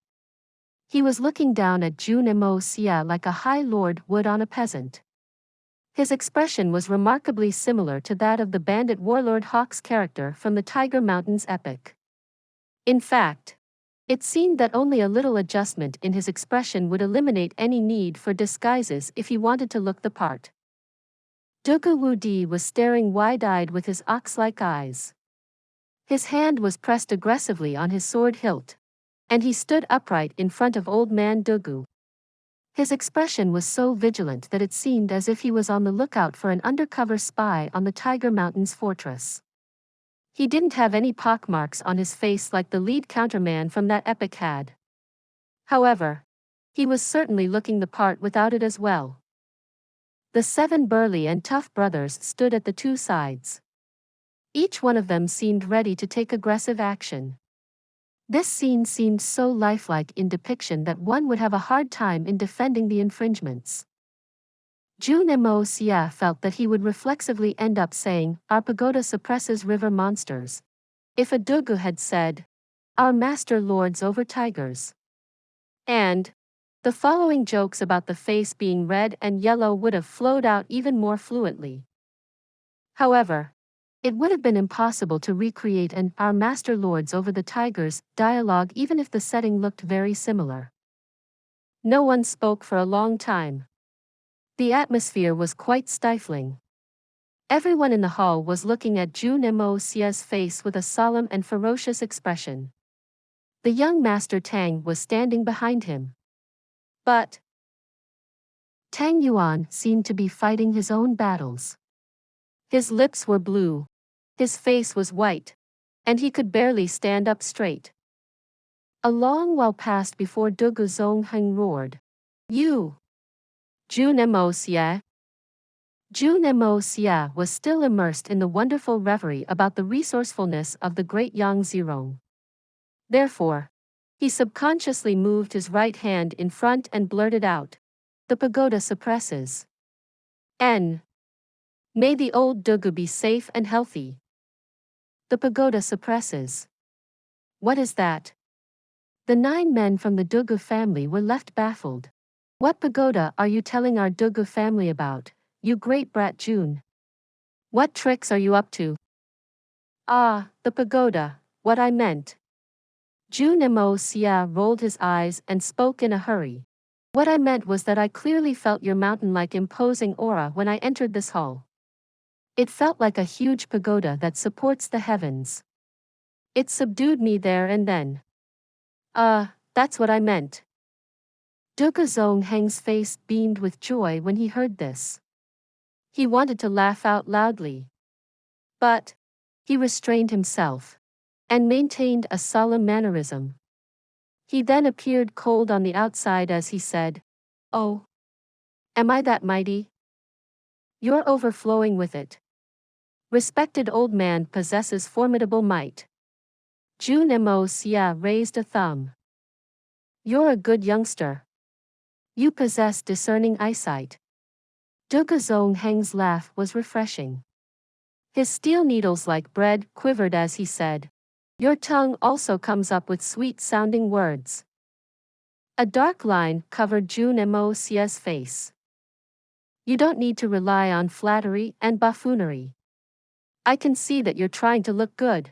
He was looking down at Jun Moxie like a high lord would on a peasant. His expression was remarkably similar to that of the bandit warlord Hawk's character from the Tiger Mountains epic. In fact, it seemed that only a little adjustment in his expression would eliminate any need for disguises if he wanted to look the part. Dugu Wudi was staring wide-eyed with his ox-like eyes. His hand was pressed aggressively on his sword hilt, and he stood upright in front of old man Dugu. His expression was so vigilant that it seemed as if he was on the lookout for an undercover spy on the Tiger Mountains fortress. He didn't have any pockmarks on his face like the lead counterman from that epic had. However, he was certainly looking the part without it as well. The 7 burly and tough brothers stood at the 2 sides. Each one of them seemed ready to take aggressive action. This scene seemed so lifelike in depiction that one would have a hard time in defending the infringements. Jun Moxie felt that he would reflexively end up saying, "Our pagoda suppresses river monsters," if a Dugu had said, "Our master lords over tigers." And the following jokes about the face being red and yellow would have flowed out even more fluently. However, it would have been impossible to recreate an "Our master lords over the tigers" dialogue even if the setting looked very similar. No one spoke for a long time. The atmosphere was quite stifling. Everyone in the hall was looking at Jun Moxie's face with a solemn and ferocious expression. The young Master Tang was standing behind him. But Tang Yuan seemed to be fighting his own battles. His lips were blue, his face was white, and he could barely stand up straight. A long while passed before Dugu Zongheng roared, "You! Jun Moxie." Jun Moxie was still immersed in the wonderful reverie about the resourcefulness of the great Yang Zirong. Therefore, he subconsciously moved his right hand in front and blurted out, "The pagoda suppresses." N. May the old Dugu be safe and healthy. The pagoda suppresses. What is that? The 9 men from the Dugu family were left baffled. What pagoda are you telling our Dugu family about, you great brat Jun? What tricks are you up to? Ah, the pagoda, what I meant. Jun Moxie rolled his eyes and spoke in a hurry. What I meant was that I clearly felt your mountain-like imposing aura when I entered this hall. It felt like a huge pagoda that supports the heavens. It subdued me there and then. That's what I meant. Dugu Xie's face beamed with joy when he heard this. He wanted to laugh out loudly. But he restrained himself and maintained a solemn mannerism. He then appeared cold on the outside as he said, "Oh, am I that mighty? You're overflowing with it. Respected old man possesses formidable might." Jun Moxie raised a thumb. "You're a good youngster. You possess discerning eyesight." Dugu Xie's laugh was refreshing. His steel needles like bread quivered as he said, "Your tongue also comes up with sweet-sounding words." A dark line covered Jun Moxie's face. "You don't need to rely on flattery and buffoonery. I can see that you're trying to look good."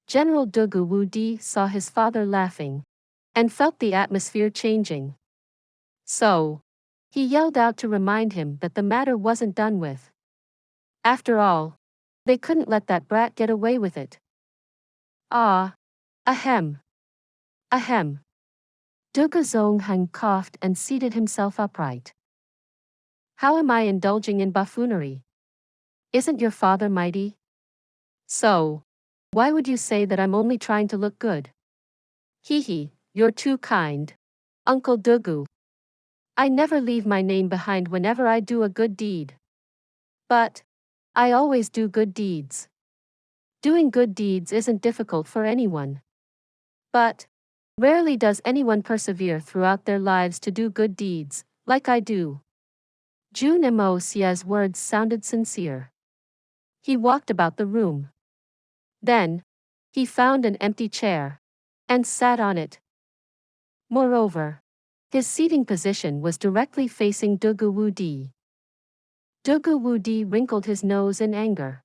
General Dugu Wudi saw his father laughing and felt the atmosphere changing. So, he yelled out to remind him that the matter wasn't done with. After all, they couldn't let that brat get away with it. Ah. Ahem. Ahem. Dugu Xie coughed and seated himself upright. "How am I indulging in buffoonery? Isn't your father mighty? So, why would you say that I'm only trying to look good?" "Hee, you're too kind, Uncle Dugu. I never leave my name behind whenever I do a good deed. But I always do good deeds. Doing good deeds isn't difficult for anyone. But rarely does anyone persevere throughout their lives to do good deeds, like I do." Jun Moxie's words sounded sincere. He walked about the room. Then, he found an empty chair and sat on it. Moreover, his seating position was directly facing Dugu Wudi. Dugu Wudi wrinkled his nose in anger.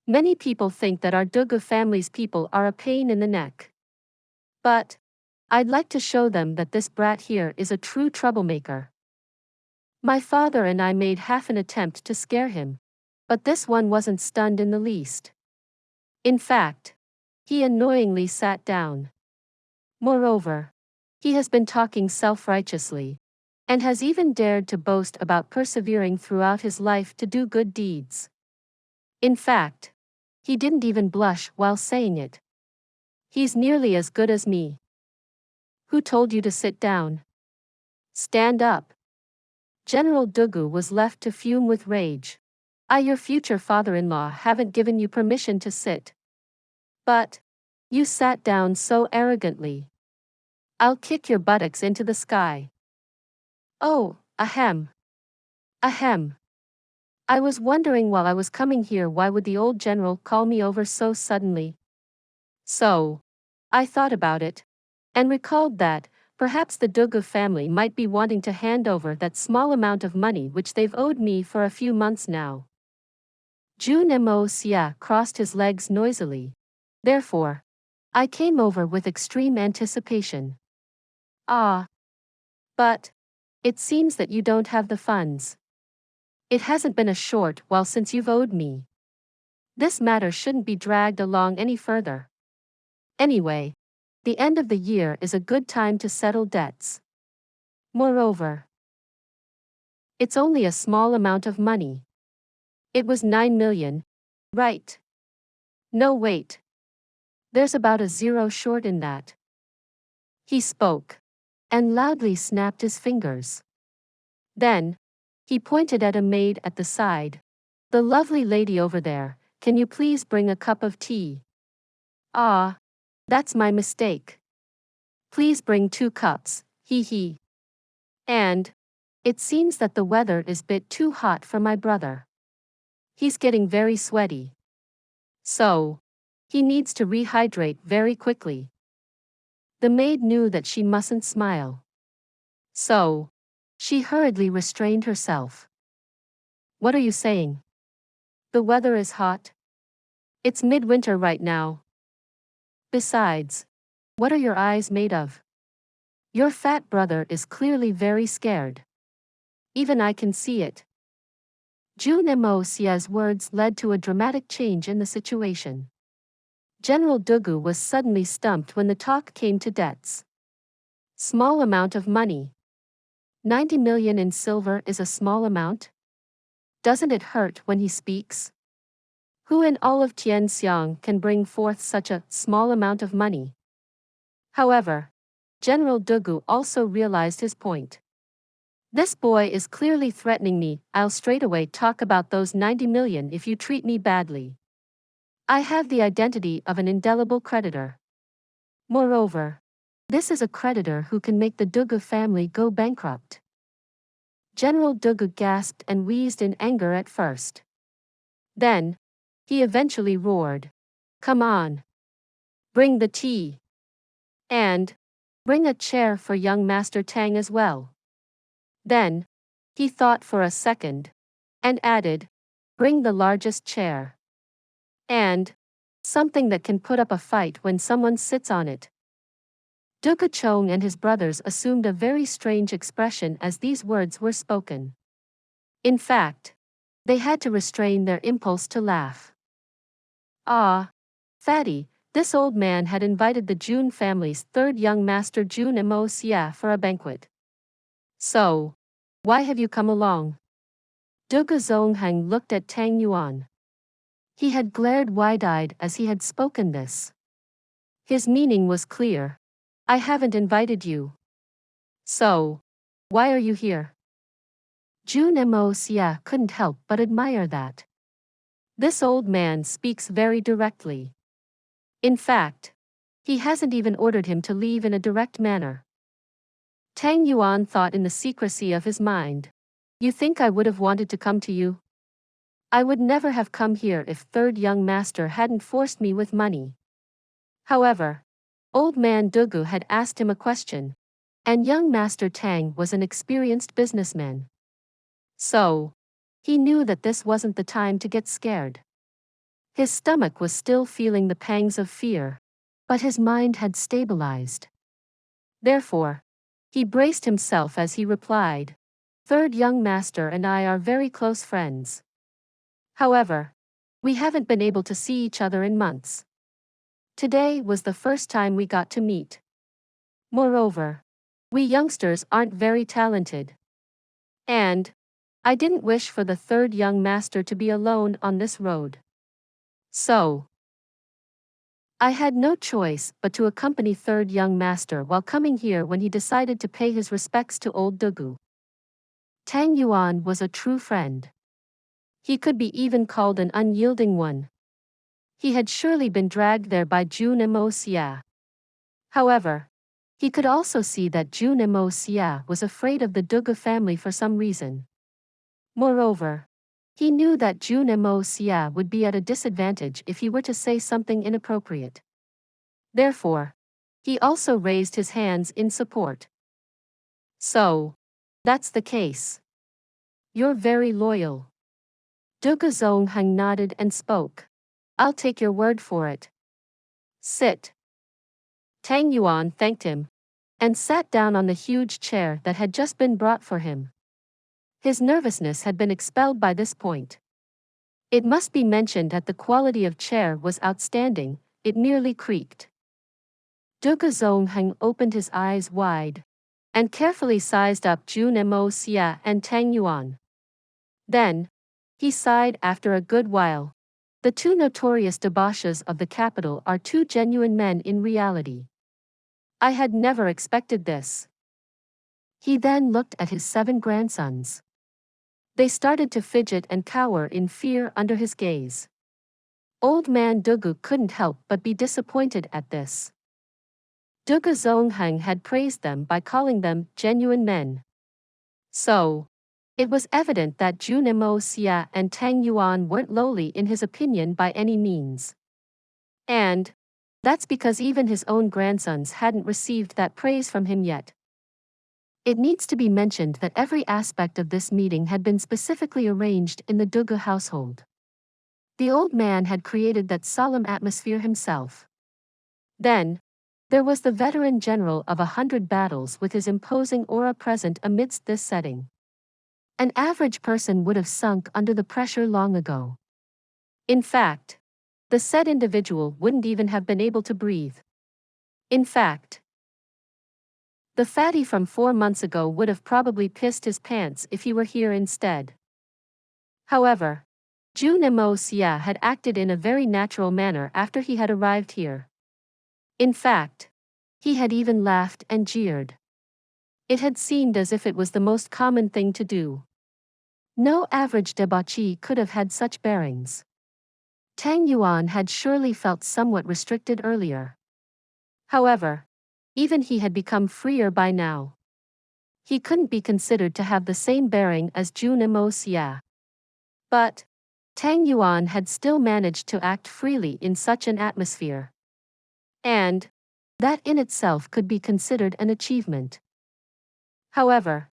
"Many people think that our Dugu family's people are a pain in the neck. But I'd like to show them that this brat here is a true troublemaker. My father and I made half an attempt to scare him, but this one wasn't stunned in the least. In fact, he annoyingly sat down. Moreover, he has been talking self-righteously, and has even dared to boast about persevering throughout his life to do good deeds. In fact, he didn't even blush while saying it. He's nearly as good as me." "Who told you to sit down? Stand up." General Dugu was left to fume with rage. "I, your future father-in-law, haven't given you permission to sit. But you sat down so arrogantly. I'll kick your buttocks into the sky." "Oh, ahem. Ahem. I was wondering while I was coming here why would the old general call me over so suddenly. So, I thought about it, and recalled that perhaps the Dugu family might be wanting to hand over that small amount of money which they've owed me for a few months now." Jun Moxie crossed his legs noisily. "Therefore, I came over with extreme anticipation." "Ah. But it seems that you don't have the funds. It hasn't been a short while since you've owed me. This matter shouldn't be dragged along any further. Anyway, the end of the year is a good time to settle debts. Moreover, it's only a small amount of money. It was 9 million, right? No, wait. There's about a zero short in that." He spoke, and loudly snapped his fingers. Then, he pointed at a maid at the side. "The lovely lady over there, can you please bring a cup of tea?" "Ah. That's my mistake. Please bring 2 cups, hee." And It seems that the weather is a bit too hot for my brother. He's getting very sweaty. So, he needs to rehydrate very quickly. The maid knew that she mustn't smile. So, she hurriedly restrained herself. What are you saying? The weather is hot. It's midwinter right now. Besides, what are your eyes made of? Your fat brother is clearly very scared. Even I can see it. Jun Xie's words led to a dramatic change in the situation. General Dugu was suddenly stumped when the talk came to debts. Small amount of money. 90 million in silver is a small amount? Doesn't it hurt when he speaks? Who in all of Tianxiang can bring forth such a small amount of money? However, General Dugu also realized his point. This boy is clearly threatening me. I'll straightaway talk about those 90 million if you treat me badly. I have the identity of an indelible creditor. Moreover, this is a creditor who can make the Dugu family go bankrupt. General Dugu gasped and wheezed in anger at first. Then, he eventually roared, "Come on! Bring the tea! And bring a chair for young Master Tang as well." Then, he thought for a second, and added, "Bring the largest chair. And something that can put up a fight when someone sits on it." Dugu Chong and his brothers assumed a very strange expression as these words were spoken. In fact, they had to restrain their impulse to laugh. Ah, fatty, this old man had invited the Jun family's third young master Jun Xie for a banquet. So, why have you come along? Dugu Zongheng looked at Tang Yuan. He had glared wide-eyed as he had spoken this. His meaning was clear. I haven't invited you. So, why are you here? Jun Xie couldn't help but admire that. This old man speaks very directly. In fact, he hasn't even ordered him to leave in a direct manner. Tang Yuan thought in the secrecy of his mind. You think I would have wanted to come to you? I would never have come here if third young master hadn't forced me with money. However, old man Dugu had asked him a question, and young master Tang was an experienced businessman. So, he knew that this wasn't the time to get scared. His stomach was still feeling the pangs of fear, but his mind had stabilized. Therefore, he braced himself as he replied, "Third young master and I are very close friends. However, we haven't been able to see each other in months. Today was the first time we got to meet. Moreover, we youngsters aren't very talented. And I didn't wish for the third young master to be alone on this road. So, I had no choice but to accompany third young master while coming here when he decided to pay his respects to old Dugu." Tang Yuan was a true friend. He could be even called an unyielding one. He had surely been dragged there by Jun Xie. However, he could also see that Jun Xie was afraid of the Dugu family for some reason. Moreover, he knew that Jun Xie would be at a disadvantage if he were to say something inappropriate. Therefore, he also raised his hands in support. "So, that's the case. You're very loyal." Dugu Zongheng nodded and spoke. "I'll take your word for it. Sit." Tang Yuan thanked him, and sat down on the huge chair that had just been brought for him. His nervousness had been expelled by this point. It must be mentioned that the quality of chair was outstanding, it merely creaked. Dugu Zongheng opened his eyes wide, and carefully sized up Jun Xie and Tang Yuan. Then, he sighed after a good while. The two notorious debauchees of the capital are two genuine men in reality. I had never expected this. He then looked at his 7 grandsons. They started to fidget and cower in fear under his gaze. Old man Dugu couldn't help but be disappointed at this. Dugu Zongheng had praised them by calling them genuine men. So, it was evident that Jun Moxie and Tang Yuan weren't lowly in his opinion by any means. And that's because even his own grandsons hadn't received that praise from him yet. It needs to be mentioned that every aspect of this meeting had been specifically arranged in the Dugu household. The old man had created that solemn atmosphere himself. Then, there was the veteran general of 100 battles with his imposing aura present amidst this setting. An average person would have sunk under the pressure long ago. In fact, the said individual wouldn't even have been able to breathe. In fact, the fatty from 4 months ago would have probably pissed his pants if he were here instead. However, Jun Moxie had acted in a very natural manner after he had arrived here. In fact, he had even laughed and jeered. It had seemed as if it was the most common thing to do. No average debauchee could have had such bearings. Tang Yuan had surely felt somewhat restricted earlier. However, even he had become freer by now. He couldn't be considered to have the same bearing as Jun Moxie. But Tang Yuan had still managed to act freely in such an atmosphere. And that in itself could be considered an achievement. However,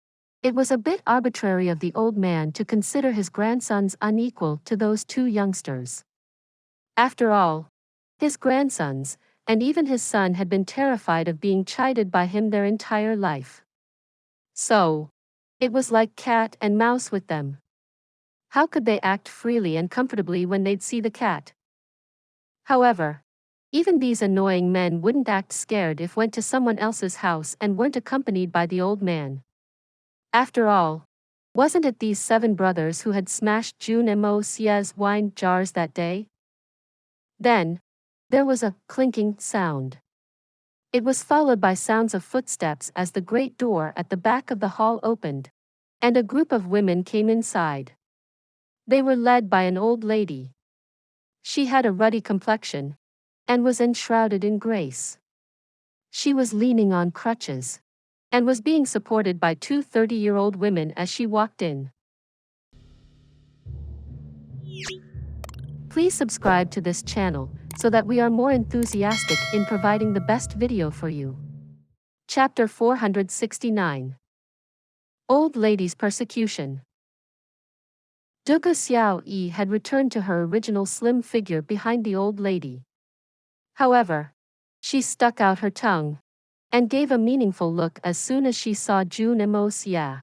it was a bit arbitrary of the old man to consider his grandsons unequal to those two youngsters. After all, his grandsons, and even his son had been terrified of being chided by him their entire life. So, it was like cat and mouse with them. How could they act freely and comfortably when they'd see the cat? However, even these annoying men wouldn't act scared if went to someone else's house and weren't accompanied by the old man. After all, wasn't it these 7 brothers who had smashed Jun Moxie's wine jars that day? Then, there was a clinking sound. It was followed by sounds of footsteps as the great door at the back of the hall opened, and a group of women came inside. They were led by an old lady. She had a ruddy complexion, and was enshrouded in grace. She was leaning on crutches, and was being supported by 2 30-year-old women as she walked in. Please subscribe to this channel, so that we are more enthusiastic in providing the best video for you. Chapter 469. Old Lady's Persecution. Dugu Xiaoyi had returned to her original slim figure behind the old lady. However, she stuck out her tongue, and gave a meaningful look as soon as she saw Jun Moxie.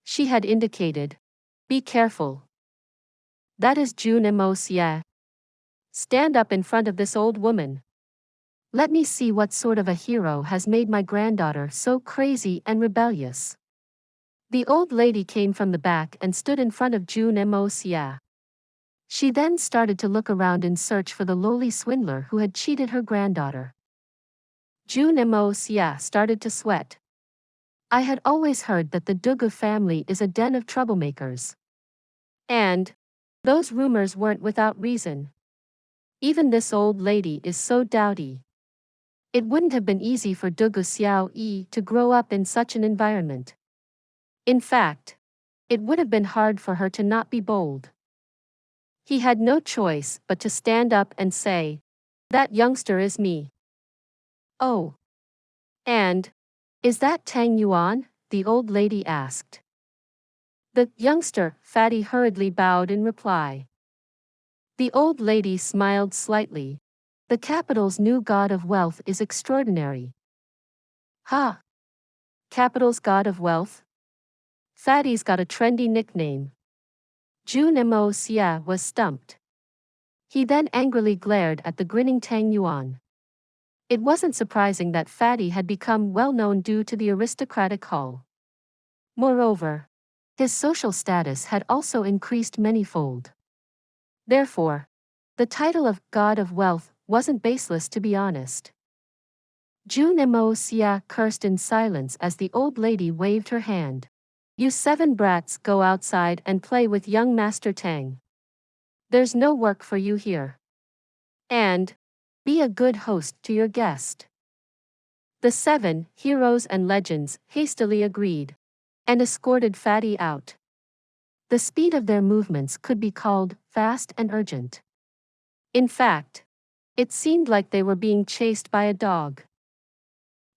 She had indicated, "Be careful. That is Jun Moxie. Stand up in front of this old woman. Let me see what sort of a hero has made my granddaughter so crazy and rebellious." The old lady came from the back and stood in front of Jun Moxie. She then started to look around in search for the lowly swindler who had cheated her granddaughter. Jun Moxie started to sweat. I had always heard that the Dugu family is a den of troublemakers. And those rumors weren't without reason. Even this old lady is so dowdy. It wouldn't have been easy for Dugu Xiaoyi to grow up in such an environment. In fact, it would have been hard for her to not be bold. He had no choice but to stand up and say, "That youngster is me." "Oh. And is that Tang Yuan?" the old lady asked. The youngster, fatty, hurriedly bowed in reply. The old lady smiled slightly. "The capital's new god of wealth is extraordinary." "Ha! Capital's god of wealth? Fatty's got a trendy nickname." Jun Moxie was stumped. He then angrily glared at the grinning Tang Yuan. It wasn't surprising that Fatty had become well known due to the aristocratic hall. Moreover, his social status had also increased manyfold. Therefore, the title of God of Wealth wasn't baseless, to be honest. Jun Moxie cursed in silence as the old lady waved her hand. "You 7 brats go outside and play with young Master Tang. There's no work for you here. And be a good host to your guest." The 7 heroes and legends hastily agreed. and escorted Fatty out. The speed of their movements could be called fast and urgent. In fact, it seemed like they were being chased by a dog.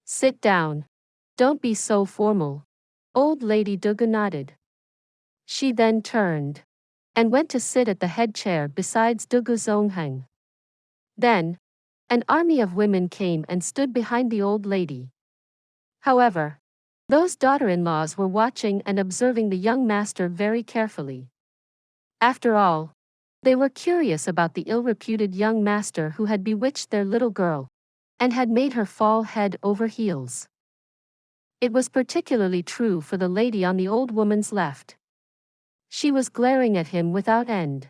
Sit down. Don't be so formal. Old Lady Dugu nodded. She then turned and went to sit at the head chair besides Dugu Zongheng. Then, an army of women came and stood behind the old lady. However, those daughter-in-laws were watching and observing the young master very carefully. After all, they were curious about the ill-reputed young master who had bewitched their little girl and had made her fall head over heels. It was particularly true for the lady on the old woman's left. She was glaring at him without end.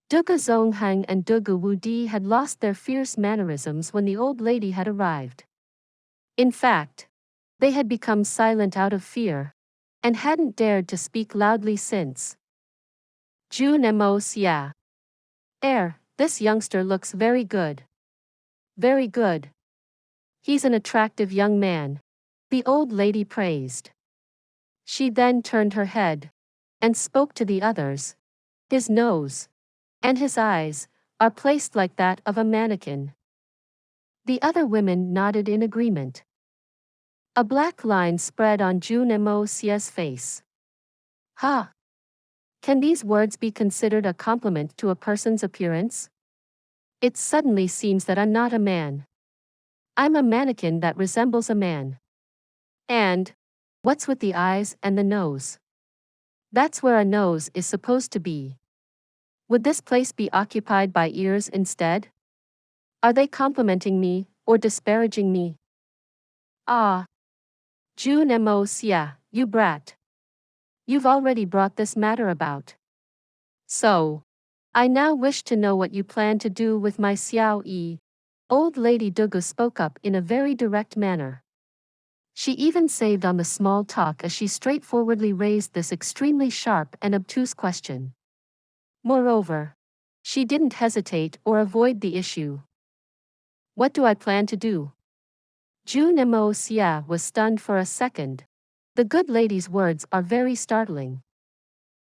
Dugu Zongheng and Dugu Wudi had lost their fierce mannerisms when the old lady had arrived. In fact, they had become silent out of fear and hadn't dared to speak loudly since. Jun Moxie. Heir, this youngster looks very good. Very good. He's an attractive young man, the old lady praised. She then turned her head and spoke to the others. His nose and his eyes are placed like that of a mannequin. The other women nodded in agreement. A black line spread on Jun Moxie's face. Ha! Can these words be considered a compliment to a person's appearance? It suddenly seems that I'm not a man. I'm a mannequin that resembles a man. And what's with the eyes and the nose? That's where a nose is supposed to be. Would this place be occupied by ears instead? Are they complimenting me or disparaging me? Ah! Jun Moxie, you brat. You've already brought this matter about. So, I now wish to know what you plan to do with my Xiao Yi. Old Lady Dugu spoke up in a very direct manner. She even saved on the small talk as she straightforwardly raised this extremely sharp and obtuse question. Moreover, she didn't hesitate or avoid the issue. What do I plan to do? Jun Moxie was stunned for a second. The good lady's words are very startling.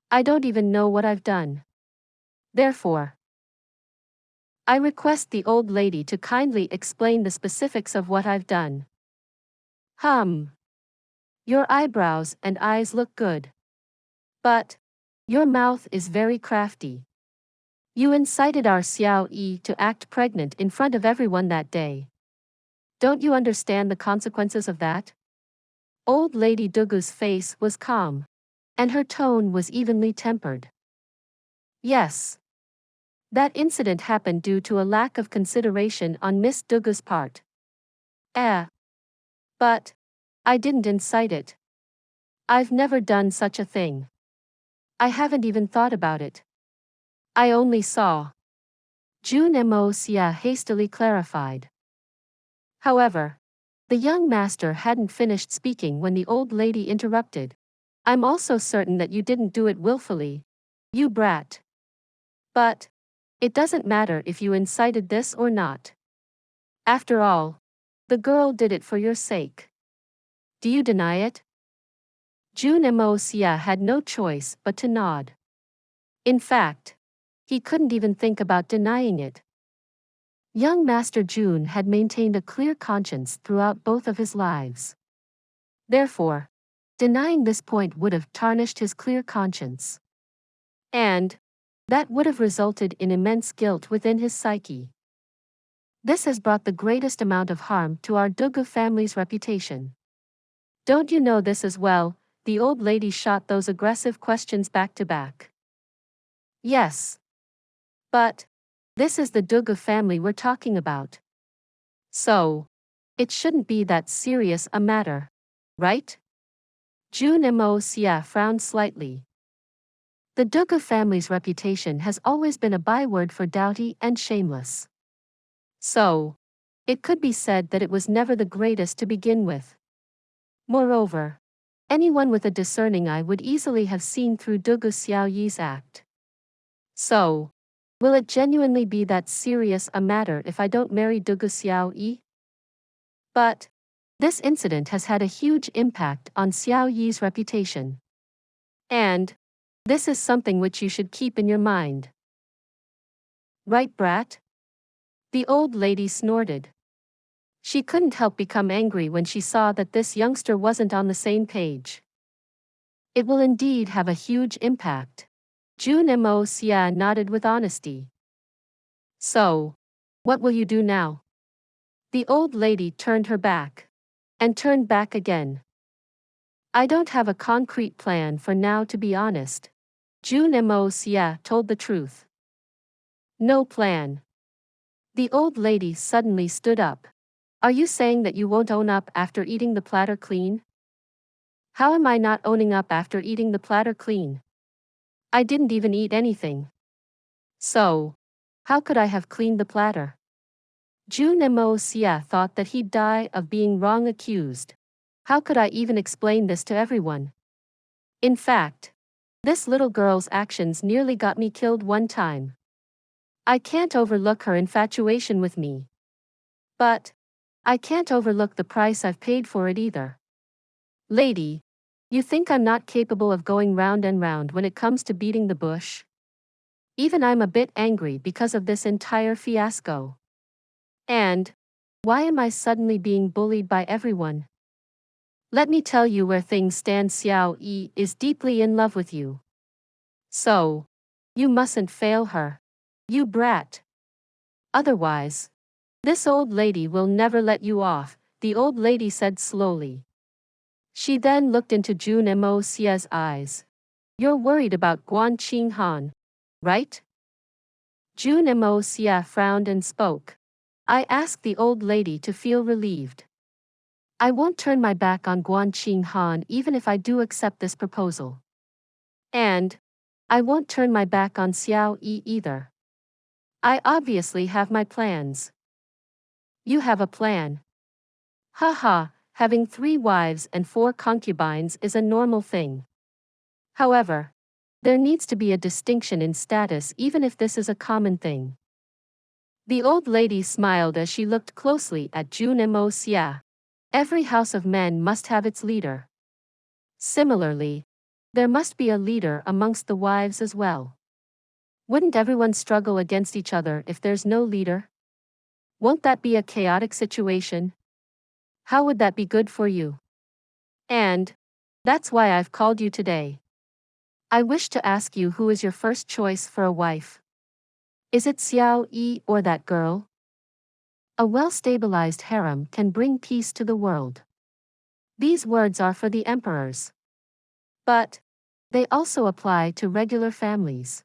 I don't even know what I've done. Therefore, I request the old lady to kindly explain the specifics of what I've done. Your eyebrows and eyes look good. But your mouth is very crafty. You incited our Xiao Yi to act pregnant in front of everyone that day. Don't you understand the consequences of that? Old Lady Dugu's face was calm, and her tone was evenly tempered. Yes. That incident happened due to a lack of consideration on Miss Dugu's part. But I didn't incite it. I've never done such a thing. I haven't even thought about it. I only saw. Jun Moxie hastily clarified. However, the young master hadn't finished speaking when the old lady interrupted. I'm also certain that you didn't do it willfully, you brat. But it doesn't matter if you incited this or not. After all, the girl did it for your sake. Do you deny it? Jun Moxie had no choice but to nod. In fact, he couldn't even think about denying it. Young Master Jun had maintained a clear conscience throughout both of his lives. Therefore, denying this point would have tarnished his clear conscience. And that would have resulted in immense guilt within his psyche. This has brought the greatest amount of harm to our Dugu family's reputation. Don't you know this as well? The old lady shot those aggressive questions back to back. Yes. But this is the Dugu family we're talking about. So, it shouldn't be that serious a matter, right? Jun Moxie frowned slightly. The Dugu family's reputation has always been a byword for doughty and shameless. So, it could be said that it was never the greatest to begin with. Moreover, anyone with a discerning eye would easily have seen through Dugu Xiao Yi's act. So, will it genuinely be that serious a matter if I don't marry Dugu Xiao Yi? But This incident has had a huge impact on Xiao Yi's reputation. And this is something which you should keep in your mind. Right, brat? The old lady snorted. She couldn't help become angry when she saw that this youngster wasn't on the same page. It will indeed have a huge impact. Jun Moxie nodded with honesty. So, what will you do now? The old lady turned her back. And turned back again. I don't have a concrete plan for now, to be honest. Jun Moxie told the truth. No plan. The old lady suddenly stood up. Are you saying that you won't own up after eating the platter clean? How am I not owning up after eating the platter clean? I didn't even eat anything. So, how could I have cleaned the platter? Jun Moxie thought that he'd die of being wrong accused. How could I even explain this to everyone? In fact, this little girl's actions nearly got me killed one time. I can't overlook her infatuation with me. But I can't overlook the price I've paid for it either. Lady, you think I'm not capable of going round and round when it comes to beating the bush? Even I'm a bit angry because of this entire fiasco. And why am I suddenly being bullied by everyone? Let me tell you where things stand. Xiao Yi is deeply in love with you. So, you mustn't fail her. You brat. Otherwise, this old lady will never let you off, the old lady said slowly. She then looked into Jun Moxie's eyes. You're worried about Guan Qinghan, right? Jun Moxie frowned and spoke. I asked the old lady to feel relieved. I won't turn my back on Guan Qinghan even if I do accept this proposal. And I won't turn my back on Xiao Yi either. I obviously have my plans. You have a plan. Haha, having 3 wives and 4 concubines is a normal thing. However, there needs to be a distinction in status even if this is a common thing. The old lady smiled as she looked closely at Jun Moxie. Every house of men must have its leader. Similarly, there must be a leader amongst the wives as well. Wouldn't everyone struggle against each other if there's no leader? Won't that be a chaotic situation? How would that be good for you? And that's why I've called you today. I wish to ask you, who is your first choice for a wife? Is it Xiao Yi or that girl? A well-stabilized harem can bring peace to the world. These words are for the emperors. But they also apply to regular families.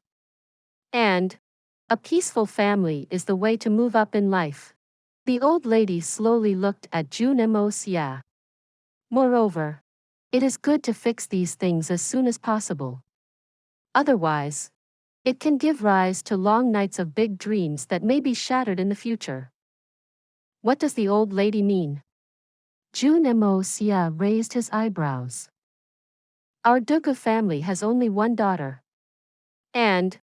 And a peaceful family is the way to move up in life. The old lady slowly looked at Jun Moxie. Moreover, it is good to fix these things as soon as possible. Otherwise, it can give rise to long nights of big dreams that may be shattered in the future. What does the old lady mean? Jun Moxie raised his eyebrows. Our Dugu family has only one daughter. And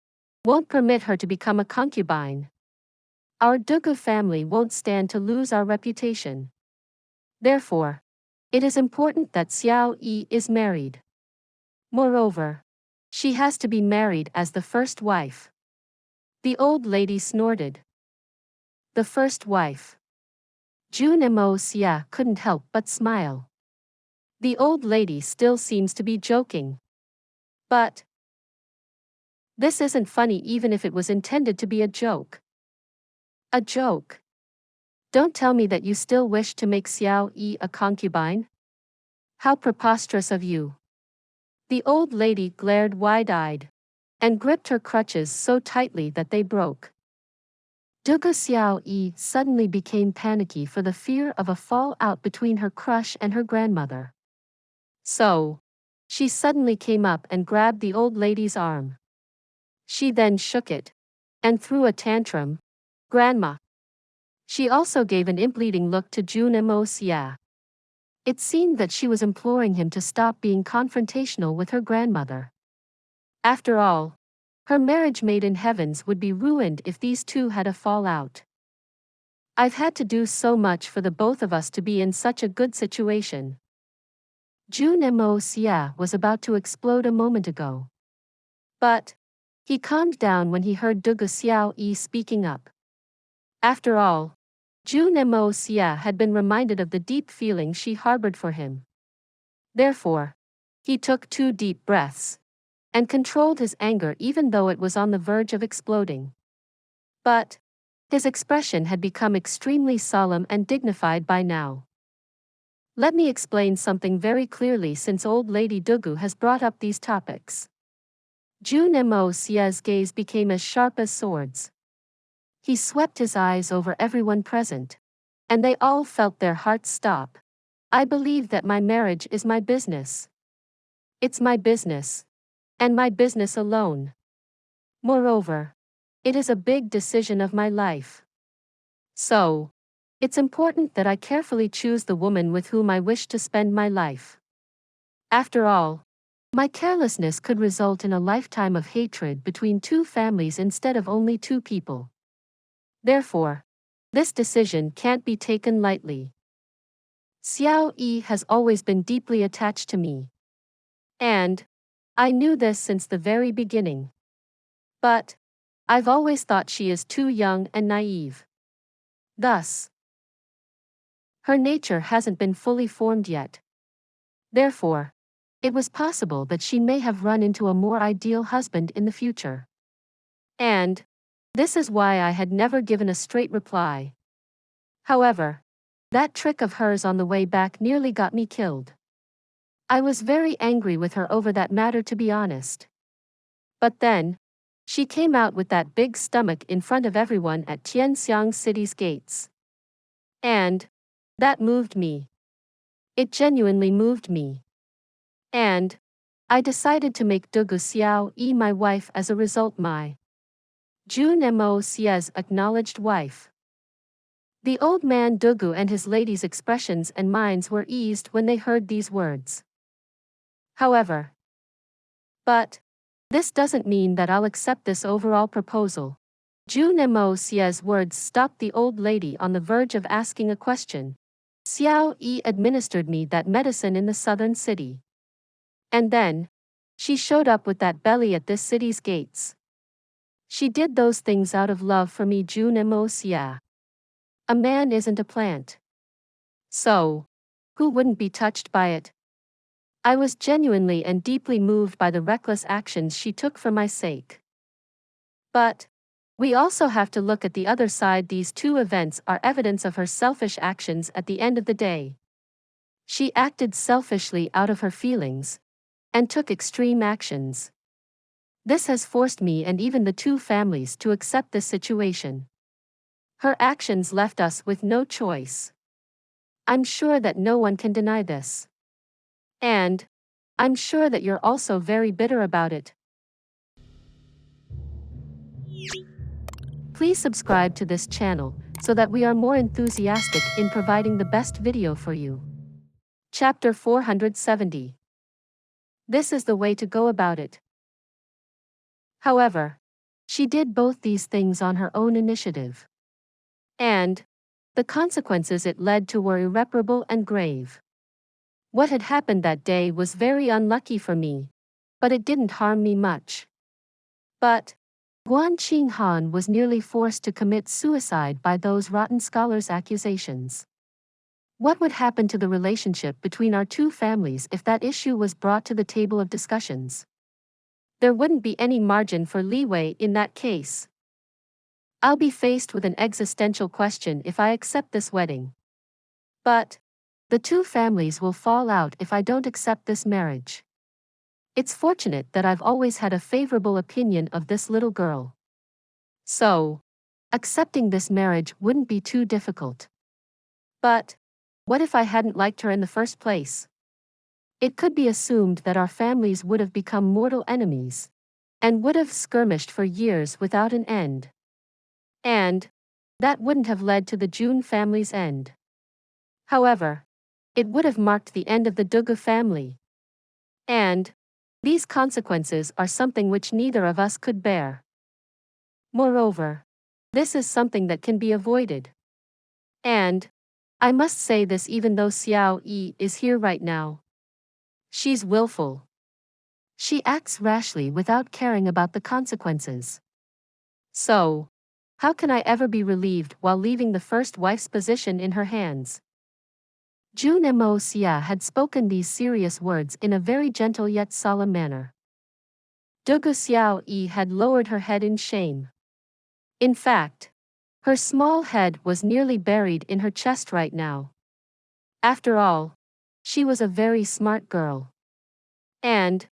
won't permit her to become a concubine. Our Dugu family won't stand to lose our reputation. Therefore, it is important that Xiao Yi is married. Moreover, she has to be married as the first wife. The old lady snorted. The first wife. Jun Moxie couldn't help but smile. The old lady still seems to be joking. But this isn't funny even if it was intended to be a joke. A joke? Don't tell me that you still wish to make Xiao Yi a concubine? How preposterous of you. The old lady glared wide-eyed and gripped her crutches so tightly that they broke. Dugu Xiao Yi suddenly became panicky for the fear of a fallout between her crush and her grandmother. So, she suddenly came up and grabbed the old lady's arm. She then shook it and threw a tantrum. Grandma. She also gave an impleading look to Jun Moxie. It seemed that she was imploring him to stop being confrontational with her grandmother. After all, her marriage made in heavens would be ruined if these two had a fallout. I've had to do so much for the both of us to be in such a good situation. Jun Moxie was about to explode a moment ago. But he calmed down when he heard Dugu Xiaoyi speaking up. After all, Jun Moxie had been reminded of the deep feeling she harbored for him. Therefore, he took 2 deep breaths and controlled his anger even though it was on the verge of exploding. But his expression had become extremely solemn and dignified by now. Let me explain something very clearly since old lady Dugu has brought up these topics. Jun Moxie's gaze became as sharp as swords. He swept his eyes over everyone present, and they all felt their hearts stop. I believe that my marriage is my business. It's my business. And my business alone. Moreover, it is a big decision of my life. So, it's important that I carefully choose the woman with whom I wish to spend my life. After all, my carelessness could result in a lifetime of hatred between 2 families instead of only 2 people. Therefore, this decision can't be taken lightly. Xiao Yi has always been deeply attached to me. And I knew this since the very beginning. But I've always thought she is too young and naive. Thus, her nature hasn't been fully formed yet. Therefore, it was possible that she may have run into a more ideal husband in the future. And this is why I had never given a straight reply. However, that trick of hers on the way back nearly got me killed. I was very angry with her over that matter, to be honest. But then, she came out with that big stomach in front of everyone at Tianxiang City's gates. And that moved me. It genuinely moved me. And I decided to make Dugu Xiaoyi my wife as a result, my Jun Moxie's acknowledged wife. The old man Dugu and his lady's expressions and minds were eased when they heard these words. However, but this doesn't mean that I'll accept this overall proposal. Jun Moxie's words stopped the old lady on the verge of asking a question. Xiao Yi administered me that medicine in the southern city. And then, she showed up with that belly at this city's gates. She did those things out of love for me, Jun Moxie. A man isn't a plant. So, who wouldn't be touched by it? I was genuinely and deeply moved by the reckless actions she took for my sake. But we also have to look at the other side. These 2 events are evidence of her selfish actions at the end of the day. She acted selfishly out of her feelings and took extreme actions. This has forced me and even the 2 families to accept this situation. Her actions left us with no choice. I'm sure that no one can deny this. And I'm sure that you're also very bitter about it. Please subscribe to this channel so that we are more enthusiastic in providing the best video for you. Chapter 470. This is the way to go about it. However, she did both these things on her own initiative. And the consequences it led to were irreparable and grave. What had happened that day was very unlucky for me, but it didn't harm me much. But Guan Qinghan was nearly forced to commit suicide by those rotten scholars' accusations. What would happen to the relationship between our 2 families if that issue was brought to the table of discussions? There wouldn't be any margin for leeway in that case. I'll be faced with an existential question if I accept this wedding. But the 2 families will fall out if I don't accept this marriage. It's fortunate that I've always had a favorable opinion of this little girl. So, accepting this marriage wouldn't be too difficult. But what if I hadn't liked her in the first place? It could be assumed that our families would have become mortal enemies and would have skirmished for years without an end. And that wouldn't have led to the Jun family's end. However, it would have marked the end of the Dugu family. And these consequences are something which neither of us could bear. Moreover, this is something that can be avoided. And I must say this even though Xiao Yi is here right now. She's willful. She acts rashly without caring about the consequences. So, how can I ever be relieved while leaving the first wife's position in her hands? Jun Moxie had spoken these serious words in a very gentle yet solemn manner. Dugu Xiao Yi had lowered her head in shame. In fact, her small head was nearly buried in her chest right now. After all, she was a very smart girl. And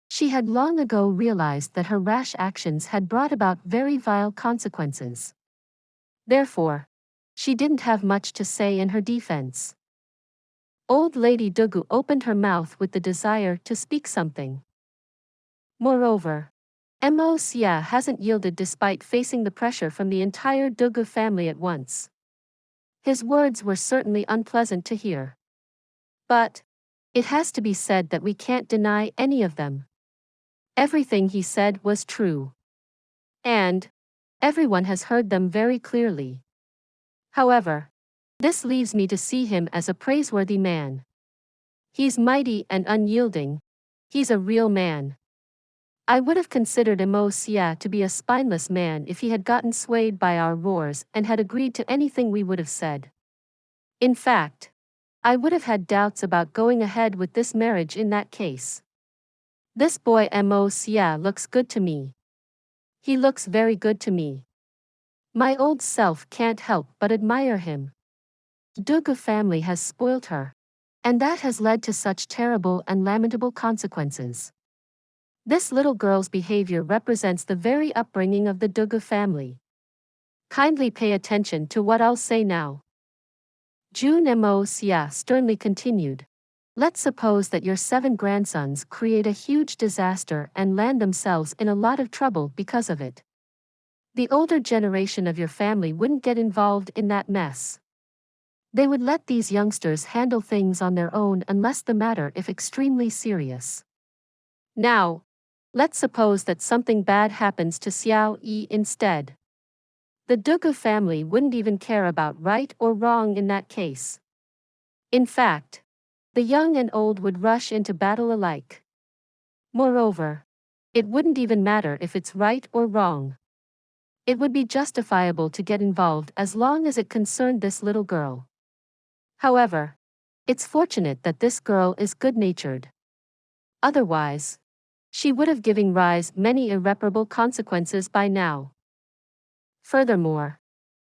she had long ago realized that her rash actions had brought about very vile consequences. Therefore, she didn't have much to say in her defense. Old Lady Dugu opened her mouth with the desire to speak something. Moreover, Moxie hasn't yielded despite facing the pressure from the entire Dugu family at once. His words were certainly unpleasant to hear. But it has to be said that we can't deny any of them. Everything he said was true. And everyone has heard them very clearly. However, this leaves me to see him as a praiseworthy man. He's mighty and unyielding. He's a real man. I would have considered Moxie to be a spineless man if he had gotten swayed by our roars and had agreed to anything we would have said. In fact, I would have had doubts about going ahead with this marriage in that case. This boy Moxie looks good to me. He looks very good to me. My old self can't help but admire him. Dugu family has spoilt her. And that has led to such terrible and lamentable consequences. This little girl's behavior represents the very upbringing of the Dugu family. Kindly pay attention to what I'll say now. Jun Moxie sternly continued. Let's suppose that your 7 grandsons create a huge disaster and land themselves in a lot of trouble because of it. The older generation of your family wouldn't get involved in that mess. They would let these youngsters handle things on their own unless the matter is extremely serious. Now, let's suppose that something bad happens to Xiao Yi instead. The Dugu family wouldn't even care about right or wrong in that case. In fact, the young and old would rush into battle alike. Moreover, it wouldn't even matter if it's right or wrong. It would be justifiable to get involved as long as it concerned this little girl. However, it's fortunate that this girl is good-natured. Otherwise, she would have given rise many irreparable consequences by now. Furthermore,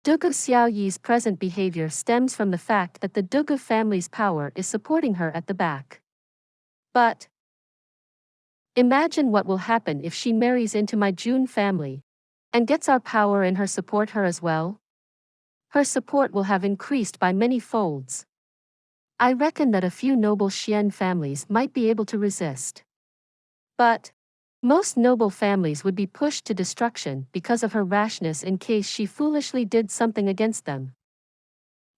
Dugu Xiao Yi's present behavior stems from the fact that the Dugu family's power is supporting her at the back. But imagine what will happen if she marries into my Jun family and gets our power and her support her as well. Her support will have increased by many folds. I reckon that a few noble Xian families might be able to resist. But most noble families would be pushed to destruction because of her rashness in case she foolishly did something against them.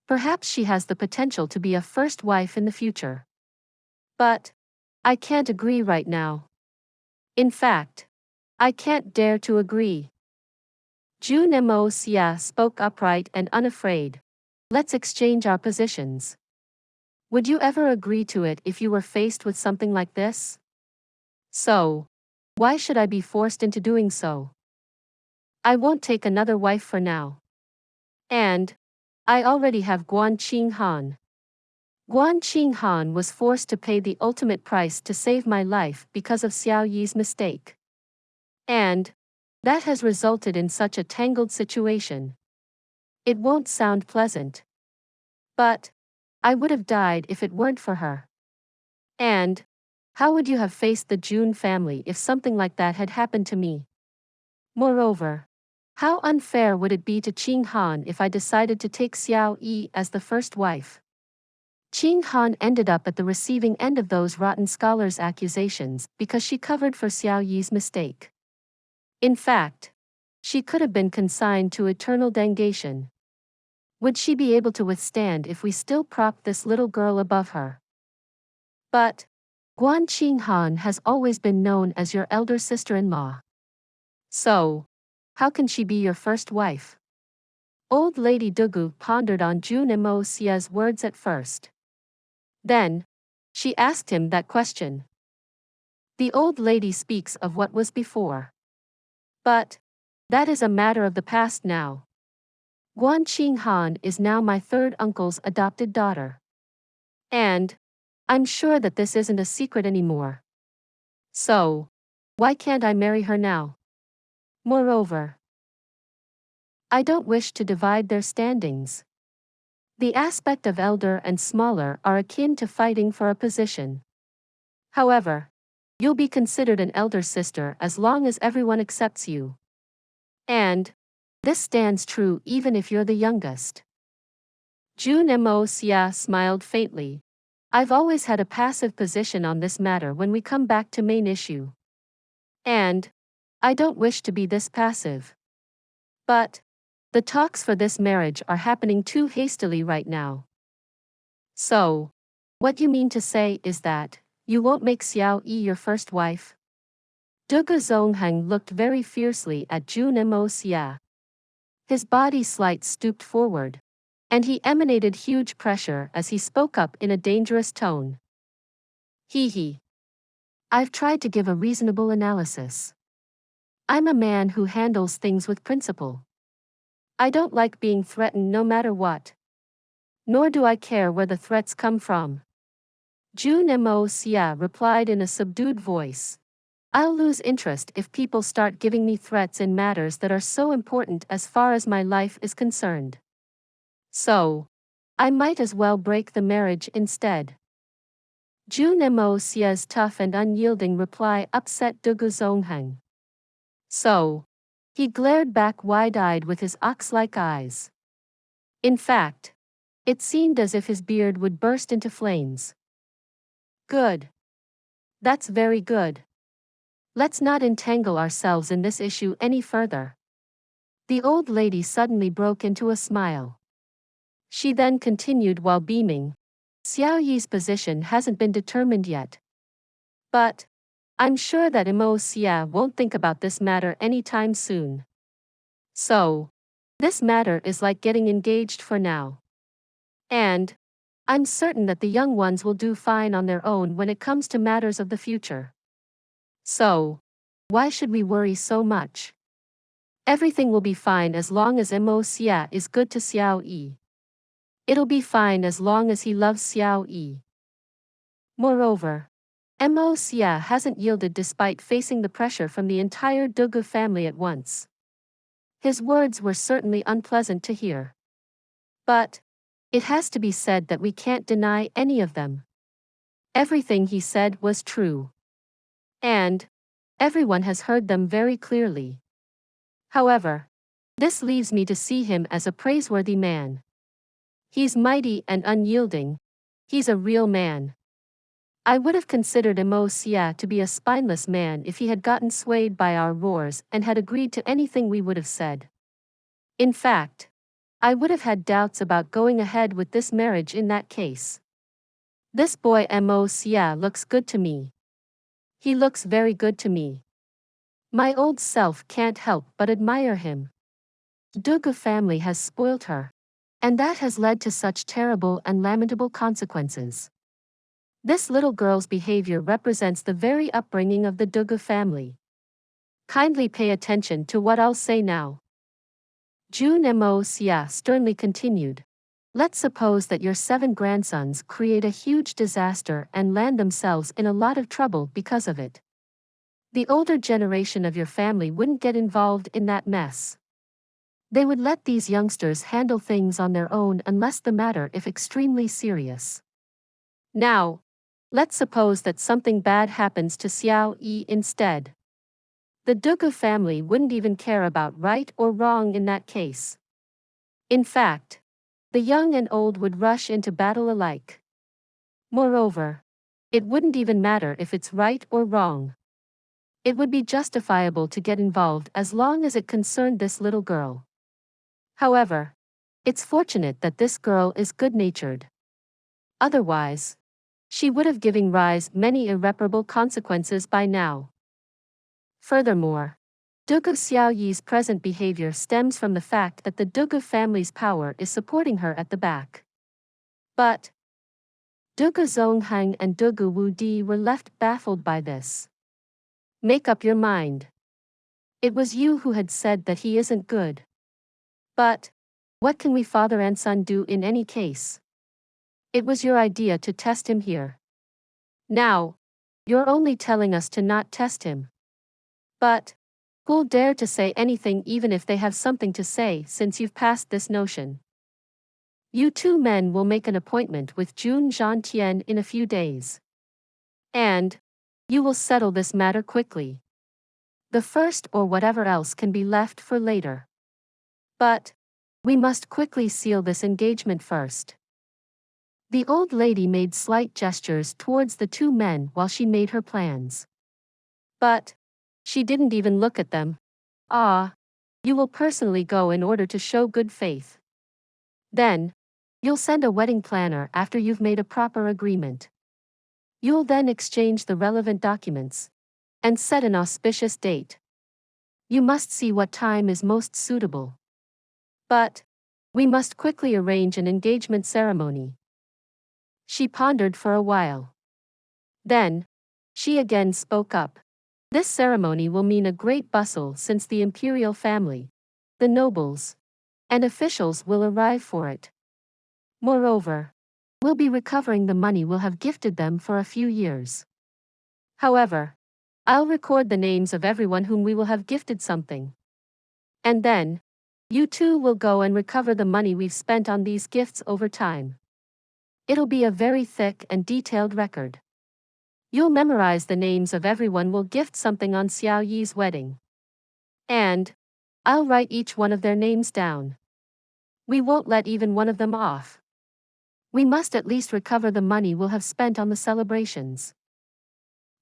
Perhaps she has the potential to be a first wife in the future. But I can't agree right now. In fact, I can't dare to agree. Jun Moxie spoke upright and unafraid. Let's exchange our positions. Would you ever agree to it if you were faced with something like this? So, why should I be forced into doing so? I won't take another wife for now. And I already have Guan Qinghan. Guan Qinghan was forced to pay the ultimate price to save my life because of Xiao Yi's mistake. And that has resulted in such a tangled situation. It won't sound pleasant. But I would have died if it weren't for her. And how would you have faced the Jun family if something like that had happened to me? Moreover, how unfair would it be to Qinghan if I decided to take Xiao Yi as the first wife? Qinghan ended up at the receiving end of those rotten scholars' accusations because she covered for Xiao Yi's mistake. In fact, she could have been consigned to eternal damnation. Would she be able to withstand if we still propped this little girl above her? But Guan Qinghan has always been known as your elder sister-in-law. So, how can she be your first wife? Old Lady Dugu pondered on Jun Moxie's words at first. Then, she asked him that question. The old lady speaks of what was before. But that is a matter of the past now. Guan Qinghan is now my third uncle's adopted daughter. And I'm sure that this isn't a secret anymore. So, why can't I marry her now? Moreover, I don't wish to divide their standings. The aspect of elder and smaller are akin to fighting for a position. However, you'll be considered an elder sister as long as everyone accepts you. And this stands true even if you're the youngest. Jun Moxie smiled faintly. I've always had a passive position on this matter when we come back to main issue. And I don't wish to be this passive. But the talks for this marriage are happening too hastily right now. So, what you mean to say is that you won't make Xiao Yi your first wife? Dugu Zongheng looked very fiercely at Jun Moxie. His body slight stooped forward, and he emanated huge pressure as he spoke up in a dangerous tone. He. I've tried to give a reasonable analysis. I'm a man who handles things with principle. I don't like being threatened no matter what. Nor do I care where the threats come from. Jun Moxie replied in a subdued voice. I'll lose interest if people start giving me threats in matters that are so important as far as my life is concerned. So, I might as well break the marriage instead. Jun Moxie's tough and unyielding reply upset Dugu Zongheng. So, he glared back wide-eyed with his ox-like eyes. In fact, it seemed as if his beard would burst into flames. Good. That's very good. Let's not entangle ourselves in this issue any further. The old lady suddenly broke into a smile. She then continued while beaming. Xiao Yi's position hasn't been determined yet. But I'm sure that Moxie won't think about this matter anytime soon. So, this matter is like getting engaged for now. And I'm certain that the young ones will do fine on their own when it comes to matters of the future. So, why should we worry so much? Everything will be fine as long as Moxie is good to Xiao Yi. It'll be fine as long as he loves Xiao Yi. Moreover, Moxie hasn't yielded despite facing the pressure from the entire Dugu family at once. His words were certainly unpleasant to hear. But it has to be said that we can't deny any of them. Everything he said was true. And everyone has heard them very clearly. However, this leaves me to see him as a praiseworthy man. He's mighty and unyielding. He's a real man. I would have considered Moxie to be a spineless man if he had gotten swayed by our roars and had agreed to anything we would have said. In fact, I would have had doubts about going ahead with this marriage in that case. This boy Moxie looks good to me. He looks very good to me. My old self can't help but admire him. Dugu family has spoilt her. And that has led to such terrible and lamentable consequences. This little girl's behavior represents the very upbringing of the Dugu family. Kindly pay attention to what I'll say now. Jun Moxie sternly continued. Let's suppose that your 7 grandsons create a huge disaster and land themselves in a lot of trouble because of it. The older generation of your family wouldn't get involved in that mess. They would let these youngsters handle things on their own unless the matter is extremely serious. Now, let's suppose that something bad happens to Xiao Yi instead. The Dugu family wouldn't even care about right or wrong in that case. In fact, the young and old would rush into battle alike. Moreover, it wouldn't even matter if it's right or wrong. It would be justifiable to get involved as long as it concerned this little girl. However, it's fortunate that this girl is good-natured. Otherwise, she would have given rise many irreparable consequences by now. Furthermore, Dugu Xiaoyi's present behavior stems from the fact that the Dugu family's power is supporting her at the back. But Dugu Zongheng and Dugu Wudi were left baffled by this. Make up your mind. It was you who had said that he isn't good. But what can we father and son do in any case? It was your idea to test him here. Now, you're only telling us to not test him. But who'll dare to say anything even if they have something to say since you've passed this notion? You two men will make an appointment with Jun Xie in a few days. And you will settle this matter quickly. The first or whatever else can be left for later. But we must quickly seal this engagement first. The old lady made slight gestures towards the two men while she made her plans. But she didn't even look at them. Ah, you will personally go in order to show good faith. Then, you'll send a wedding planner after you've made a proper agreement. You'll then exchange the relevant documents and set an auspicious date. You must see what time is most suitable. But we must quickly arrange an engagement ceremony. She pondered for a while. Then, she again spoke up. This ceremony will mean a great bustle since the imperial family, the nobles, and officials will arrive for it. Moreover, we'll be recovering the money we'll have gifted them for a few years. However, I'll record the names of everyone whom we will have gifted something. And then, you two will go and recover the money we've spent on these gifts over time. It'll be a very thick and detailed record. You'll memorize the names of everyone we'll gift something on Xiao Yi's wedding. And I'll write each one of their names down. We won't let even one of them off. We must at least recover the money we'll have spent on the celebrations.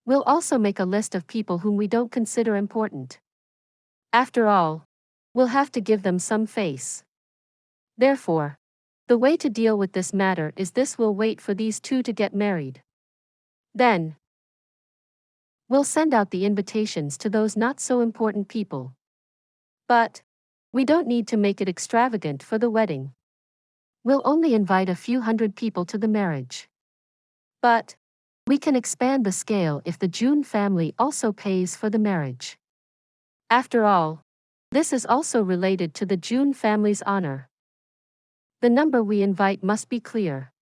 We'll also make a list of people whom we don't consider important. After all, we'll have to give them some face. Therefore, the way to deal with this matter is this: we'll wait for these two to get married. Then, we'll send out the invitations to those not so important people. But we don't need to make it extravagant for the wedding. We'll only invite a few hundred people to the marriage. But we can expand the scale if the Jun family also pays for the marriage. After all, this is also related to the Jun family's honor. The number we invite must be clear.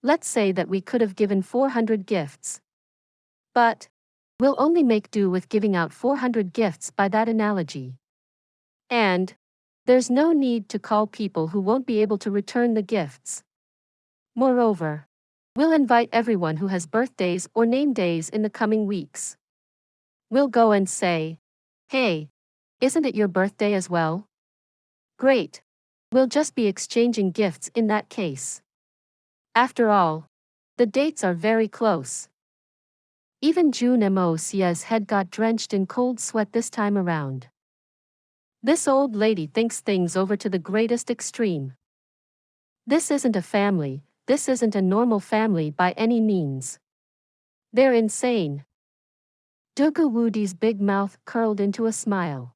Let's say that we could have given 400 gifts. But we'll only make do with giving out 400 gifts by that analogy. And there's no need to call people who won't be able to return the gifts. Moreover, we'll invite everyone who has birthdays or name days in the coming weeks. We'll go and say, "Hey, isn't it your birthday as well?" Great. We'll just be exchanging gifts in that case. After all, the dates are very close. Even Jun Moxie's head got drenched in cold sweat this time around. This old lady thinks things over to the greatest extreme. This isn't a family, this isn't a normal family by any means. They're insane. Dugu Wudi's big mouth curled into a smile.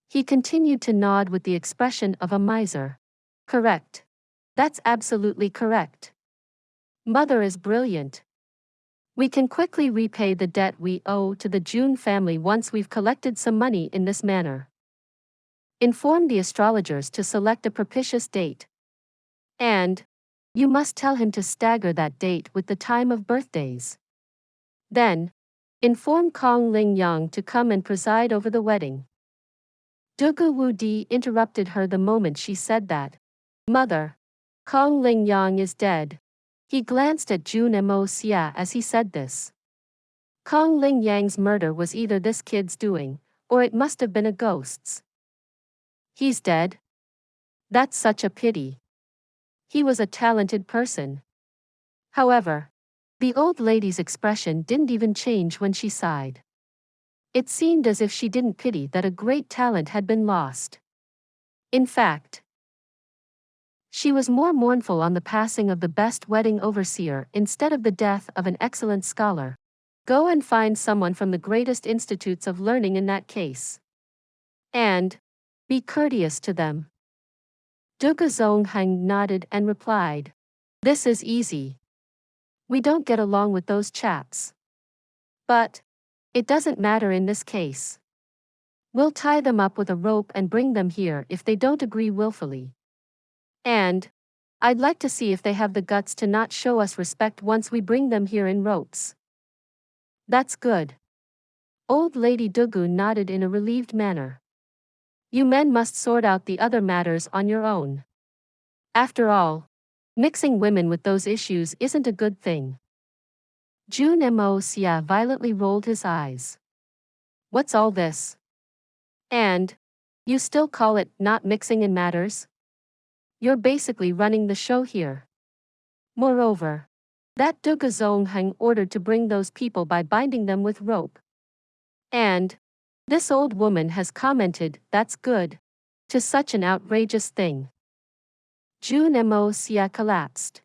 He continued to nod with the expression of a miser. Correct. That's absolutely correct. Mother is brilliant. We can quickly repay the debt we owe to the Jun family once we've collected some money in this manner. Inform the astrologers to select a propitious date. And you must tell him to stagger that date with the time of birthdays. Then, inform Kong Ling Yang to come and preside over the wedding. Dugu Wudi interrupted her the moment she said that. Mother, Kong Ling Yang is dead. He glanced at Jun Moxie as he said this. Kong Ling Yang's murder was either this kid's doing, or it must have been a ghost's. He's dead? That's such a pity. He was a talented person. However, the old lady's expression didn't even change when she sighed. It seemed as if she didn't pity that a great talent had been lost. In fact, she was more mournful on the passing of the best wedding overseer instead of the death of an excellent scholar. Go and find someone from the greatest institutes of learning in that case. And be courteous to them. Dugu Zongheng nodded and replied, "This is easy. We don't get along with those chaps. But it doesn't matter in this case. We'll tie them up with a rope and bring them here if they don't agree willfully. And I'd like to see if they have the guts to not show us respect once we bring them here in ropes." "That's good." Old Lady Dugu nodded in a relieved manner. "You men must sort out the other matters on your own. After all, mixing women with those issues isn't a good thing." Jun Moxie violently rolled his eyes. "What's all this? And you still call it not mixing in matters? You're basically running the show here. Moreover, that Dugu Zongheng ordered to bring those people by binding them with rope. And this old woman has commented that's good to such an outrageous thing." Jun Moxie collapsed.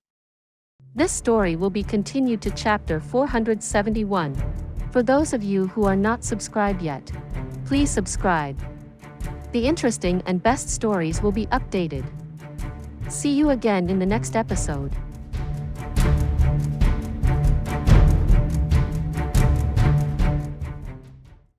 This story will be continued to chapter 471. For those of you who are not subscribed yet, please subscribe. The interesting and best stories will be updated. See you again in the next episode.